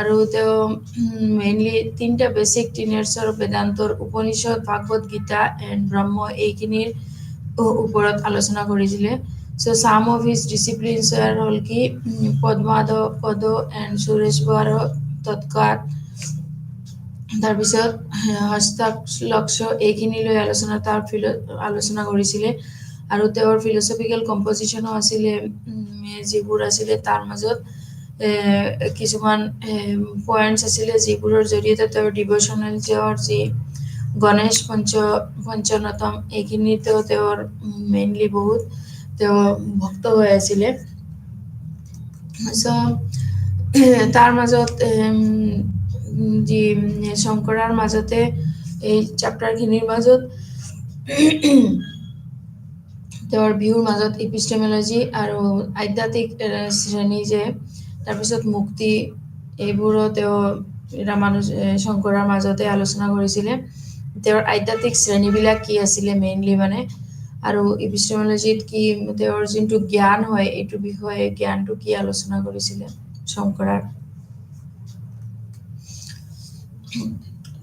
আৰু তেওঁ মেইনলি 3টা বেচিক টিনাৰ্ছৰ বেদান্তৰ উপনিষদ, ভাগৱত গীতা এণ্ড ব্ৰহ্ম এইখিনিৰ ওপৰত আলোচনা কৰিছিলে। চ' চাম অফ হিজ ডিচিপ্লিনছ হ'ল কি পদ এণ্ড সুৰেশ্বৰ তৎকাত, তাৰপিছত হস্তালক্ষ এইখিনি লৈ আলোচনা কৰিছিলে, আৰু তেওঁৰ ফিলচফিকেল কম্পজিশ্যনো আছিলে, যিবোৰ আছিলে তাৰ মাজত কিছুমান পইণ্টছ আছিলে যিবোৰৰ জৰিয়তে তেওঁৰ ডিভ'চনেল যি গণেশ পঞ্চনতম এইখিনিতো তেওঁৰ মেইনলি বহুত তেওঁ ভক্ত হৈ আছিলে। চ' তাৰ মাজত যি শংকৰাৰ মাজতে এই চেপ্টাৰখিনিৰ মাজত তেওঁৰ ভিউৰ মাজত এপিষ্টেমোলজি আৰু আধ্যাত্মিক শ্ৰেণী যে, তাৰপিছত মুক্তি, এইবোৰো তেওঁ শংকৰাৰ মাজতে আলোচনা কৰিছিলে। তেওঁৰ আধ্যাত্মিক শ্ৰেণীবিলাক কি আছিলে মেইনলি মানে, আৰু এপিষ্টেমোলজিত কি তেওঁৰ যোনটো জ্ঞান হয় এইটো বিষয়ে জ্ঞানটো কি আলোচনা কৰিছিলে শংকৰাৰ।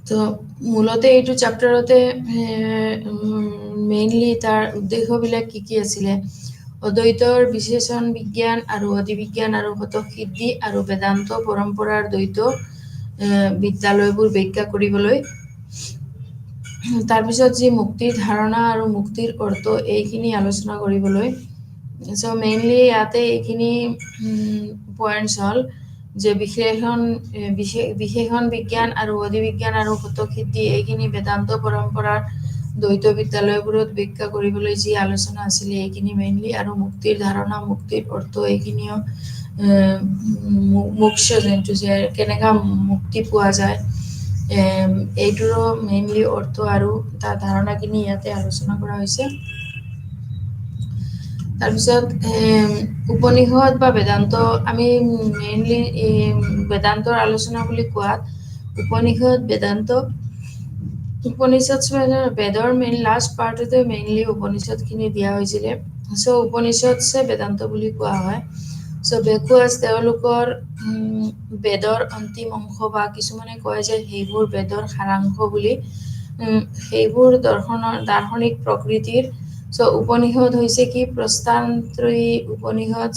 তো মূলতে এইটো চেপ্টাৰতে মেইনলি তাৰ উদ্দেশ্যবিলাক কি কি আছিলে, অদ্বৈতৰ বিশেষণ বিজ্ঞান আৰু অধিবিজ্ঞান আৰু হতসিদ্ধি আৰু বেদান্ত পৰম্পৰাৰ দ্বৈত বিদ্যালয়বোৰ ব্যাখ্যা কৰিবলৈ, তাৰপিছত যি মুক্তিৰ ধাৰণা আৰু মুক্তিৰ অৰ্থ এইখিনি আলোচনা কৰিবলৈ। চ' মেইনলি ইয়াতে এইখিনি পইণ্টছ হ'ল যে বিশেষণ বিজ্ঞান আৰু অধিবিজ্ঞান আৰু হতসিদ্ধি এইখিনি বেদান্ত পৰম্পৰাৰ দ্বৈত বিদ্যালয়বোৰত ব্যাখ্যা কৰিবলৈ যি আলোচনা আছিলে এইখিনি মেইনলি, আৰু মুক্তিৰ ধাৰণা, মুক্তিৰ অৰ্থ এইখিনিও মোক্ষ যোনটো যে কেনেকা মুক্তি পোৱা যায় এইটোৰো মেইনলি অৰ্থ আৰু তাৰ ধাৰণাখিনি ইয়াতে আলোচনা কৰা হৈছে। তাৰপিছত উপনিষদ বা বেদান্ত, আমি মেইনলি বেদান্তৰ আলোচনা বুলি কোৱাত উপনিষদ বেদান্ত, উপনিষদ বেদৰ মেইন লাষ্ট পাৰ্টতে মেইনলি উপনিষদখিনি দিয়া হৈছিলে। চ' উপনিষদছে বেদান্ত বুলি কোৱা হয়। চ' বেকুৱাজ তেওঁলোকৰ বেদৰ অন্তিম অংশ, বা কিছুমানে কয় যে সেইবোৰ বেদৰ সাৰাংশ বুলি, সেইবোৰ দাৰ্শনিক প্ৰকৃতিৰ। চ' উপনিষদ হৈছে কি প্ৰস্তানত্ৰয়ী উপনিষদ,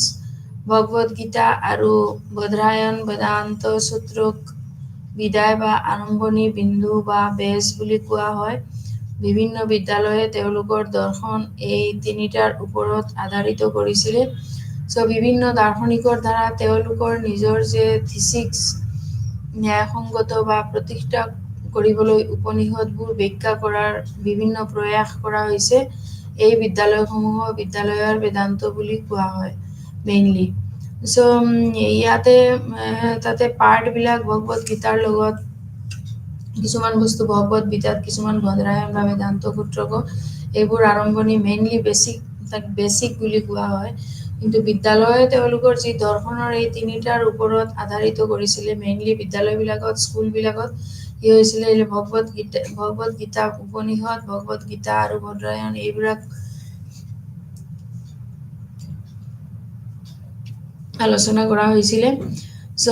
ভগৱত গীতা আৰু বদ্ৰায়ণ বেদান্ত সূত্ৰক বিদায় বা আৰম্ভণি বিন্দু বা বেজ বুলি কোৱা হয়। বিভিন্ন বিদ্যালয়ে তেওঁলোকৰ দৰ্শন এই তিনিটাৰ ওপৰত আধাৰিত কৰিছিলে। চ' বিভিন্ন দাৰ্শনিকৰ দ্বাৰা তেওঁলোকৰ নিজৰ যে থিচিক্স ন্যায়সংগত বা প্ৰতিষ্ঠা কৰিবলৈ উপনিষদবোৰ ব্যাখ্যা কৰাৰ বিভিন্ন প্ৰয়াস কৰা হৈছে। এই বিদ্যালয়সমূহক বিদ্যালয়ৰ বেদান্ত বুলি কোৱা হয় মেইনলি। চ' ইয়াতে তাতে পাৰ্টবিলাক ভগৱত গীতাৰ লগত কিছুমান বস্তু ভগৱত গীতাত, কিছুমান বদ্ৰায়ন বা বেদান্ত সূত্ৰক এইবোৰ আৰম্ভণি মেইনলি বেছিক বুলি কোৱা হয়। কিন্তু বিদ্যালয়ে তেওঁলোকৰ যি দৰ্শনৰ এই তিনিটাৰ ওপৰত আধাৰিত কৰিছিলে মেইনলি বিদ্যালয়বিলাকত, স্কুলবিলাকত কি হৈছিলে ভগৱত গীতা উপনিষদ, ভগৱত গীতা আৰু বদ্ৰায়ন এইবিলাক আলোচনা কৰা হৈছিলে। চ'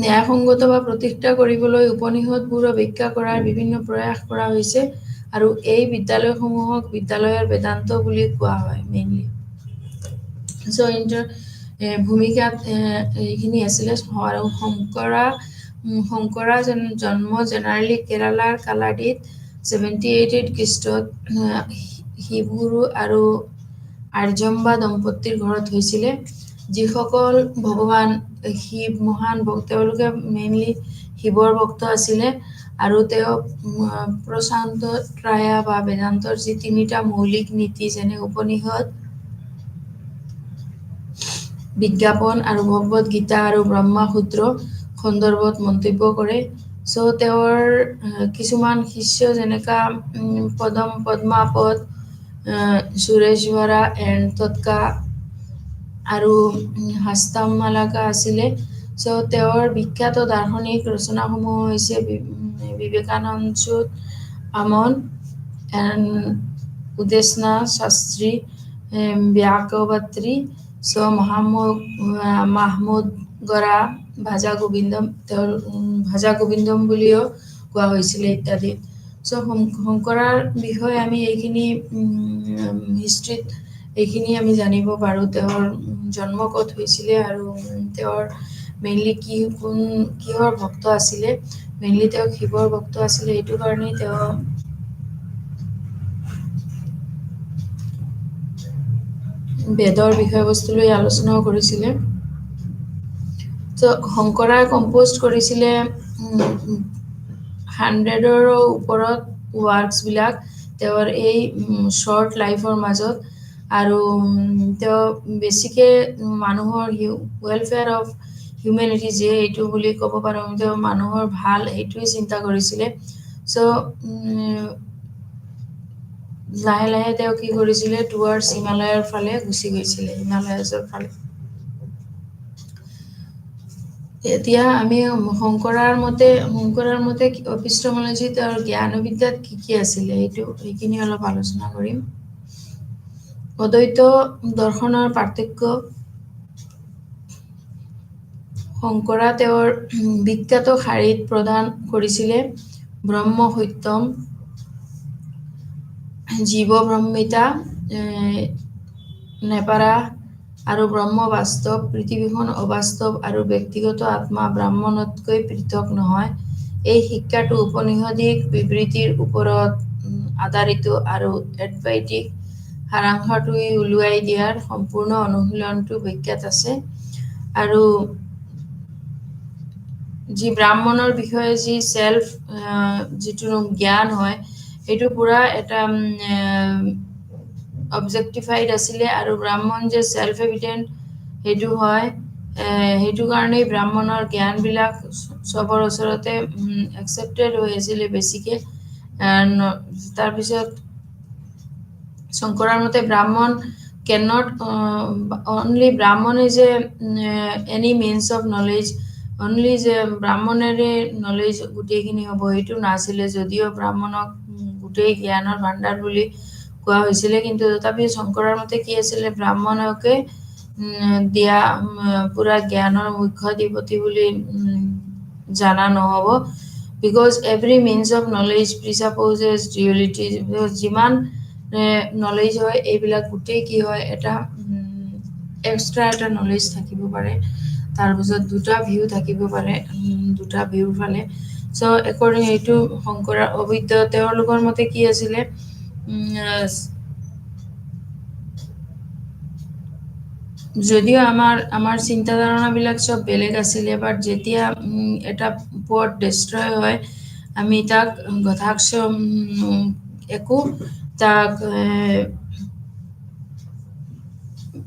ন্যায়সংগত বা প্ৰতিষ্ঠা কৰিবলৈ উপনিষদবোৰৰ ব্যাখ্যা কৰাৰ বিভিন্ন প্ৰয়াস কৰা হৈছে আৰু এই বিদ্যালয়সমূহক বিদ্যালয়ৰ বেদান্ত বুলি কোৱা হয় মেইনলি। চ' ভূমিকাত এইখিনি আছিলে। আৰু শংকৰা জন্ম জেনেৰেলি কেৰালাৰ কালাডিত 78 খ্ৰীষ্টত শিৱগুৰু আৰু আৰ্যম্বা দম্পতীৰ ঘৰত হৈছিলে, যিসকল ভগৱান শিৱ মহান তেওঁলোকে মেইনলি শিৱৰ ভক্ত আছিলে আৰু তেওঁ প্ৰশান্ত ত্ৰায়া বা বেদান্তৰ যি তিনিটা মৌলিক নীতি যেনে উপনিষদ, বিজ্ঞাপন আৰু ভগৱত গীতা আৰু ব্ৰহ্মসূত্ৰ সন্দৰ্ভত মন্তব্য কৰে। চ' তেওঁৰ কিছুমান শিষ্য যেনেকা পদ্মাপদ, সুৰেশ্বৰা এণ্ড তৎকা আৰু হাস্তামালাকা আছিলে। চ' তেওঁৰ বিখ্যাত দাৰ্শনিক ৰচনাসমূহ হৈছে বিবেকানন্দ আমন এণ্ড উদেশনা শাস্ত্ৰী, ব্যাকবাত্ৰী, চ' মাহমুদ গৰা ভাজা গোবিন্দম বুলিও কোৱা হৈছিলে ইত্যাদি। চ' শংকৰাৰ বিষয়ে আমি এইখিনি হিষ্ট্ৰীত এইখিনি আমি জানিব পাৰোঁ। তেওঁৰ জন্ম ক'ত হৈছিলে আৰু তেওঁৰ মেইনলি কিহৰ ভক্ত আছিলে। মেইনলি তেওঁ শিৱৰ ভক্ত আছিলে, এইটো কাৰণেই তেওঁ বেদৰ বিষয়বস্তু লৈ আলোচনাও কৰিছিলে। চ' শংকৰাই কম্প'জ কৰিছিলে 100ৰো ওপৰত ৱৰ্কছবিলাক তেওঁৰ এই শ্বৰ্ট লাইফৰ মাজত। আৰু তেওঁ বেছিকে মানুহৰ ৱেলফেয়াৰ অফ হিউমেনিটি যে এইটো বুলি ক'ব পাৰোঁ, তেওঁ মানুহৰ ভাল সেইটোৱে চিন্তা কৰিছিলে। চ' লাহে লাহে তেওঁ কি কৰিছিলে টুৱাৰ্ডছ হিমালয়ৰ ফালে গুচি গৈছিলে, হিমালয়াছৰ ফালে। এতিয়া আমি শংকৰাৰ মতে এপিষ্টমলজিত আৰু জ্ঞানবিদ্যাত কি আছিলে এইখিনি অলপ আলোচনা কৰিম। অদ্বৈত দৰ্শনৰ পাৰ্থক্য। শংকৰা তেওঁৰ বিখ্যাত শাৰীত প্ৰদান কৰিছিলে ব্ৰহ্ম সত্যম, জীৱ ব্ৰহ্মিতা, নেপাৰা আৰু ব্ৰহ্ম বাস্তৱ, পৃথিৱীখন অবাস্তৱ আৰু ব্যক্তিগত আত্মা ব্ৰাহ্মণতকৈ পৃথক নহয়। এই শিক্ষাটো উপনিষদিক বিবৃতিৰ ওপৰত আধাৰিত আৰু এডভাইটিক সাৰাংশটো উলিয়াই দিয়াৰ সম্পূৰ্ণ অনুশীলনটো ব্যাখ্যাত আছে। আৰু যি ব্ৰাহ্মণৰ বিষয়ে যি যিটো জ্ঞান হয় সেইটো পুৰা এটা অবজেক্টিফাইড আছিলে আৰু ব্ৰাহ্মণ যে চেল্ফ এভিডেণ্ট সেইটো হয়। সেইটো কাৰণেই ব্ৰাহ্মণৰ জ্ঞানবিলাক চবৰ ওচৰতে একচেপ্টেড হৈ আছিলে বেছিকে। তাৰপিছত শংকৰাৰ মতে ব্ৰাহ্মণ কেনট অনলি ব্ৰাহ্মণ is any means of knowledge, only যে ব্ৰাহ্মণেৰে নলেজ গোটেইখিনি হ'ব সেইটো নাছিলে। যদিও ব্ৰাহ্মণক গোটেই জ্ঞানৰ ভাণ্ডাৰ বুলি কোৱা হৈছিলে, কিন্তু তথাপিও শংকৰাৰ মতে কি আছিলে ব্ৰাহ্মণকে দিয়া পুৰা জ্ঞানৰ মুখ্য অধিপতি বুলি জানা নহ'ব। Because every means of knowledge presupposes reality. যিমান নলেজ হয় এইবিলাক গোটেই কি হয় এটা এক্সট্ৰা এটা নলেজ থাকিব পাৰে। তাৰপিছত দুটা ভিউ থাকিব পাৰে, দুটা ভিউৰ ফালে। চ' একৰ্ডিং এইটো শংকৰাৰ অবৈধ তেওঁলোকৰ মতে কি আছিলে যদিও আমাৰ চিন্তাধাৰণাবিলাক চব বেলেগ আছিলে, বাট যেতিয়া এটা পথ ডিষ্ট্ৰয় হয়, আমি তাক যথাক্ষ একো তাক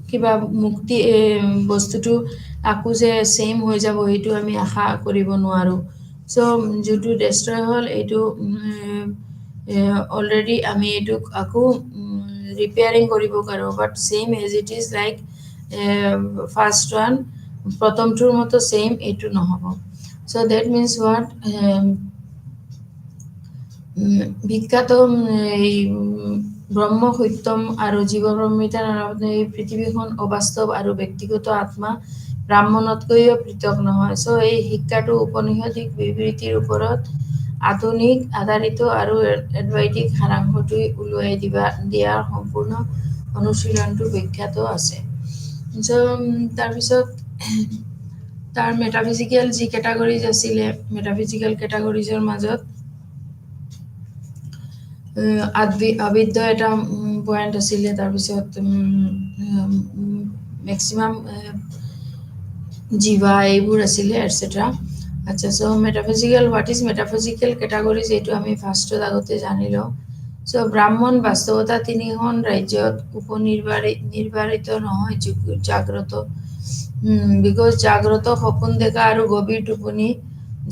কিবা মুক্তি বস্তুটো আকৌ যে ছেইম হৈ যাব সেইটো আমি আশা কৰিব নোৱাৰোঁ। চ' যোনটো ডিষ্ট্ৰয় হ'ল এইটো অলৰেডি আমি এইটোক আকৌ ৰিপেয়াৰিং কৰিব পাৰোঁ, but same as it is like first one প্ৰথমটোৰ মতো ছেইম এইটো নহ'ব। চ' ডেট মিনছ হোৱাট বিখ্যাত এই ব্ৰহ্ম সত্যম আৰু জীৱ ব্ৰহ্মিতাৰ এই পৃথিৱীখন অবাস্তৱ আৰু ব্যক্তিগত আত্মা ব্ৰাহ্মণতকৈও পৃথক নহয়। চ' এই শিক্ষাটো উপনিষদিক বিবৃতিৰ ওপৰত আধুনিক আধাৰিত আৰু এডভাইটিক সাৰাংশটো ওলোৱাই দিয়াৰ সম্পূৰ্ণ অনুশীলনটো বিখ্যাত আছে। তাৰপিছত তাৰ মেটাফিজিকেল যি কেটাগৰিজ আছিলে, মেটাফিজিকেল কেটাগৰিজৰ মাজত আবিদ্য এটা পইণ্ট আছিলে, তাৰপিছত মেক্সিমাম জীৱা এইবোৰ আছিলে এটচেট্ৰা। আচ্ছা, চ' মেটাফিজিকেল হোৱাট ইজ মেটাফিজিকেল কেটাগৰিজ এইটো আমি ফাৰ্ষ্টত আগতে জানি লওঁ। চ' ব্ৰাহ্মণ বাস্তৱতা তিনিখন ৰাজ্যত নিৰ্বাৰিত নহয়, জাগ্ৰত। বিকজ জাগ্ৰত সপোন দেখা আৰু গভীৰ টোপনি,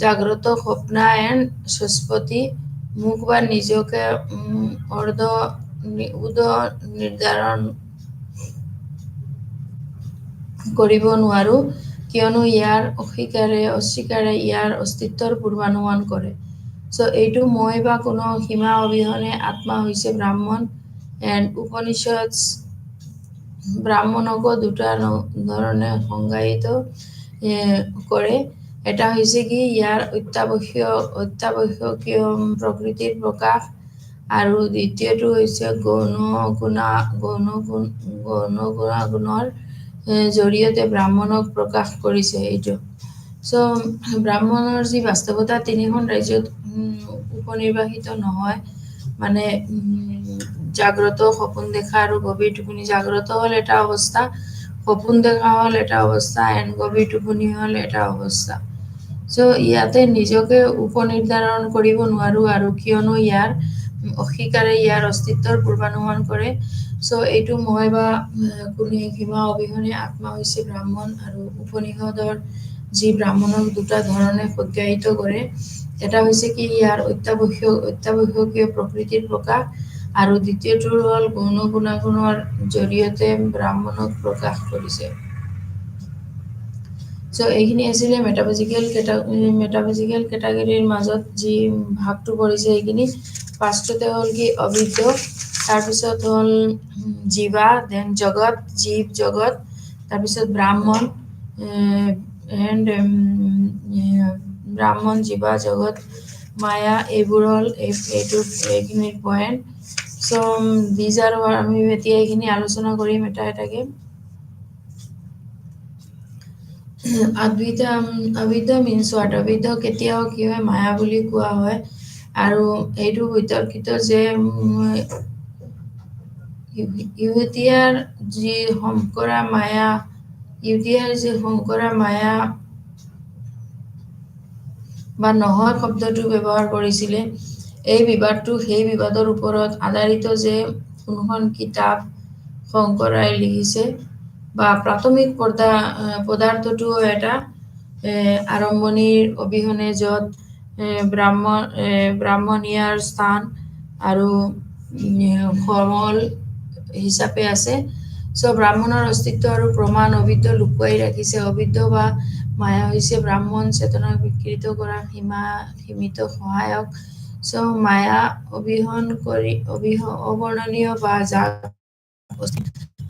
জাগ্ৰত স্বপ্না এণ্ড সুস্পতি মুখ বা নিজকে উদ নিৰ্ধাৰণ কৰিব নোৱাৰোঁ, কিয়নো ইয়াৰ অস্বীকাৰে ইয়াৰ অস্তিত্বৰ পূৰ্বানুমান কৰে। চ' এইটো মই বা কোনো সীমা অবিহনে আত্মা হৈছে ব্ৰাহ্মণ। এণ্ড উপনিষদ ব্ৰাহ্মণকো দুটা ধৰণে সংজ্ঞায়িত কৰে। এটা হৈছে কি ইয়াৰ অত্যাৱশ্যকীয় প্ৰকৃতিৰ প্ৰকাশ, আৰু দ্বিতীয়টো হৈছে গৌণ গুণৰ জৰিয়তে ব্ৰাহ্মণক প্ৰকাশ কৰিছে এইটো। চ' ব্ৰাহ্মণৰ যি বাস্তৱতা তিনিখন ৰাজ্যত উপনিৰ্বাসিত নহয়, মানে জাগ্ৰত, সপোন দেখা আৰু গভীৰ টোপনি। জাগ্ৰত হ'ল এটা অৱস্থা, সপোন দেখা হ'ল এটা অৱস্থা, এণ্ড গভীৰ টোপনি হ'ল এটা অৱস্থা। চ' ইয়াতে নিজকে উপনিৰ্ধাৰণ কৰিব নোৱাৰোঁ, আৰু কিয়নো ইয়াৰ অস্বীকাৰে ইয়াৰ অস্তিত্বৰ পূৰ্বানুমান কৰে। চ' এইটো মই বা কোনো সীমা অবিহনে আত্মা হৈছে ব্ৰাহ্মণ। আৰু উপনিষদৰ যি ব্ৰাহ্মণক দুটা ধৰণে সংজ্ঞায়িত কৰে, এটা হৈছে কি ইয়াৰ অত্যাৱশ্যকীয় প্ৰকৃতিৰ প্ৰকাশ, আৰু দ্বিতীয়টো হ'ল গৌণ গুণাগুণৰ জৰিয়তে ব্ৰাহ্মণক প্ৰকাশ কৰিছে। চ' এইখিনি আছিলে মেটাফিজিকেল কেটাগৰীৰ মাজত যি ভাগটো পৰিছে এইখিনি। ফাৰ্ষ্টতে হ'ল কি অবিদ্য, তাৰপিছত হ'ল জীৱা, দেন জগত, জীৱ জগত, তাৰপিছত ব্ৰাহ্মণ এণ্ড ব্ৰাহ্মণ, জীৱা, জগত, মায়া, এইবোৰ হ'ল এইখিনিৰ পইণ্ট। চ' দিজ আৰু আমি এতিয়া এইখিনি আলোচনা কৰিম এটা এটাকে। অবিদ্য মিনছ হোৱাট? অবিদ্য কেতিয়াও কি হয় মায়া বুলি কোৱা হয়, আৰু এইটো বিতৰ্কিত যে ইউতিয়াৰ যি শংকৰা মায়া বা নহয় শব্দটো ব্যৱহাৰ কৰিছিলে। এই বিবাদটো সেই বিবাদৰ ওপৰত আধাৰিত যে কোনখন কিতাপ শংকৰাই লিখিছে, বা প্ৰাথমিক পদাৰ্থটো এটা আৰম্ভণিৰ অবিহনে য'ত ব্ৰাহ্মণীয়াৰ স্থান আৰু সমল হিচাপে আছে। চ' ব্ৰাহ্মণৰ অস্তিত্ব আৰু প্ৰমাণ অবিদ্য লুকুৱাই ৰাখিছে। অবিদ্য বা মায়া হৈছে ব্ৰাহ্মণ চেতনাক বিকৃত কৰা সীমিত সহায়ক। চ' মায়া অবৰ্ণনীয় বা যাক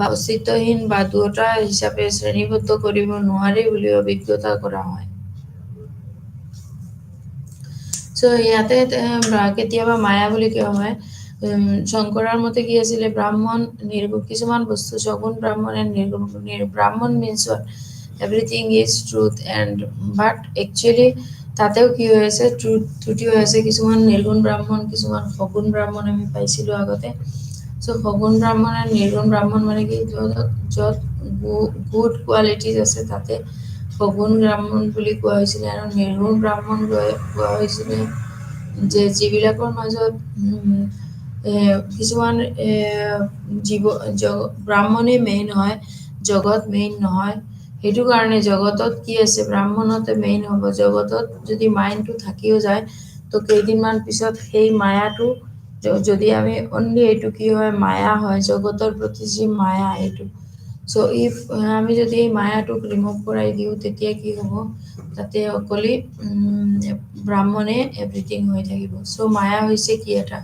অস্তিত্বহীন বা দুটা হিচাপে শ্ৰেণীবদ্ধ কৰিব নোৱাৰি বুলি অভিজ্ঞতা কৰা হয়। চ' ইয়াতে কেতিয়াবা মায়া বুলি কোৱা হয়। শংকৰৰ মতে কি আছিলে, ব্ৰাহ্মণ নিৰ্গুণ, কিছুমান বস্তু সগুণ ব্ৰাহ্মণ এণ্ড নিৰ্গুণ। ব্ৰাহ্মণ means everything is truth and, but actually তাতেও কি হৈ আছে, ত্ৰুটি হৈ আছে। কিছুমান নিৰ্গুণ ব্ৰাহ্মণ, কিছুমান সগুণ ব্ৰাহ্মণ আমি পাইছিলোঁ আগতে। চ' সগুণ ব্ৰাহ্মণ আৰু নিৰ্গুণ ব্ৰাহ্মণ মানে কি, য'ত গুড কোৱালিটিজ আছে তাতে সগুণ ব্ৰাহ্মণ বুলি কোৱা হৈছিলে আৰু নিৰ্গুণ ব্ৰাহ্মণ কোৱা হৈছিলে যে যিবিলাকৰ মাজত কিছুমান ব্ৰাহ্মণে মেইন হয় জগত মেইন নহয় সেইটো কাৰণে জগতত কি আছে ব্ৰাহ্মণতে মেইন হ'ব জগতত যদি মাইণ্ডটো থাকিও যায় তো কেইদিনমান পিছত সেই মায়াটো যদি আমি অনলি এইটো কি হয় মায়া হয় জগতৰ প্ৰতি যি মায়া এইটো চ' ইফ আমি যদি এই মায়াটোক ৰিমুভ কৰাই দিওঁ তেতিয়া কি হ'ব তাতে অকলে ব্ৰাহ্মণে এভৰিথিং হৈ থাকিব চ' মায়া হৈছে কি এটা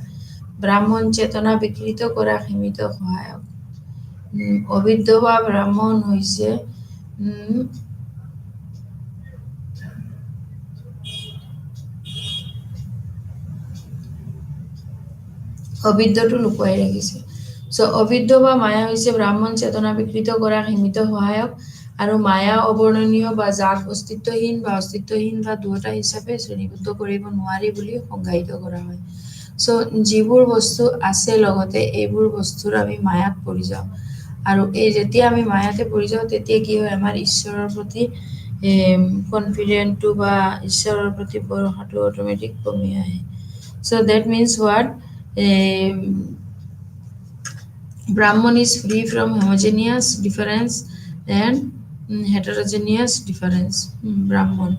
ব্ৰাহ্মণ চেতনা বিকৃত কৰা সীমিত সহায়ক অবিদ্য বা ব্ৰাহ্মণ হৈছে অবিদ্যটো লুকুৱাই ৰাখিছে চ' অবিদ্য বা মায়া হৈছে ব্ৰাহ্মণ চেতনা বিকৃত কৰা সীমিত সহায়ক আৰু মায়া অবৰ্ণনীয় বা যাক অস্তিত্বহীন বা দুটা হিচাপে শ্ৰেণীবদ্ধ কৰিব নোৱাৰি বুলি সংজ্ঞায়িত কৰা হয় চ' যিবোৰ বস্তু আছে লগতে এইবোৰ বস্তুৰ আমি মায়াত পৰি যাওঁ আৰু এই যেতিয়া আমি মায়াতে পৰি যাওঁ তেতিয়া কি হয় আমাৰ ঈশ্বৰৰ প্ৰতি কনফিডেন্টটো বা ঈশ্বৰৰ প্ৰতি ভৰসাটো অট'মেটিক কমি আহে চ' that means what Brahman is free from homogeneous difference and heterogeneous difference. Brahman.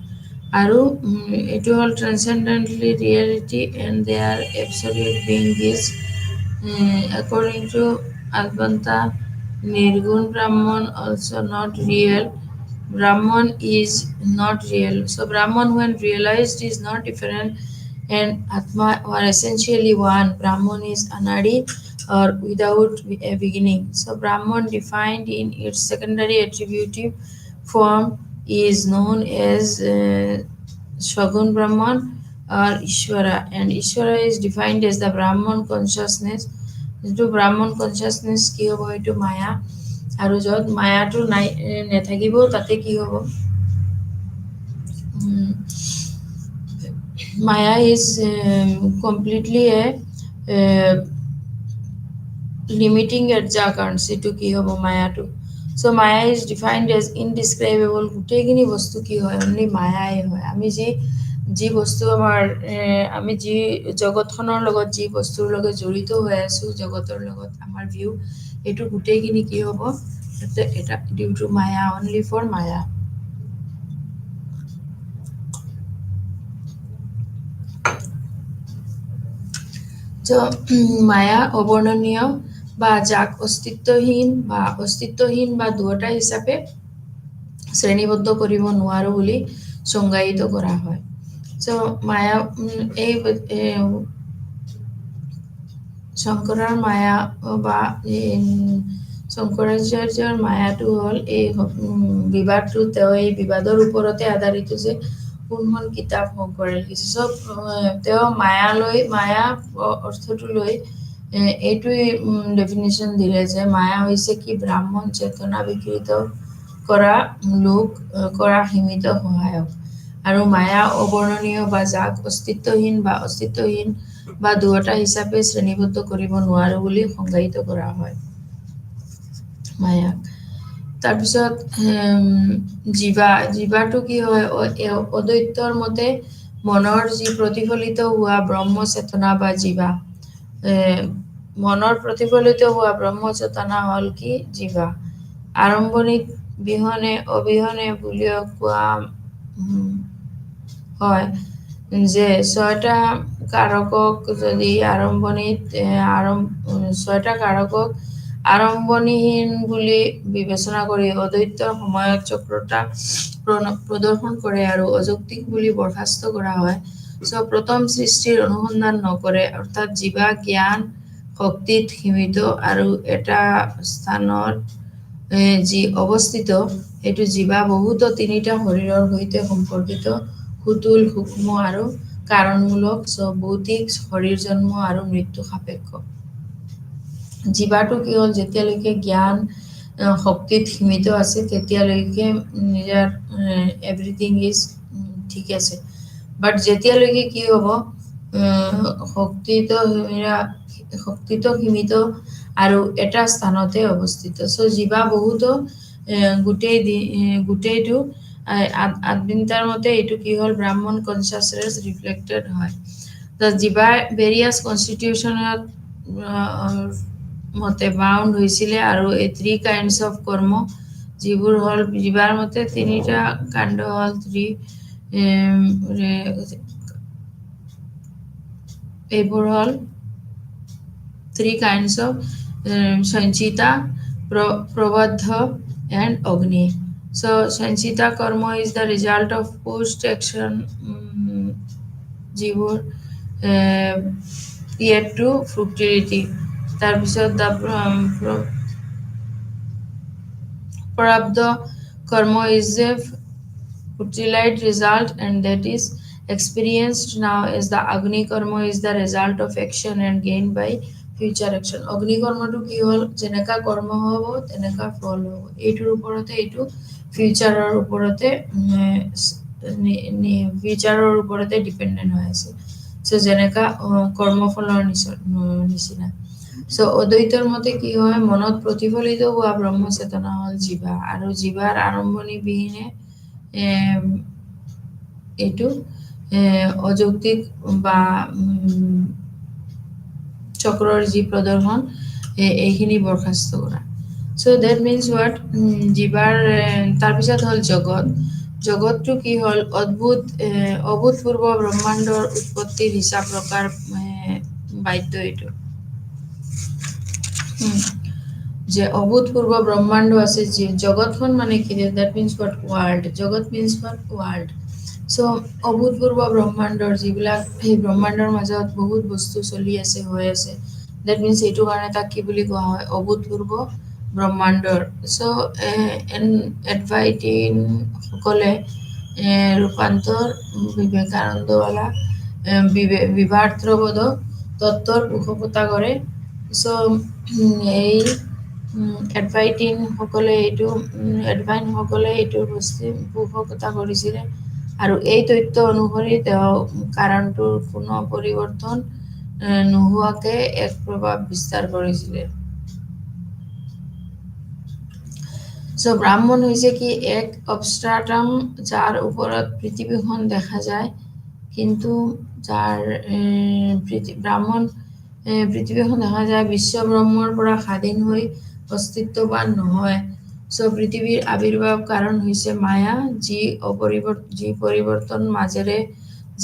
Aru, it all transcendently reality and their absolute being is, according to Advanta, Nirgun Brahman also not real. Brahman is not real. So Brahman when realized is not different and Atma are essentially one. Brahman is Anadi or without a beginning. So Brahman defined in its secondary attributive form is known as Shagun Brahman or Ishvara and Ishvara is defined as the Brahman consciousness. To Brahman consciousness কি হ'ব এইটো মায়া আৰু য'ত মায়াটো নাই নেথাকিব তাতে কি হ'ব Maya is completely a limiting adjacent to ki hobo Maya to. So Maya is defined as indescribable. গোটেইখিনি বস্তু কি হয় only মায়াই হয় আমি যি বস্তু আমাৰ আমি যি জগতখনৰ লগত যি বস্তুৰ লগত জড়িত হৈ আছো জগতৰ লগত আমাৰ ভিউ এইটো গোটেইখিনি কি হ'ব এটা due to maya only for maya maya অবৰ্ণনীয় বা যাক অস্তিত্বহীন বা দুটা হিচাপে শ্ৰেণীবদ্ধ কৰিব নোৱাৰো বুলি সংজ্ঞায়িত কৰা হয় মায়া এই শংকৰৰ মায়া বা শংকৰাচাৰ্যৰ মায়াটো হ'ল এই বিবাদটো তেওঁ এই বিবাদৰ ওপৰতে আধাৰিত যে কোনখন কিতাপ শংকৰে লিখিছে চব তেওঁ মায়া অৰ্থটো লৈ এইটোৱে ডেফিনিশ্যন দিলে যে মায়া হৈছে কি ব্ৰাহ্মণ চেতনা বিকৃত কৰা সীমিত সহায়ক আৰু মায়া অবৰ্ণনীয় বা যাক অস্তিত্বহীন বা দুটা হিচাপে শ্ৰেণীবদ্ধ কৰিব নোৱাৰো বুলি সংজ্ঞায়িত কৰা হয় মায়াক তাৰপিছত জীৱাটো কি হয় অদ্বৈতৰ মতে মনৰ যি প্ৰতিফলিত হোৱা ব্ৰহ্ম চেতনা বা জীৱা মনৰ প্ৰতিফলিত হোৱা ব্ৰহ্ম চেতনা হ'ল কি জীৱা আৰম্ভণিত অবিহনে বুলিও কোৱা হয় যে ছয়টা কাৰকক যদি ছয়টা কাৰকক আৰম্ভণিহীন বুলি বিবেচনা কৰি অদ্বৈতৰ সময়ত চক্ৰতা প্ৰদৰ্শন কৰে আৰু অযৌক্তিক বুলি বৰ্খাস্ত কৰা হয় প্ৰথম সৃষ্টিৰ অনুসন্ধান নকৰে অৰ্থাৎ জীৱা জ্ঞান শক্তিত সীমিত আৰু এটা স্থানৰ যি অৱস্থিত এইটো জীৱা বহুত তিনিটা শৰীৰৰ সৈতে সম্পৰ্কিত সুতুল সূক্ষ্ম আৰু কাৰণমূলক ভৌতিক শৰীৰ জন্ম আৰু মৃত্যু সাপেক্ষ জীৱাটো কি হ'ল যেতিয়ালৈকে জ্ঞান শক্তিত সীমিত আছে তেতিয়ালৈকে নিজৰ এভৰিথিং ইজ ঠিক আছে বাট যেতিয়ালৈকে কি হ'ব শক্তিত সীমিত আৰু এটা স্থানতে অৱস্থিত জীৱা বহুত গোটেইটো আদবিন্তাৰ মতে এইটো কি হ'ল ব্ৰাহ্মণ কনচিয়াছনেছ ৰিফ্লেক্টেড হয় জিবা ভেৰিয়াছ কনষ্টিটিউশ্যনত মতে বাউণ্ড হৈছিলে আৰু এই 3 কাইণ্ডছ অফ কৰ্ম যিবোৰ হ'ল জিবাৰ মতে 3টা কাণ্ড হ'ল এইবোৰ হ'ল 3 kinds of Sanchita, Prabadha and Agni. So Sanchita karma is the result of post-action যিবোৰ yet to fructility. তাৰপিছত Prabdha karma is a fertilized result and that is experienced now as the Agni karma is the result of action and gained by future action. Agni karma to ki hol jeneka karma hobo teneka ফল হ'ব এইটোৰ ওপৰতে এইটো ফিউচাৰৰ ওপৰতে ফিউচাৰৰ ওপৰতে dependent হৈ আছে so যেনেকা কৰ্মফলৰ নিচিনা সো অদ্বৈতৰ মতে কি হয় মনত প্ৰতিফলিত হোৱা ব্ৰহ্ম চেতনা হ'ল জীৱা আৰু জীৱাৰ আৰম্ভণি বিহীনে এইটো অযৌক্তিক বা চক্ৰৰ যি প্ৰদৰ্শন এইখিনি বৰখাস্ত কৰা সো দ্যাট মিন্স হোৱাট জীৱাৰ তাৰপিছত হ'ল জগতটো কি হ'ল অভূতপূৰ্ব ব্ৰহ্মাণ্ডৰ উৎপত্তিৰ হিচাপ প্ৰকাৰ বাধ্য এইটো যে অভূতপূৰ্ব ব্ৰহ্মাণ্ড আছে যে জগতখন মানে কি দ্যাট মিন্স হোৱাট ওয়ার্ল্ড জগত মিন্স হোৱাট ওয়ার্ল্ড সো অভূতপূৰ্ব ব্ৰহ্মাণ্ডৰ যিবিলাক সেই ব্ৰহ্মাণ্ডৰ মাজত বহুত বস্তু চলি আছে হৈ আছে দ্যাট মিন্স এইটো কাৰণে তাক কি বুলি কোৱা হয় অভূতপূৰ্ব ব্ৰহ্মাণ্ডৰ সো এডভাইটিন সকলে ৰূপান্তৰ বিবেকানন্দৱালা বিভাৰ্ত্ৰবোধ তত্ত্বৰ পোষকতা কৰে সো এই এডভাইন সকলে এইটো বস্তু পোষকতা কৰিছিলে আৰু এই তথ্য অনুসৰি তেওঁ কাৰণটোৰ কোনো পৰিৱৰ্তন নোহোৱাকে এক প্ৰভাৱ বিস্তাৰ কৰিছিলে সো ব্ৰাহ্মণ হৈছে কি এক অবষ্ট্ৰাটাম যাৰ ওপৰত পৃথিৱীখন দেখা যায় কিন্তু যাৰ ব্ৰাহ্মণ পৃথিৱীখন দেখা যায় বিশ্ব ব্ৰহ্মৰ পৰা স্বাধীন হৈ অস্তিত্ববান নহয় সো পৃথিৱীৰ আবিৰ্ভাৱ কাৰণ হৈছে মায়া যি পৰিৱৰ্তন মাজেৰে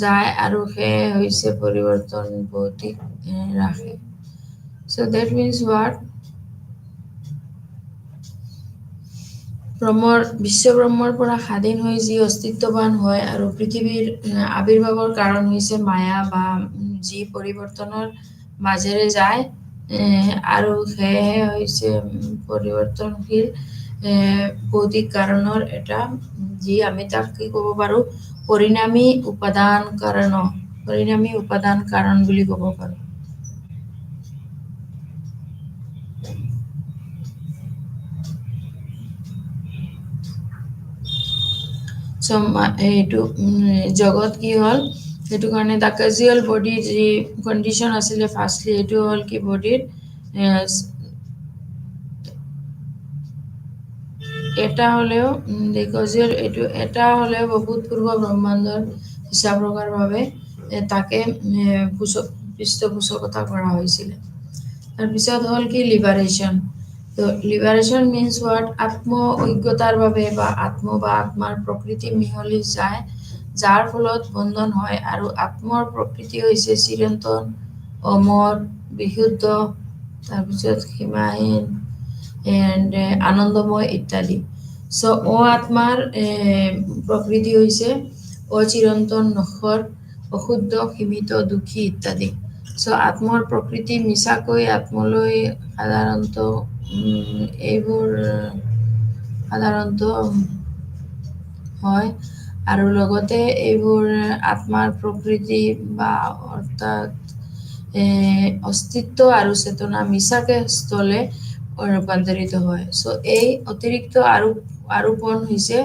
যায় আৰু সেয়ে হৈছে পৰিৱৰ্তন ভৌতিক ৰাখে সো দ্যাট মিন্স হোৱাট বিশ্ব ব্ৰহ্মৰ পৰা স্বাধীন হৈ যি অস্তিত্ববান হয় আৰু পৃথিৱীৰ আবিৰ্ভাৱৰ কাৰণ হৈছে মায়া বা যি পৰিৱৰ্তনৰ মাজেৰে যায় আৰু সেয়ে হৈছে পৰিৱৰ্তনশীল ভৌতিক কাৰণৰ এটা যি আমি তাক কি ক'ব পাৰো পৰিণামী উপাদান কাৰণ বুলি ক'ব পাৰো সো এইটো জগত কি হ'ল সেইটো কাৰণে দ্য কেজুৱেল বডিৰ যি কণ্ডিশ্যন আছিলে ফাৰ্ষ্টলি এইটো হ'ল কি বডিৰ এটা হ'লেও অভূতপূৰ্ব ব্ৰহ্মাণ্ডৰ হিচাপ প্ৰকাৰ বাবে তাকে পৃষ্ঠপোষকতা কৰা হৈছিলে তাৰপিছত হ'ল কি লিবাৰেশ্যন তো লিবাৰেশ্যন মিন্স হোৱাট আত্ম অজ্ঞতাৰ বাবে বা আত্মাৰ প্ৰকৃতি মিহলি যায় যাৰ ফলত বন্ধন হয় আৰু আত্মৰ প্ৰকৃতি হৈছে চিৰন্তন অমৰ বিশুদ্ধ তাৰপিছত সীমাহীন এণ্ড আনন্দময় ইত্যাদি সো আত্মাৰ প্ৰকৃতি হৈছে অচিৰন্তন নখৰ অশুদ্ধ সীমিত দুখী ইত্যাদি সো আত্মৰ প্ৰকৃতি মিছাকৈ আত্মলৈ এইবোৰ সাধাৰণত হয় আৰু লগতে এইবোৰ আত্মাৰ প্ৰকৃতি বা অৰ্থাৎ অস্তিত্ব আৰু চেতনা মিছাকে স্থলে ৰূপান্তৰিত হয় সো এই অতিৰিক্ত আৰোপণ হৈছে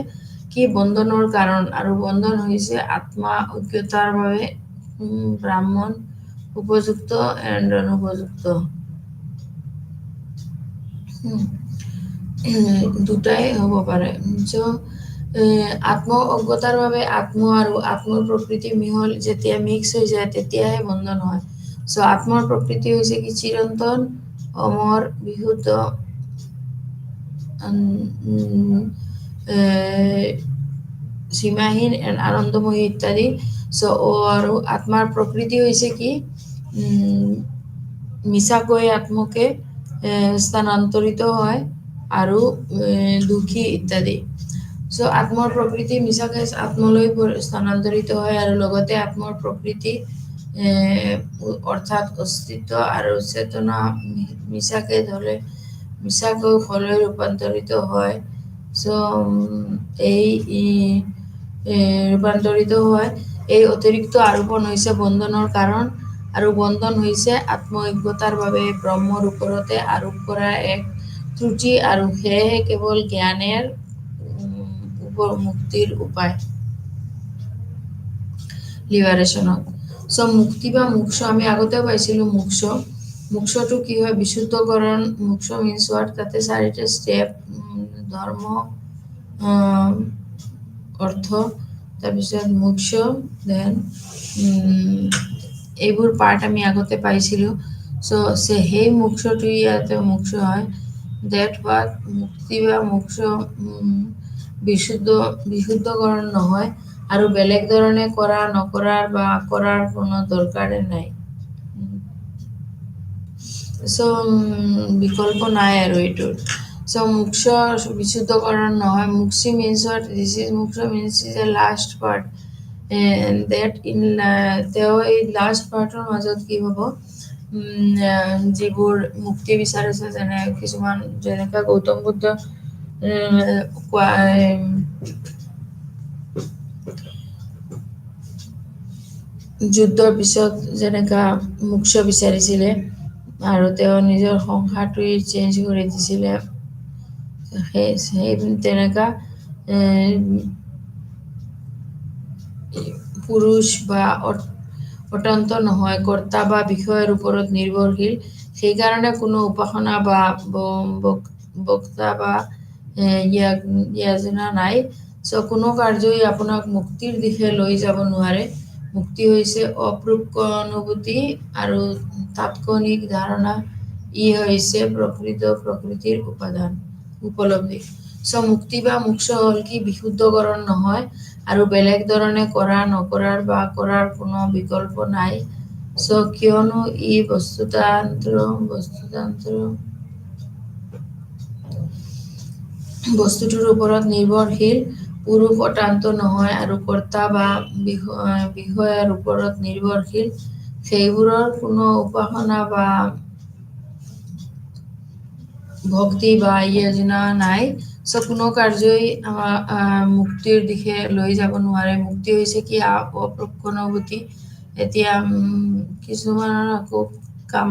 কি বন্ধনৰ কাৰণ আৰু বন্ধন হৈছে আত্মা অজ্ঞতাৰ বাবে ব্ৰাহ্মণ উপযুক্ত এণ্ড অনুপযুক্ত দুটাই হ'ব পাৰে চ' আত্ম অজ্ঞতাৰ বাবে আত্ম আৰু আত্মৰ প্ৰকৃতি মিহল যেতিয়া মিক্স হৈ যায় তেতিয়াহে বন্ধন হয় চ' আত্মৰ প্ৰকৃতি হৈছে কি চিৰন্তন অমৰ বিশুদ্ধ উম, এ, সীমাহীন আনন্দময়ী ইত্যাদি চ' আৰু আত্মাৰ প্ৰকৃতি হৈছে কি মিছাকৈ আত্মকে স্থানান্তৰিত হয় আৰু দুখী ইত্যাদি চ' আত্মৰ প্ৰকৃতি মিছাকৈ আত্মলৈ স্থানান্তৰিত হয় আৰু লগতে আত্মৰ প্ৰকৃতি অৰ্থাৎ অস্তিত্ব আৰু চেতনা মিছাকৈ হ'লে ৰূপান্তৰিত হয় চ' ৰূপান্তৰিত হয় এই অতিৰিক্ত আৰোপণ হৈছে বন্ধনৰ কাৰণ আৰু বন্ধন হৈছে আত্মজ্ঞতাৰ বাবে ব্ৰহ্মৰ ওপৰতে আৰোপ কৰা এক ত্ৰুটি আৰু সেয়েহে কেৱল জ্ঞানের মুক্তিৰ উপায় লিবাৰেশ্যনত চ' মুক্তি বা মোক্ষ আমি আগতেও পাইছিলোঁ মোক্ষটো কি হয় বিশুদ্ধকৰণ মোক্ষ মিনছ হোৱাত তাতে 4টা ষ্টেপ ধৰ্ম অৰ্থ তাৰপিছত মোক্ষ দেন এইবোৰ পাৰ্ট আমি আগতে পাইছিলোঁ চ' সেই মোক্ষটো ইয়াতে মোক্ষ হয় ডেট হোৱাত মুক্তি বা মোক্ষ বিশুদ্ধকৰণ নহয় আৰু বেলেগ ধৰণে কৰা নকৰাৰ বা কৰাৰ কোনো দৰকাৰে নাই চ' বিকল্প নাই আৰু এইটোৰ চ' মোক্ষ বিশুদ্ধকৰণ নহয় মুক্তি means what this is moksha means is a last part that in তেওঁ এই লাষ্ট পাৰ্টৰ মাজত কি হ'ব যিবোৰ মুক্তি বিচাৰিছে যেনে কিছুমান যেনেকৈ গৌতম বুদ্ধ কোৱা যুদ্ধৰ পিছত যেনেকা মোক্ষ বিচাৰিছিলে আৰু তেওঁ নিজৰ সংসাৰটোৱে চেঞ্জ কৰি দিছিলে সেই তেনেকা পুৰুষ বা অত্যন্ত নহয় কৰ্তা বা বিষয়ৰ ওপৰত নিৰ্ভৰশীল সেইকাৰণে কোনো উপাসনা বা বক্তা বা য়াজনা নাই চ' কোনো কাৰ্যই আপোনাক মুক্তিৰ দিশে লৈ যাব নোৱাৰে মুক্তি হৈছে অপ্ৰজ্ঞ আৰু তাৎক্ষণিক ধাৰণা ই হৈছে প্ৰকৃতিৰ উপলব্ধি চ' মুক্তি বা মোক্ষ হ'ল কি বিশুদ্ধকৰণ নহয় আৰু বেলেগ ধৰণে কৰা নকৰাৰ বা কৰাৰ কোনো বিকল্প নাই চ' কিয়নো ই বস্তুটোৰ ওপৰত নিৰ্ভৰশীল পুৰুষ অত্যন্ত নহয় আৰু কৰ্তা বা বিষয়ৰ ওপৰত নিৰ্ভৰশীল সেইবোৰৰ কোনো উপাসনা বা ভক্তি বা য়োজনা নাই চ' কোনো কাৰ্যই আমাক মুক্তিৰ দিশে লৈ যাব নোৱাৰে মুক্তি হৈছে কি অপ্ৰজ্ঞ এতিয়া কিছুমানৰ আকৌ কাম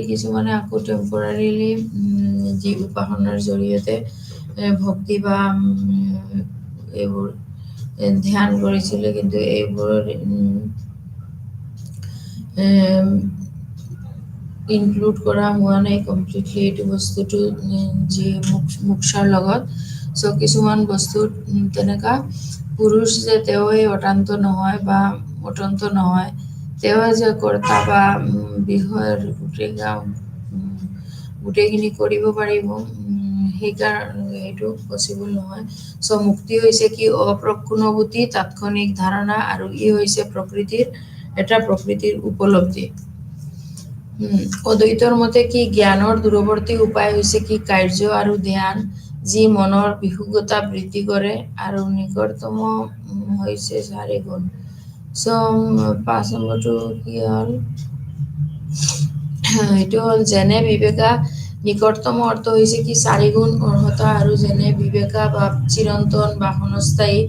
কিছুমানে আকৌ টেম্পৰাৰীলি যি উপাসনাৰ জৰিয়তে ভক্তি বা এইবোৰ ধ্যান কৰিছিলে কিন্তু এইবোৰৰ ইনক্লুড কৰা হোৱা নাই কমপ্লিটলি এইটো বস্তুটো যি মোক্ষৰ লগত চ' কিছুমান বস্তুত তেনেকুৱা পুৰুষ যে তেওঁই অত্যন্ত নহয় বা অত্যন্ত নহয় তেওঁ যে কৰ্তা বা বিষয়ৰ গোটেইখিনি কৰিব পাৰিব সেইকাৰণে সেইটো পচিবল নহয় চ' মুক্তি হৈছে কি অপ্ৰজ্ঞ তাৎক্ষণিক ধাৰণা আৰু ই হৈছে প্ৰকৃতিৰ উপলব্ধি অদ্বৈতৰ মতে কি জ্ঞানৰ দূৰৱৰ্তী উপায় হৈছে কি কাৰ্য আৰু ধ্যান যি মনৰ বিশুদ্ধতা বৃদ্ধি কৰে আৰু নিকটতম হৈছে 4 গুণ চ' 5 নম্বৰটো কি হ'ল এইটো হ'ল যেনে বিবেকা নিকটতম অৰ্থ হৈছে কি 4 গুণ অৰ্হতা আৰু যেনে বিবেকা বা চিৰন্তন বা ক্ষণস্থায়ী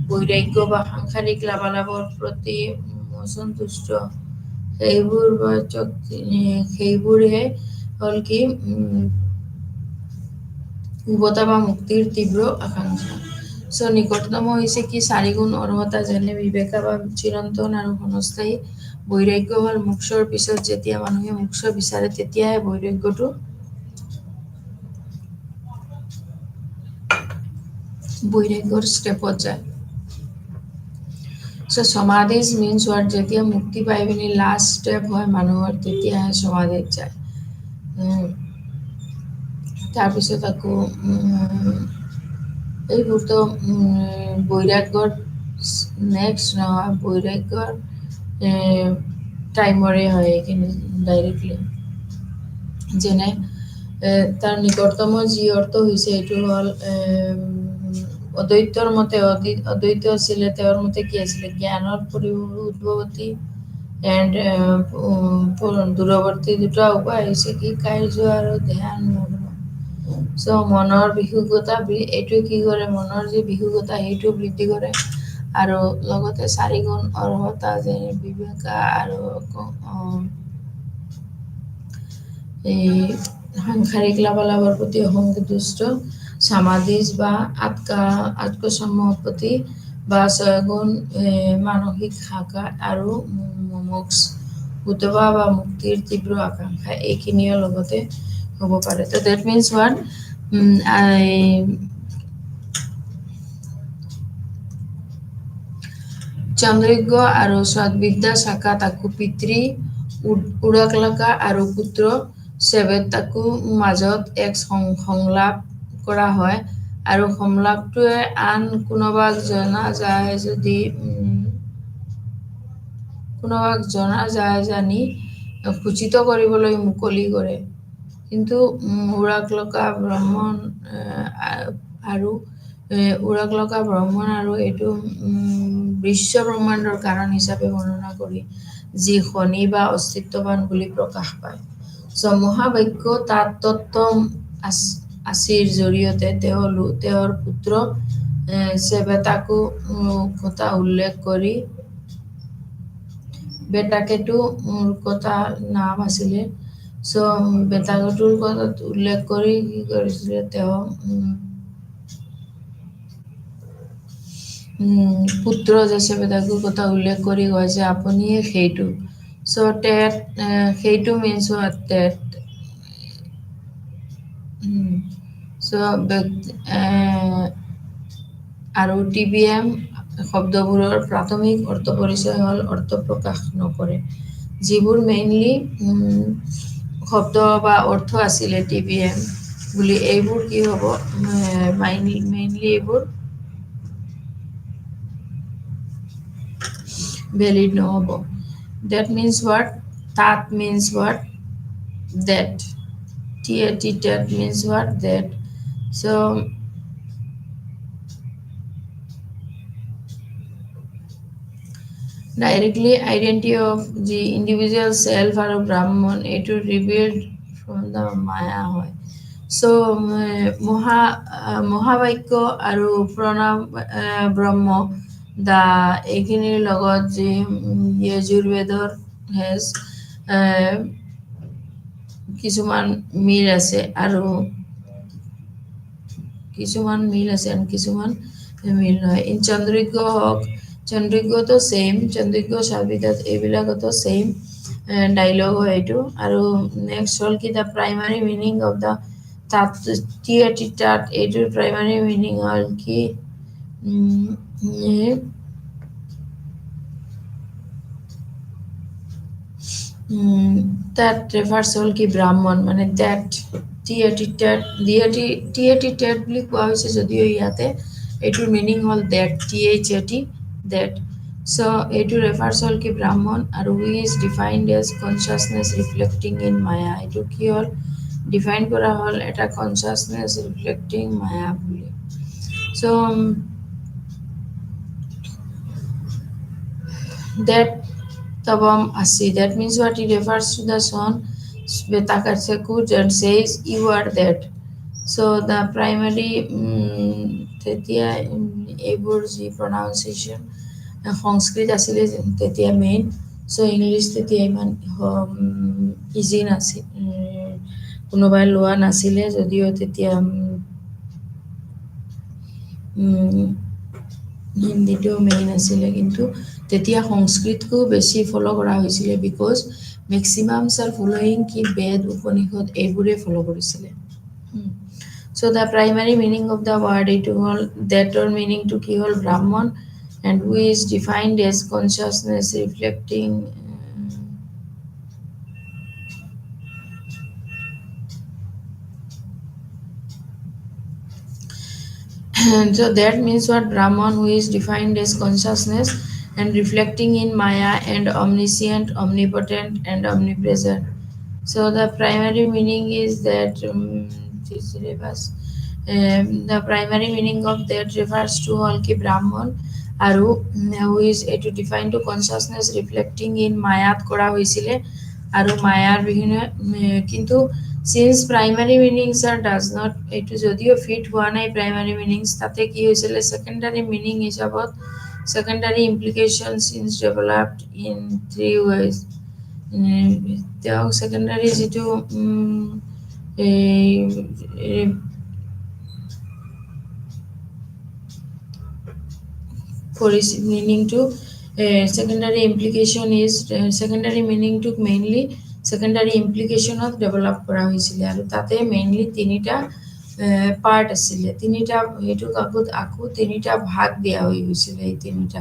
বৈৰাগ্য বা সাংসাৰিক লাভালাভৰ প্ৰতি অসন্তুষ্ট সেইবোৰহে হ'ল কি উভতা বা মুক্তিৰ তীব্ৰ আকাংক্ষা চ' নিকটতম হৈছে কি 4 গুণ অৰ্হতা যেনে বিবেকা বা চিৰন্তন আৰু ক্ষণস্থায়ী বৈৰাগ্য হ'ল মোক্ষৰ পিছত যেতিয়া মানুহে মোক্ষ বিচাৰে তেতিয়াহে বৈৰাগ্যটো বৈৰাগ্যৰ ষ্টেপত যায় So samadhis means what যেতিয়া মুক্তি পাই পিনি লাষ্ট ষ্টেপ হয় মানুহৰ তেতিয়াহে সমাধিত যায় তাৰপিছত আকৌ এইবোৰতো বৈৰাগ্যৰ নেক্সট নহয় বৈৰাগ্যৰ টাইমৰে হয় এইখিনি ডাইৰেক্টলি যেনে তাৰ নিকটতম যি অৰ্থ হৈছে এইটো হ'ল অদ্বৈতৰ মতে অদ্বৈত আছিলে তেওঁৰ মতে কি আছিলে জ্ঞানৰ উদ্ভৱতী এণ্ড দূৰৱৰ্তী দুটা উপায় হৈছে কি কাৰ্য আৰু ধ্যান মগ্ন চ' মনৰ বিশুদ্ধতা এইটোৱে কি কৰে মনৰ যি বিশুদ্ধতা সেইটো বৃদ্ধি কৰে আৰু লগতে 4 গুণ অৰ্হতা যেনে বিবেকা আৰু এই সাংসাৰিক লাভালাভৰ প্ৰতি অসন্তুষ্ট সমাধিজ বা আত্মসম্পত্তি বা 6 গুণ মানসিক শাখা আৰু মোক্ষ উদ্ভৱ বা মুক্তিৰ তীব্ৰ আকাংক্ষা এইখিনিৰ লগতে হ'ব পাৰে তো দ্যাট মিন্স হোৱাট চন্দ্ৰজ্ঞ আৰু সদ্বিদ্যা শাখা তাকো পিতৃ উড়কলকা আৰু পুত্ৰ সেবেত তাকো মাজত এক সংলাপ কৰা হয় আৰু সংলাপটোৱে আন কোনোবাক জনা যায় যদি কোনোবাক জনা যায় জানি সূচিত কৰিবলৈ মুকলি কৰে কিন্তু উড়কলকা ব্ৰাহ্মণ আৰু এইটো বিশ্ব ব্ৰহ্মাণ্ডৰ কাৰণ হিচাপে বৰ্ণনা কৰি যি শনি বা অস্তিত্ববান বুলি প্ৰকাশ পায় চ' মহাবাক্য তাত তত্ত্ব আসিৰ জৰিয়তে তেওঁৰ পুত্ৰ সেবেতাকো কথা উল্লেখ কৰি বেটাকেতো কথা নাম আছিলে চ' বেটাকটোৰ কথা উল্লেখ কৰি কি কৰিছিলে তেওঁ পুত্ৰ যে সেবেতাকোৰ কথা উল্লেখ কৰি কয় যে আপুনিয়ে সেইটো চ' সেইটো মিন্স হোৱাট টেট আৰু TBM শব্দবোৰৰ প্ৰাথমিক অৰ্থ পৰিচয় হ'ল অৰ্থ প্ৰকাশ নকৰে যিবোৰ মেইনলি শব্দ বা অৰ্থ আছিলে TBM বুলি এইবোৰ কি হ'ব মেইনলি এইবোৰ valid নহ'ব that means what that means what that that means what that so directly identity of the individual self আৰু ব্ৰাহ্মণ এইটো revealed from the maya হয় so মহাবাক্য আৰু প্ৰণৱ ব্ৰহ্ম দা এইখিনিৰ লগত যি যজুৰ্বেদৰ হেজ কিছুমান মিল আছে আৰু কিছুমান মিল নহয় ইন চন্দ্ৰজ্ঞ হওক চন্দ্ৰজ্ঞতো সেম চন্দ্ৰজ্ঞ সাবিতাত এইবিলাকতো সেম ডাইলগ হয় এইটো আৰু নেক্সট হ'ল কি the primary meaning of the তাত এইটোৰ প্ৰাইমাৰী মিনিং হ'ল কি that refers হ'ল কি ব্ৰাহ্মণ মানে that tat বুলি কোৱা হৈছে যদিও ইয়াতে এইটোৰ মিনিং হ'ল that that so এইটো ৰেফাৰ্ছ হ'ল কি ব্ৰাহ্মণ আৰু who is defined as consciousness reflecting in maya এইটো কি হ'ল ডিফাইন কৰা হ'ল এটা consciousness reflecting maya bully so that Tavam Asi. That means what it refers to the son Svetakatsakur and says you are that. So the primary তেতিয়া এইবোৰ যি pronunciation সংস্কৃত আছিলে তেতিয়া মেইন so ইংলিছ তেতিয়া ইমান ইজি নাছিল কোনোবাই লোৱা নাছিলে যদিও তেতিয়া হিন্দীটো মেইন আছিলে, কিন্তু তেতিয়া সংস্কৃতকো বেছি ফ'ল' কৰা হৈছিলে, বিকজ মেক্সিমাম আৰ ফ'ল'য়িং কি বেদ উপনিষদ এইবোৰে ফ'ল' কৰিছিলে। So' the primary meaning of the word এইটো হ'ল, ডেটৰ মিনিংটো কি হ'ল Brahman, and who is defined as consciousness reflecting so that means what Brahman, who is defined as consciousness and reflecting in Maya and omniscient, omnipotent, and omnipresent. So the primary meaning is that the primary meaning of that refers to all ki Brahman, aru who is to define to consciousness reflecting in Maya kora hoisile, aru Maya bihine kintu since primary meanings are does not etu jodio fit howa nai primary meanings tate ki hoisile secondary meaning hisabot secondary implications is developed in three ways. তেওঁ secondary যেটো meaning to secondary implication is secondary meaning to mainly secondary implication of develop কৰা হৈছিলে, আৰু তাতে mainly তিনিটা part আছিলে, তিনিটা এইটো আকৌ তিনিটা ভাগ দিয়া হৈ গৈছিলে। এই তিনিটা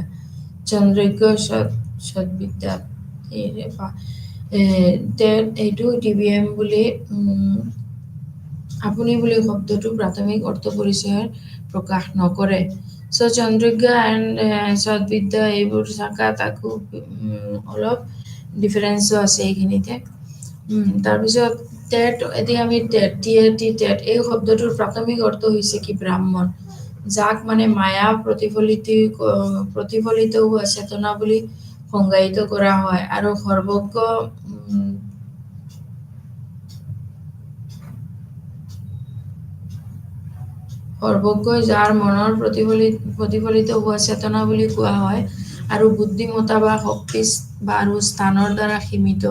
চন্দ্ৰজ্ঞ সৎবিদ্যা এইটো DBM বুলি আপুনি বুলি শব্দটো প্ৰাথমিক অৰ্থ পৰিচয়ৰ প্ৰকাশ নকৰে। চ' চন্দ্ৰজ্ঞ এণ্ড সৎবিদ্যা এইবোৰ থাকাত আকৌ অলপ ডিফাৰেঞ্চো আছে এইখিনিতে। তাৰপিছত টেট, এতিয়া আমি টেট এই শব্দটোৰ প্ৰাথমিক অৰ্থ হৈছে কি ব্ৰাহ্মণ, যাক মানে মায়া প্ৰতিফলিত হোৱা চেতনা বুলি সংজ্ঞায়িত কৰা হয়, আৰু সৰ্বজ্ঞ যাৰ মনৰ প্ৰতিফলিত হোৱা চেতনা বুলি কোৱা হয়, আৰু বুদ্ধিমত্তা বা শক্তি আৰু স্থানৰ দ্বাৰা সীমিত।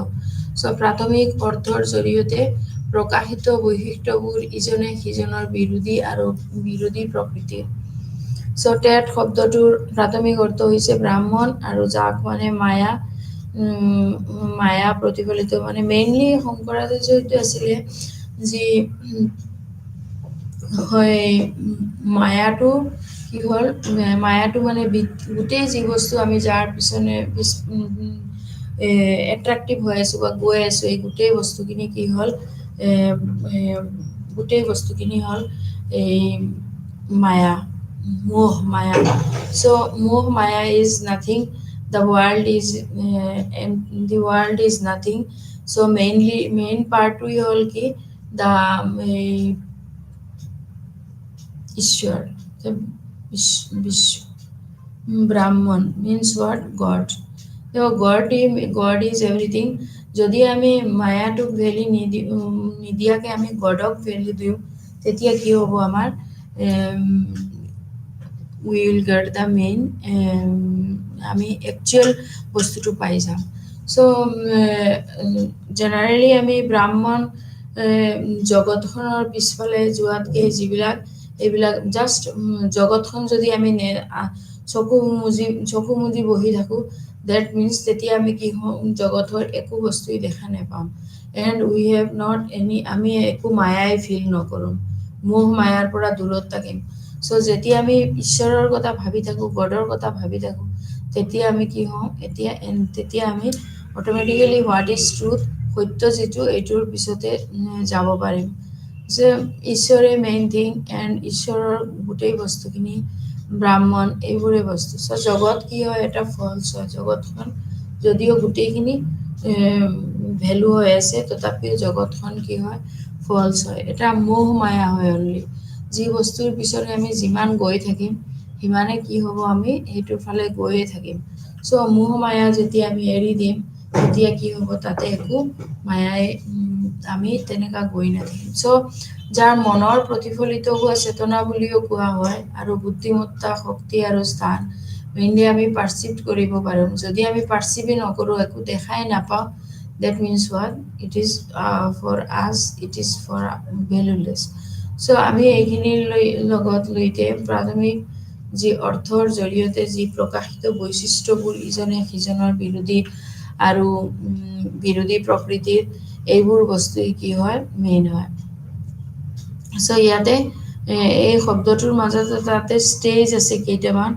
চ' প্ৰাথমিক অৰ্থৰ জৰিয়তে প্ৰকাশিত বৈশিষ্ট্যবোৰ ইজনে সিজনৰ বিৰোধী আৰু বিৰোধী প্ৰকৃতিৰ। চ' টেট শব্দটোৰ প্ৰাথমিক অৰ্থ হৈছে ব্ৰাহ্মণ, আৰু যাক মানে মায়া প্ৰতিফলিত, মানে মেইনলি শংকৰাচাৰ্যটো আছিলে যি হয় মায়াটো কি হ'ল, মায়াটো মানে গোটেই যি বস্তু আমি যাৰ পিছনে এট্ৰেক্টিভ হৈ আছো বা গৈ আছো, এই গোটেই বস্তুখিনি কি হ'ল গোটেই বস্তুখিনি হ'ল এই মায়া, মোহ মায়া। চ' মোহ মায়া is nothing, the world is nothing. So main part হ'ল কি the ঈশ্বৰ, ব্ৰাহ্মণ means what? God. So God is everything. যদি আমি মায়াটোক ভেলি নিদিয়াকে আমি গডক ভেলি দিওঁ, তেতিয়া কি হ'ব আমাৰ we will get the main আমি একচুৱেল বস্তুটো পাই যাম। চ' জেনেৰেলি আমি ব্ৰাহ্মণ জগতখনৰ পিছফালে যোৱাতকৈ এইবিলাক জাষ্ট জগতখন যদি আমি চকু মুদি বহি থাকোঁ, ডেট মিনছ তেতিয়া আমি কি হওঁ, জগতৰ একো বস্তুৱেই দেখা নাপাওঁ, এণ্ড উই হেভ নট আমি একো মায়াই ফিল নকৰোঁ, মোহ মায়াৰ পৰা দূৰত থাকিম। চ' যেতিয়া আমি ঈশ্বৰৰ কথা ভাবি থাকোঁ, গডৰ কথা ভাবি থাকোঁ, তেতিয়া আমি কি হওঁ, তেতিয়া আমি অট'মেটিকেলি হোৱাট ইজ ট্ৰুথ, সত্য যিটো এইটোৰ পিছতে যাব পাৰিম, যে ঈশ্বৰে মেইন থিং, এণ্ড ঈশ্বৰৰ গোটেই বস্তুখিনি ব্ৰাহ্মণ এইবোৰে বস্তু। চ' জগত কি হয়, এটা ফলছ হয়, জগতখন যদিও গোটেইখিনি ভেলু হৈ আছে, তথাপিও জগতখন কি হয়, ফলছ হয়, এটা মোহ মায়া হয় অনলি। যি বস্তুৰ পিছতে আমি যিমান গৈ থাকিম, সিমানে কি হ'ব, আমি সেইটোৰ ফালে গৈয়ে থাকিম। চ' মোহ মায়া যেতিয়া আমি এৰি দিম, তেতিয়া কি হ'ব, তাতে একো মায়াই আমি তেনেকুৱা গৈ নাথাকিম। চ' যাৰ মনৰ প্ৰতিফলিত হোৱা চেতনা বুলিও কোৱা হয়, আৰু বুদ্ধিমত্তা, শক্তি আৰু স্থান মেইনলি আমি পাৰ্চিভ কৰিব পাৰোঁ। যদি আমি পাৰ্চিভেই নকৰোঁ, একো দেখাই নাপাওঁ, that means what? It is for us, it is for valueless. চ' আমি এইখিনিৰ লগত লৈতে প্ৰাথমিক যি অৰ্থৰ জৰিয়তে যি প্ৰকাশিত বৈশিষ্ট্যবোৰ ইজনে সিজনৰ বিৰোধী আৰু বিৰোধী প্ৰকৃতিৰ এইবোৰ বস্তুই কি হয় মেইন হয় সো ইয়াতে এই শব্দটোৰ মাজত তাতে ষ্টেজ আছে কেইটামান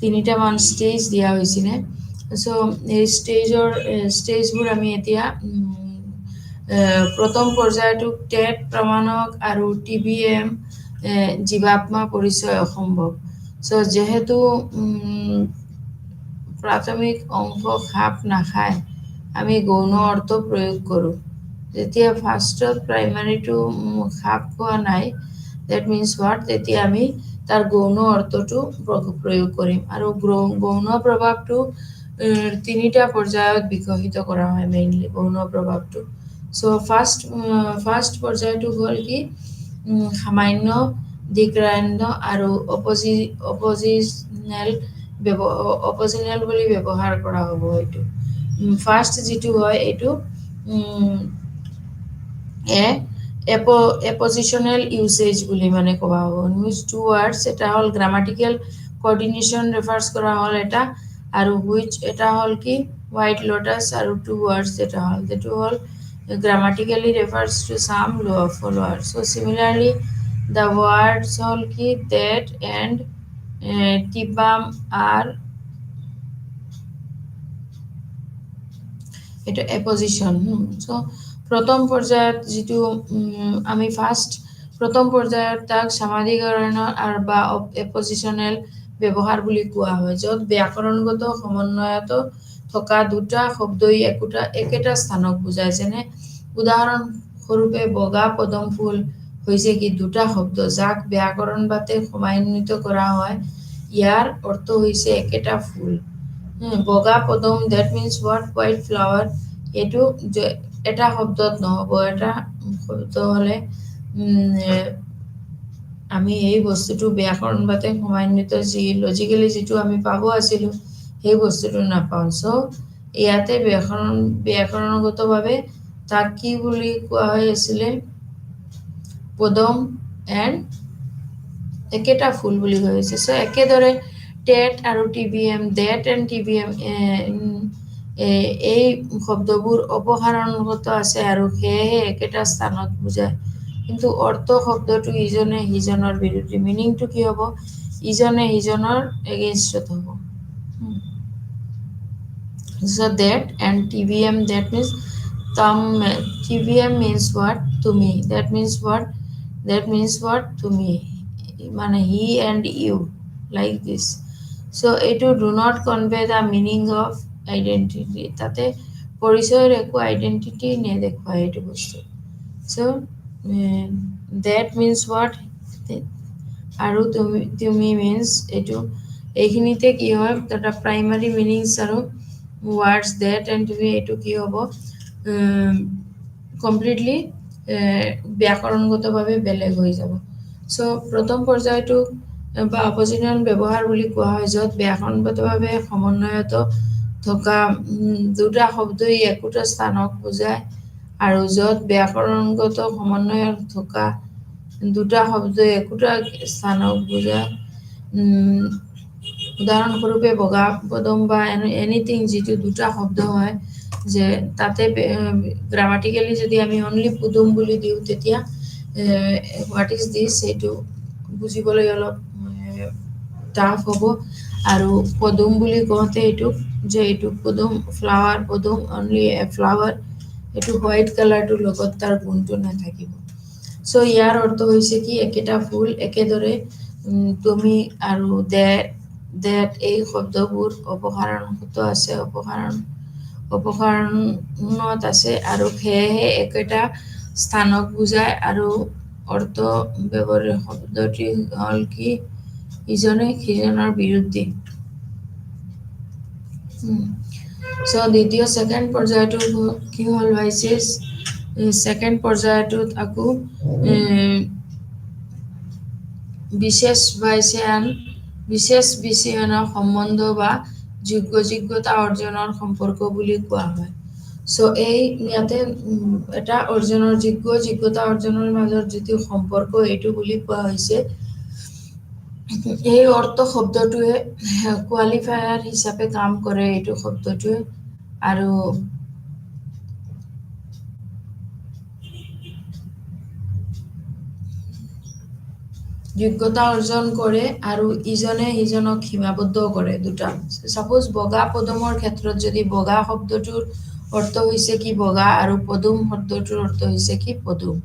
তিনিটামান ষ্টেজ দিয়া হৈছিলে সো এই ষ্টেজবোৰ আমি এতিয়া প্ৰথম পৰ্যায়টো টেট প্ৰমাণক আৰু TBM জীৱাত্মা পৰিচয় অসম্ভৱ সো যেহেতু প্ৰাথমিক অংশ খাপ নাখায় আমি গৌণ অৰ্থ প্ৰয়োগ কৰোঁ যেতিয়া ফাৰ্ষ্টত প্ৰাইমাৰীটো খাপ খোৱা নাই দ্যাট মিনছ হোৱাট তেতিয়া আমি তাৰ গৌণ অৰ্থটো প্ৰয়োগ কৰিম আৰু গৌণ প্ৰভাৱটো তিনিটা পৰ্যায়ত বিকশিত কৰা হয় মেইনলি গৌণ প্ৰভাৱটো সো ফাৰ্ষ্ট পৰ্যায়টো হ'ল কি সামান্য দিকৰান্য আৰু অপজিনেল বুলি ব্যৱহাৰ কৰা হ'ব এইটো ফাৰ্ষ্ট যিটো হয় এইটো এপজিশনেল ইউসেজ বুলি মানে কোৱা হ'ব নিউজ টু ওয়ার্ডস এটা হল গ্রামাটিক্যাল কোঅর্ডিনেশন রেফার্স করা হল এটা আৰু হুইচ এটা হল কি হোয়াইট লোটাস আৰু টু ওয়ার্ডস এটা হল যেটো হল grammatically refers to some lawful words so similarly the words hol ki that and tibam are এটা এপজিশন সো প্ৰথম পৰ্যায়ত যেটো আমি প্ৰথম পৰ্যায়ত তাক সামাজিকৰণ আৰু বা এপজিশনেল ব্যৱহাৰ বুলি কোৱা হয় য'ত ব্যাকৰণগত সমন্বয়ত থকা দুটা শব্দই একেটা স্থানক বুজায় যেনে উদাহৰণ স্বৰূপে বগা পদম ফুল হৈছে কি দুটা শব্দ যাক ব্যাকৰণবাতে সমন্বিত কৰা হয় ইয়াৰ অৰ্থ হৈছে একেটা ফুল বগা পদম that means what white flower এটো এটা শব্দত নহব এটা শব্দ হলে আমি এই বস্তুটো ব্যাকৰণবাতে সমন্বিত যি লজিক্যালি যেটো আমি পাব আছিল সেই বস্তুটো নাপাওঁ সো ইয়াতে ব্যাকৰণগতভাৱে তাক কি বুলি কোৱা হৈছিল পদম এণ্ড একেটা ফুল বুলি কৈছে সো একেদৰে টেট আৰু TBM that and TBM এই শব্দবোৰ অপসাৰণগত আছে আৰু সেয়ে একেটা স্থানত বুজায় কিন্তু অৰ্থ শব্দটো ইজনে হিজনৰ বিৰুদ্ধে মিনিংটো কি হ'ব ইজনে হিজনৰ এগেইনষ্টত হ'ব so that and TBM that means TBM means what to me that means what to me মানে he and you like this so eto do not convey the meaning of identity তাতে পৰিচয়ৰ একো আইডেন্টিটি নেদেখুৱায় এইটো বস্তু so that means what আৰু তুমি means এটো এইখিনিতে কি হয় এটা প্ৰাইমাৰী মিনিংস আৰু words that and to be এটো কি হ'ব কমপ্লিটলি ব্যাকৰণগতভাৱে বেলেগ হৈ যাব সো প্ৰথম পৰ্যায়টো বা অপজিনেল ব্যৱহাৰ বুলি কোৱা হয় য'ত ব্যাকৰণগতভাৱে সমন্বয়ত থকা দুটা শব্দই একোটা স্থানক বুজায় আৰু য'ত ব্যাকৰণগত সমন্বয়ত থকা দুটা শব্দই একোটা স্থানক বুজায় উদাহৰণস্বৰূপে বগা পদম বা এনিথিং যেটো দুটা শব্দ হয় যে তাতে গ্রামাটিক্যালি যদি আমি অনলি পুদুম বুলি দিও তেতিয়া হোৱাট ইজ দিস এটো বুজিবলৈ অলপ টাফ হ'ব আৰু পদুম বুলি কওঁতে এটো পদুম ফ্লাৱাৰ পদুম অনলি এ ফ্লাৱাৰ এটো হোৱাইট কালাৰটো লগত তাৰ গুণটো নাথাকিব সো ইয়াৰ অৰ্থ হৈছে কি একেটা ফুল একেদৰে তুমি আৰু that এই শব্দবোৰ অপসাৰণগত আছে অপসাৰণত আছে আৰু সেয়ে একেটা স্থানক বুজায় আৰু অৰ্থ ব্যৱহাৰ শব্দটি হল কি ইজনে সিজনৰ বিৰুদ্ধে সো দ্বিতীয় সেকেন্ড পৰ্যায়টো কি হল ভাইসেস সেকেন্ড পৰ্যায়টোত আকৌ বিশেষ বিষয়নৰ সম্বন্ধ বা যোগ্যতা অৰ্জনৰ সম্পৰ্ক বুলি কোৱা হয় সো এই ইয়াতে এটা অৰ্জনৰ যোগ্যতা অৰ্জনৰ মাজত যেটো সম্পৰ্ক এইটো বুলি কোৱা হৈছে এই অৰ্থ শব্দটোৱে কোৱালিফায়াৰ হিচাপে কাম কৰে এইটো শব্দটোৱে আৰু যোগ্যতা অৰ্জন কৰে আৰু ইজনে সিজনক সীমাবদ্ধ কৰে দুটা সাপোজ বগা পদুমৰ ক্ষেত্ৰত যদি বগা শব্দটোৰ অৰ্থ হৈছে কি বগা আৰু পদুম শব্দটোৰ অৰ্থ হৈছে কি পদুম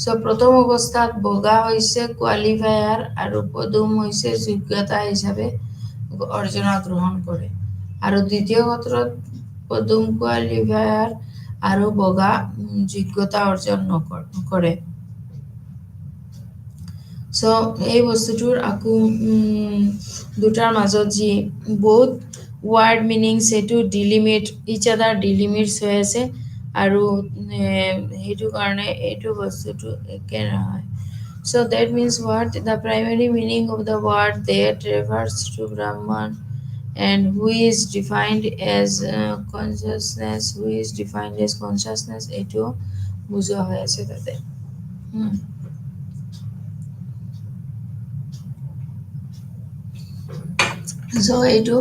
সো প্ৰথম অৱস্থাত বগা হৈছে কোৱালিফায়াৰ আৰু পদুম হৈছে যোগ্যতা হিচাপে অৰ্জনা গ্ৰহণ কৰে আৰু দ্বিতীয় ক্ষেত্ৰত পদুম কোৱালিফায়াৰ আৰু বগা যোগ্যতা অৰ্জন নকৰে সো এই বস্তুটোৰ আকৌ দুটাৰ মাজত যি বহুত ৱাৰ্ড মিনিংছ সেইটো ডিলিমিট ইচ আদাৰ ডিলিমিটছ হৈ আছে আৰু সেইটো কাৰণে এইটো বস্তুটো একে নহয় so that means what the primary meaning of the word that refers to Brahman and who is defined as consciousness এইটো বুজোৱা হৈ আছে তাতে So এইটো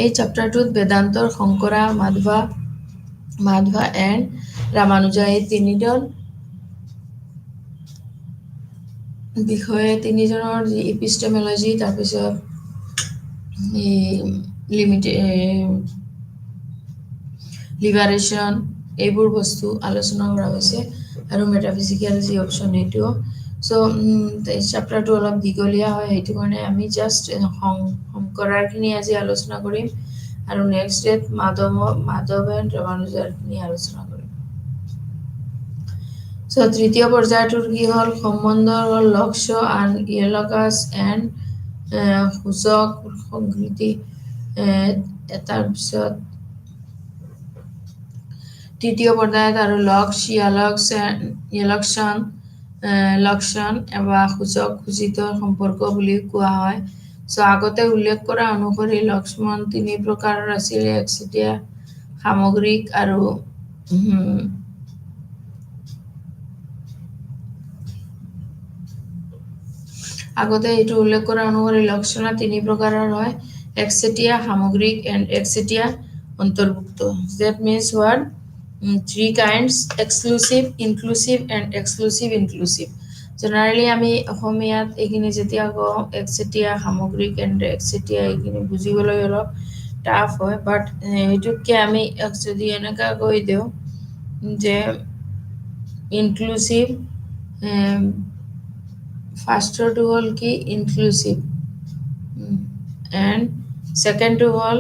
এই চেপ্টাৰটোত বেদান্তৰ শংকৰা মাধৱা এণ্ড ৰামানুজা এই তিনিজন বিষয়ে তিনিজনৰ যি ইপিষ্টেমলজি তাৰপিছত লিবাৰেশ্যন এইবোৰ বস্তু আলোচনা কৰা হৈছে আৰু মেটাফিজিকেল যি অপশ্যন এইটো চ' চেপ্টাৰটো অলপ দীঘলীয়া হয় সেইটো কাৰণে আমি জাষ্ট শংকৰাৰখিনি আজি আলোচনা কৰিম আৰু নেক্সট ডেট মাধৱ এণ্ড ৰামানুজাৰখিনি আলোচনা কৰিম চ' তৃতীয় পৰ্যায়টোৰ কি হ'ল সম্বন্ধ হ'ল লক্ষ্য আন ইয়েলকাছ এণ্ড সূচক সংকৃতি তাৰপিছত তৃতীয় পৰ্যায়ত আৰু লক্ষণ বা সূচক সূচিত সম্পৰ্ক বুলি কোৱা হয় চ' আগতে উল্লেখ কৰা অনুসৰি লক্ষ্মণ তিনি প্ৰকাৰৰ আছিল একচেটিয়া সামগ্ৰিক আৰু আগতে এইটো উল্লেখ কৰা অনুসৰি লক্ষণা তিনি প্ৰকাৰৰ হয় একচেটিয়া সামগ্ৰিক এণ্ড একচেটিয়া অন্তৰ্ভুক্ত that means what three kinds exclusive inclusive and exclusive inclusive generally আমি অসমীয়াত এইখিনি যেতিয়া কওঁ একচেটিয়া সামগ্ৰিক এণ্ড একচেটিয়া এইখিনি বুজিবলৈ অলপ টাফ হয় বাট এইটোতকৈ আমি যদি এনেকুৱা কৈ দিওঁ যে ইনক্লুচিভ ফাৰ্ষ্টৰটো হ'ল কি ইনক্লুচিভ এণ্ড ছেকেণ্ডটো হ'ল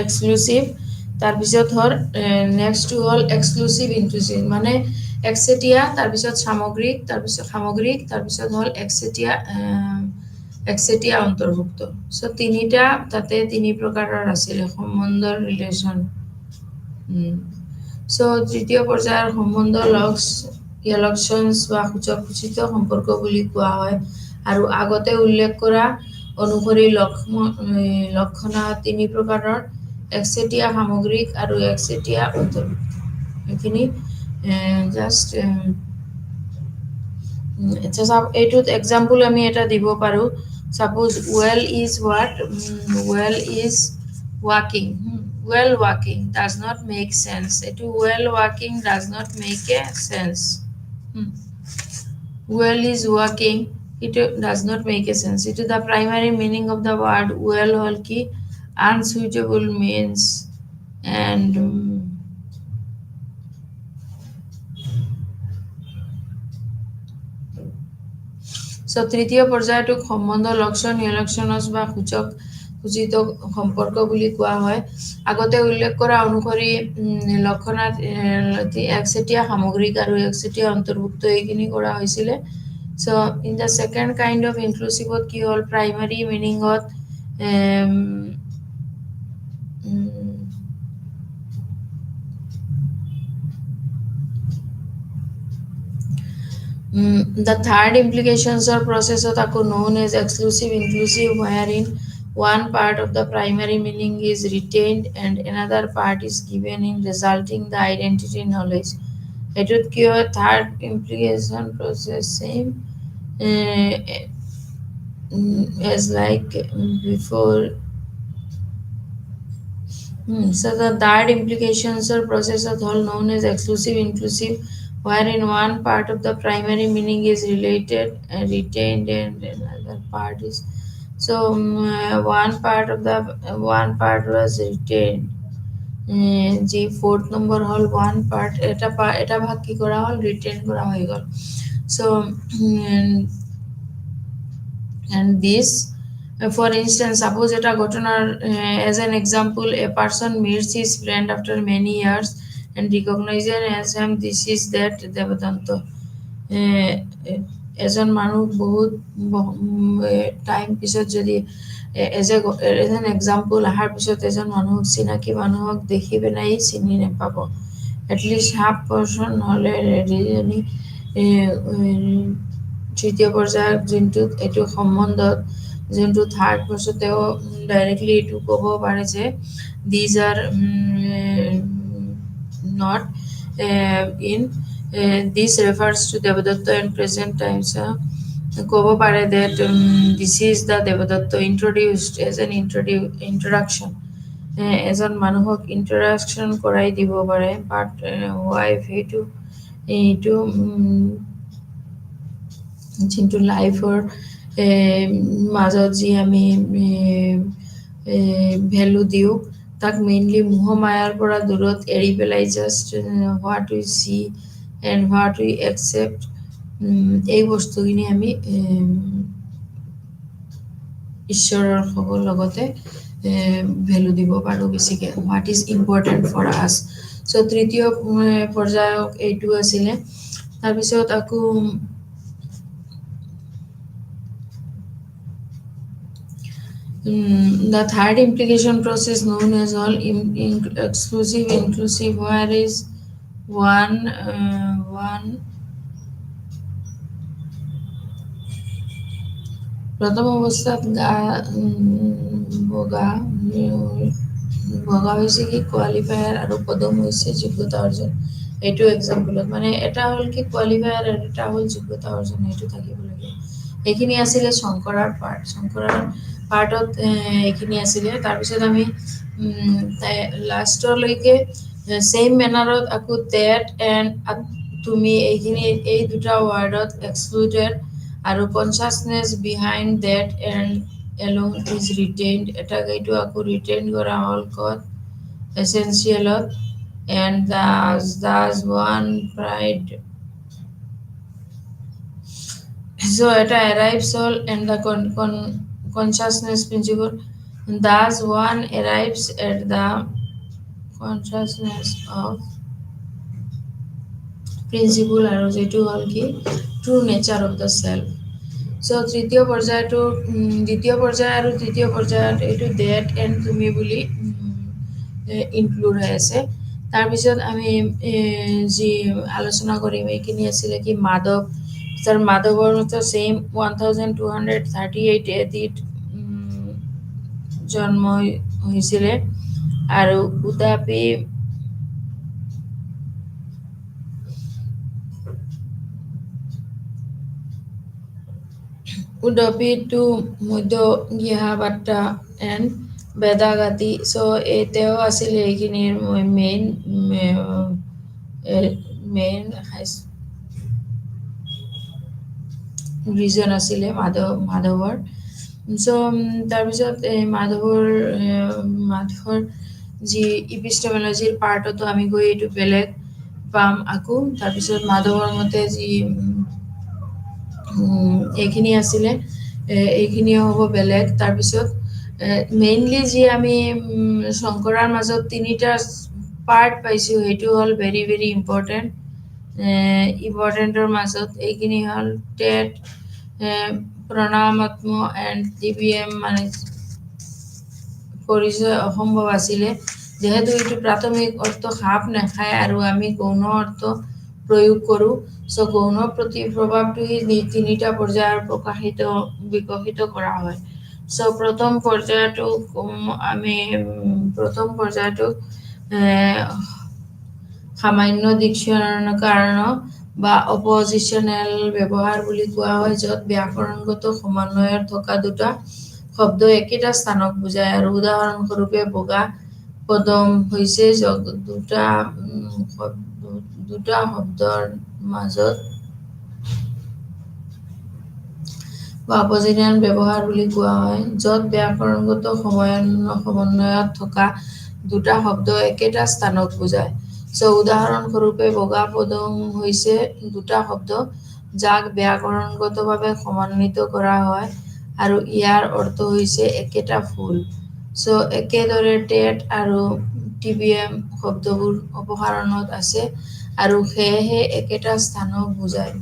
এক্সক্লুচিভ তাৰপিছত হ'ল নেক্সটটো হ'ল এক্সক্লুচিভ ইনক্লুচিভ মানে একচেটিয়া তাৰপিছত তাৰপিছত হ'ল একচেটিয়া অন্তৰ্ভুক্ত চ' তিনিটা তাতে তিনি প্ৰকাৰৰ আছিলে সম্বন্ধৰ ৰিলেশ্যন চ' তৃতীয় পৰ্যায়ৰ সম্বন্ধ ইলেকশ্যনছ বা সূচক সূচিত সম্পৰ্ক বুলি কোৱা হয় আৰু আগতে উল্লেখ কৰা অনুসৰি লক্ষণা তিনি প্ৰকাৰৰ একচেটিয়া সামগ্ৰিক আৰু একচেটিয়া অন্তৰ্ভুক্ত এইখিনি জাষ্ট এইটোত এক্সাম্পল আমি এটা দিব পাৰোঁ সাপোজ ৱেল ইজ ৱাকিং well walking does not make sense এইটো well walking does not make a sense well is walking it does not make a sense it is the primary meaning of the word well hol ki unsuitable means and so তৃতীয় পৰ্যায়টোক সম্বন্ধ লক্ষণ elections বা সূচক সূচিত সম্পৰ্ক বুলি কোৱা হয় আগতে উল্লেখ কৰা অনুসৰি লক্ষণাত একচেটিয়া সামগ্ৰিক আৰু একচেটিয়া অন্তৰ্ভুক্ত এইখিনি কৰা হৈছিলে so' in the second kind of ইনক্লুচিভত কি হ'ল প্ৰাইমাৰী মিনিঙত the third implications or process are known as exclusive inclusive wherein one part of the primary meaning is retained and another part is given in resulting the identity knowledge. It would give a third implication process same as like before. So the third implications or process of all known as exclusive inclusive, wherein one part of the primary meaning is related and retained and another part is so one part was retained. যে fourth নম্বর হল one part এটা ভাগ কি করা হল written করা হয়ে গেল so and this for instance suppose এটা ঘটনার as an example a person meets his friend after many years and recognizes as him this is that দেবদন্ত এজন মানুহ বহুত টাইম পিছত যদি এজ এন এক্সাম্পল অহাৰ পিছত এজন মানুহক চিনাকি মানুহক দেখি পেলাই চিনি নাপাব এটলিষ্ট হাফ পাৰ্চন নহ'লে ৰেডিজনী তৃতীয় পৰ্যায়ৰ যোনটো এইটো সম্বন্ধত যোনটো থাৰ্ড পাৰ্চন তেওঁ ডাইৰেক্টলি এইটো ক'ব পাৰে যে these are not in this refers to Devadatta in present times. ক'ব পাৰে that this is the Devadatta introduced as an introduction. এজন মানুহক ইন্ট্ৰডাকশ্যন কৰাই দিব পাৰে বাট ৱাইফ এইটো যোনটো লাইফৰ মাজত যি আমি ভেলু দিওঁ তাক মেইনলি মোহ মায়াৰ পৰা দূৰত এৰি পেলাই just what we C and what we accept এই বস্তুখিনি আমি ঈশ্বৰৰ লগতে ভেলু দিব পাৰোঁ বেছিকৈ হোৱাট ইজ ইম্পৰ্টেণ্ট ফৰ আছ চ' তৃতীয় পৰ্যায়ক এইটো আছিলে তাৰপিছত আকৌ the third implication process known as all exclusive inclusive where is one প্ৰথম অৱস্থাত বগা হৈছে কি কোৱালিফায়াৰ আৰু পদম হৈছে যোগ্যতা অৰ্জন এইটো এক্সাম্পলত মানে এটা হ'ল কি কোৱালিফায়াৰ আৰু এটা হ'ল যোগ্যতা অৰ্জন এইটো থাকিব লাগে এইখিনি আছিলে শংকৰাৰ পাৰ্টত এইখিনি আছিলে তাৰপিছত আমি লাষ্টলৈকে ছেইম মেনাৰত আকৌ ডেট এণ্ড তুমি এইখিনি এই দুটা ৱাৰ্ডত এক্সক্লুডেড আৰু consciousness behind that and along is retained এটাক এইটো আকৌ ৰিটেইন কৰা হ'ল ক'ত এছেঞ্চিয়েলত and thus one pride so এটা arrives all and the consciousness principle thus one arrives at the consciousness of principle আৰু যেটো হ'ল কি true nature of the self so দ্বিতীয় পৰ্যায় আৰু তৃতীয় পৰ্যায়ত এইটো that and তুমি বুলি ইনক্লুড হৈ আছে তাৰপিছত আমি যি আলোচনা কৰিম এইখিনি আছিলে কি মাধৱৰ মতে ছেইম 1238 এডিত জন্ম হৈছিলে আৰু উডপি টু মধ্য গৃহাবাৰ্তা এণ্ড বেদাগাতি চ' তেওঁ আছিলে এইখিনিৰ মেইন ৰিজন আছিলে মাধৱৰ চ' তাৰপিছত মাধৱৰ যি ইপিষ্টমলজিৰ পাৰ্টতো আমি গৈ এইটো বেলেগ পাম আকৌ তাৰপিছত মাধৱৰ মতে যি এইখিনি আছিলে এইখিনিও হ'ব বেলেগ তাৰপিছত মেইনলি যি আমি শংকৰাৰ মাজত তিনিটা পাৰ্ট পাইছোঁ সেইটো হ'ল ভেৰি ভেৰি ইম্পৰ্টেণ্টৰ মাজত এইখিনি হ'ল টেট প্ৰণামাত্ম এণ্ড TBM মানে পৰিচয় অসম্ভৱ আছিলে যেহেতু এইটো প্ৰাথমিক অৰ্থ খাপ নাখায় আৰু আমি গৌণ অৰ্থ প্ৰয়োগ কৰোঁ চ' গৌণ প্ৰতি প্ৰভাৱটো এই তিনিটা পৰ্যায়ৰ বিকশিত কৰা হয় চ' প্ৰথম পৰ্যায়টো সামান্য দীক্ষাৰ কাৰণ বা অপজিশনেল ব্যৱহাৰ বুলি কোৱা হয়, য'ত ব্যাকৰণগত সমন্বয়ৰ থকা দুটা শব্দ একেটা স্থানক বুজায়। আৰু উদাহৰণস্বৰূপে বগা পদম হৈছে দুটা শব্দৰ মাজত বা অপজিশনেল ব্যৱহাৰ বুলি কোৱা হয়, য'ত ব্যাকৰণগত সমন্বয়ত থকা দুটা শব্দ একেটা স্থানক বুজায়। উদাহৰণস্বৰূপে বগা পদম হৈছে দুটা শব্দ যাক ব্যাকৰণগতভাৱে সমন্বিত কৰা হয় আৰু ইয়াৰ অৰ্থ হৈছে একেটা ফুল। একেদৰে টেট আৰু টিবিএম শব্দবোৰ অপসাৰণত আছে আৰু সেয়েহে একেটা স্থানক বুজায়,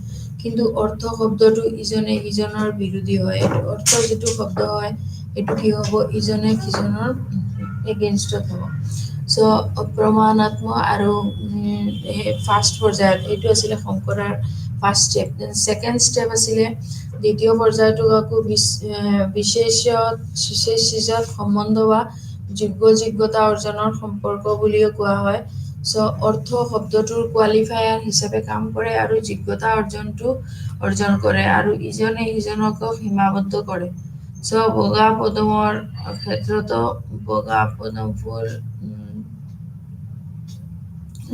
কিন্তু অৰ্থ শব্দটো ইজনে সিজনৰ বিৰোধী হয়। অৰ্থ যিটো শব্দ হয় এইটো কি হ'ব, ইজনে সিজনৰ এগেইনষ্টত হ'ব। প্ৰমাণাত্মক আৰু ফাৰ্ষ্ট পৰ্যায়ত এইটো আছিলে শংকৰাৰ ফাৰ্ষ্ট ষ্টেপ। ছেকেণ্ড ষ্টেপ আছিলে দ্বিতীয় পৰ্যায়টোক আকৌ বিশেষ্যত সম্বন্ধ বা যোগ্যতা অৰ্জনৰ সম্পৰ্ক বুলিও কোৱা হয়। অৰ্থ শব্দটোৰ কোৱালিফায়াৰ হিচাপে কাম কৰে আৰু যোগ্যতা অৰ্জন কৰে আৰু ইজনে সিজনক সীমাবদ্ধ কৰে। বগা পদমৰ ক্ষেত্ৰতো বগা পদম ফুল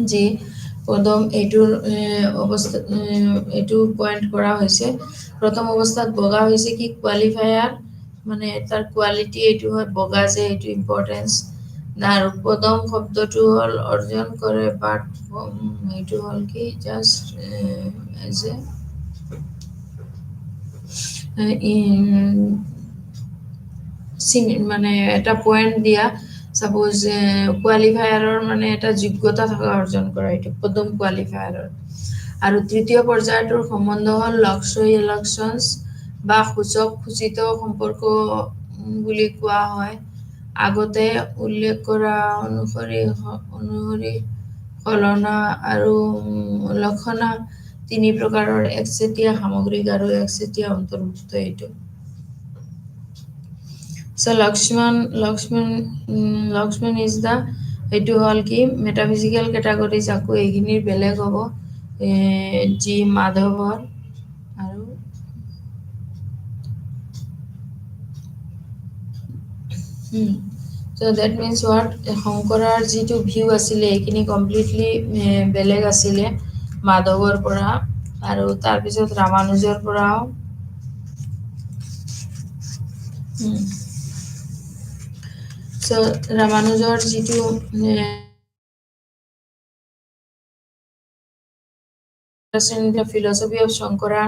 যি পদম এইটোৰ এইটো পইণ্ট কৰা হৈছে। প্ৰথম অৱস্থাত বগা হৈছে কি কোৱালিফায়াৰ, মানে তাৰ কোৱালিটি এইটো হয় বগা যে এইটো ইম্পৰ্টেঞ্চ। আৰু পদম শব্দটো হ'ল অৰ্জন কৰে, বাট এইটো হ'ল কি জাষ্ট এজ মানে এটা পইণ্ট দিয়া, চাপ'জ কোৱালিফায়াৰৰ মানে এটা যোগ্যতা থকা অৰ্জন কৰা, এইটো পদম কোৱালিফায়াৰৰ। আৰু তৃতীয় পৰ্যায়টোৰ সম্বন্ধ হ'ল লক্ষ্য বা সূচিত সম্পৰ্ক বুলি কোৱা হয়। আগতে উল্লেখ কৰা অনুসৰি কলনা আৰু লক্ষণা তিনি প্ৰকাৰৰ, একচেটিয়া, সামগ্ৰিক আৰু একচেটিয়া অন্তৰ্ভুক্ত এইটো। লক্ষ্মণ ইজ দা এইটো হ'ল কি মেটাফিজিকেল কেটাগৰিজ। আকৌ এইখিনিৰ বেলেগ হ'ব, যি মাধৱৰ আৰু ডেট মিনছ হোৱাট, শংকৰাৰ যিটো ভিউ আছিলে এইখিনি কমপ্লিটলি বেলেগ আছিলে মাধৱৰ পৰা, আৰু তাৰপিছত ৰামানুজৰ পৰাও ৰামানুজৰ যিটো ফিলচফি অফ শংকৰা,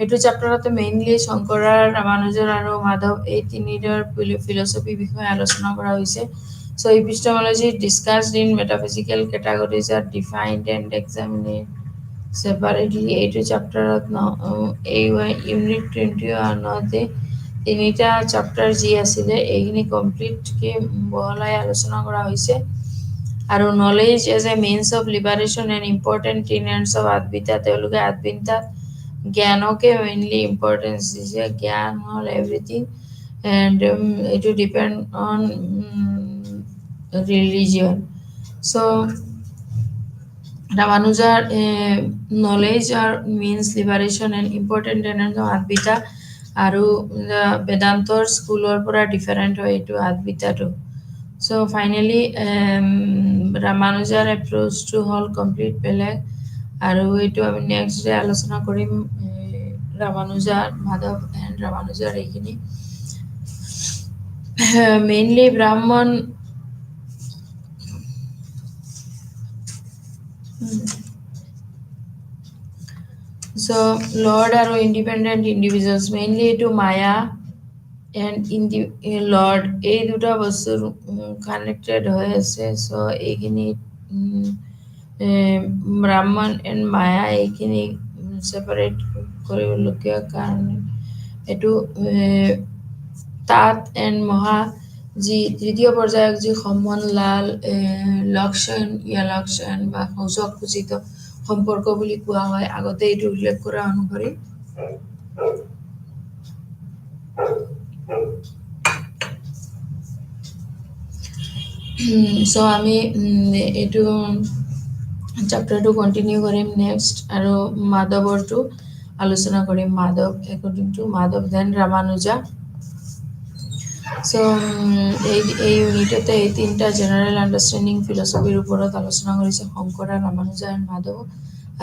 এইটো চেপ্টাৰতে মেইনলি শংকৰা, ৰামানুজৰ আৰু মাধৱ এই তিনিটাৰ ফিলচফিৰ বিষয়ে আলোচনা কৰা হৈছে। Epistemology discussed in metaphysical categories are defined and examined separately. এইটো চেপ্টাৰত এই ইউনিট 21 তিনিটা চেপ্টাৰ যি আছিলে এইখিনি কমপ্লিটকে বহলাই আলোচনা কৰা হৈছে। আৰু knowledge as a means of liberation and important tenets of আদ্বিতা, তেওঁলোকে আদ্বিতাত জ্ঞানকে মেইনলি ইম্পৰ্টেঞ্চ দিছে। জ্ঞান হ'ল এভৰিথিং এণ্ড এইটো ডিপেণ্ড অন ৰিলিজিয়ন। ৰামানুজাৰ knowledge are means liberation and important tenets of আদ্বিতা, আৰু বেদান্তৰ স্কুলৰ পৰা ডিফাৰেণ্ট হয় এইটো আদ্বিতাটো। ফাইনেলি ৰামানুজাৰ এপ্ৰ'চটো হ'ল কমপ্লিট বেলেগ, আৰু এইটো আমি নেক্সট ডে আলোচনা কৰিম। ৰামানুজাৰ, মাধৱ এণ্ড ৰামানুজাৰ এইখিনি মেইনলি ব্ৰাহ্মণ লৰ্ড আৰু ইণ্ডিপেণ্ডেণ্ট ইণ্ডিভিজুৱেলছ, মেইনলি এইটো মায়া এণ্ড লৰ্ড এই দুটা বস্তুৰ কানেক্টেড হৈ আছে। এইখিনি ব্ৰাহ্মণ এণ্ড মায়া এইখিনি ছেপাৰেট কৰিবলগীয়া কাৰণে এইটো তাত এণ্ড মহা যি তৃতীয় পৰ্যায়ক যি লক্ষণ বা সূচিত সম্পৰ্ক বুলি কোৱা হয়, আগতে এইটো উল্লেখ কৰা অনুসৰি। আমি এইটো চেপ্টাৰটো কণ্টিনিউ কৰিম নেক্সট আৰু মাধৱৰটো আলোচনা কৰিম মাধৱ একৰ্ডিং টু মাধৱ দেন ৰামানুজা চ' এই ইউনিটতে এই তিনিটা জেনেৰেল আণ্ডাৰষ্টেণ্ডিং ফিলচফিৰ ওপৰত আলোচনা কৰিছে শংকৰা ৰামানুজা এণ্ড মাধৱ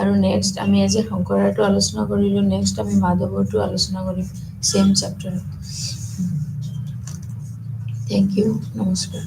আৰু নেক্সট আমি আজি শংকৰাৰটো আলোচনা কৰিলোঁ নেক্সট আমি মাধৱৰটো আলোচনা কৰিম ছেম চেপ্টাৰত থেংক ইউ নমস্কাৰ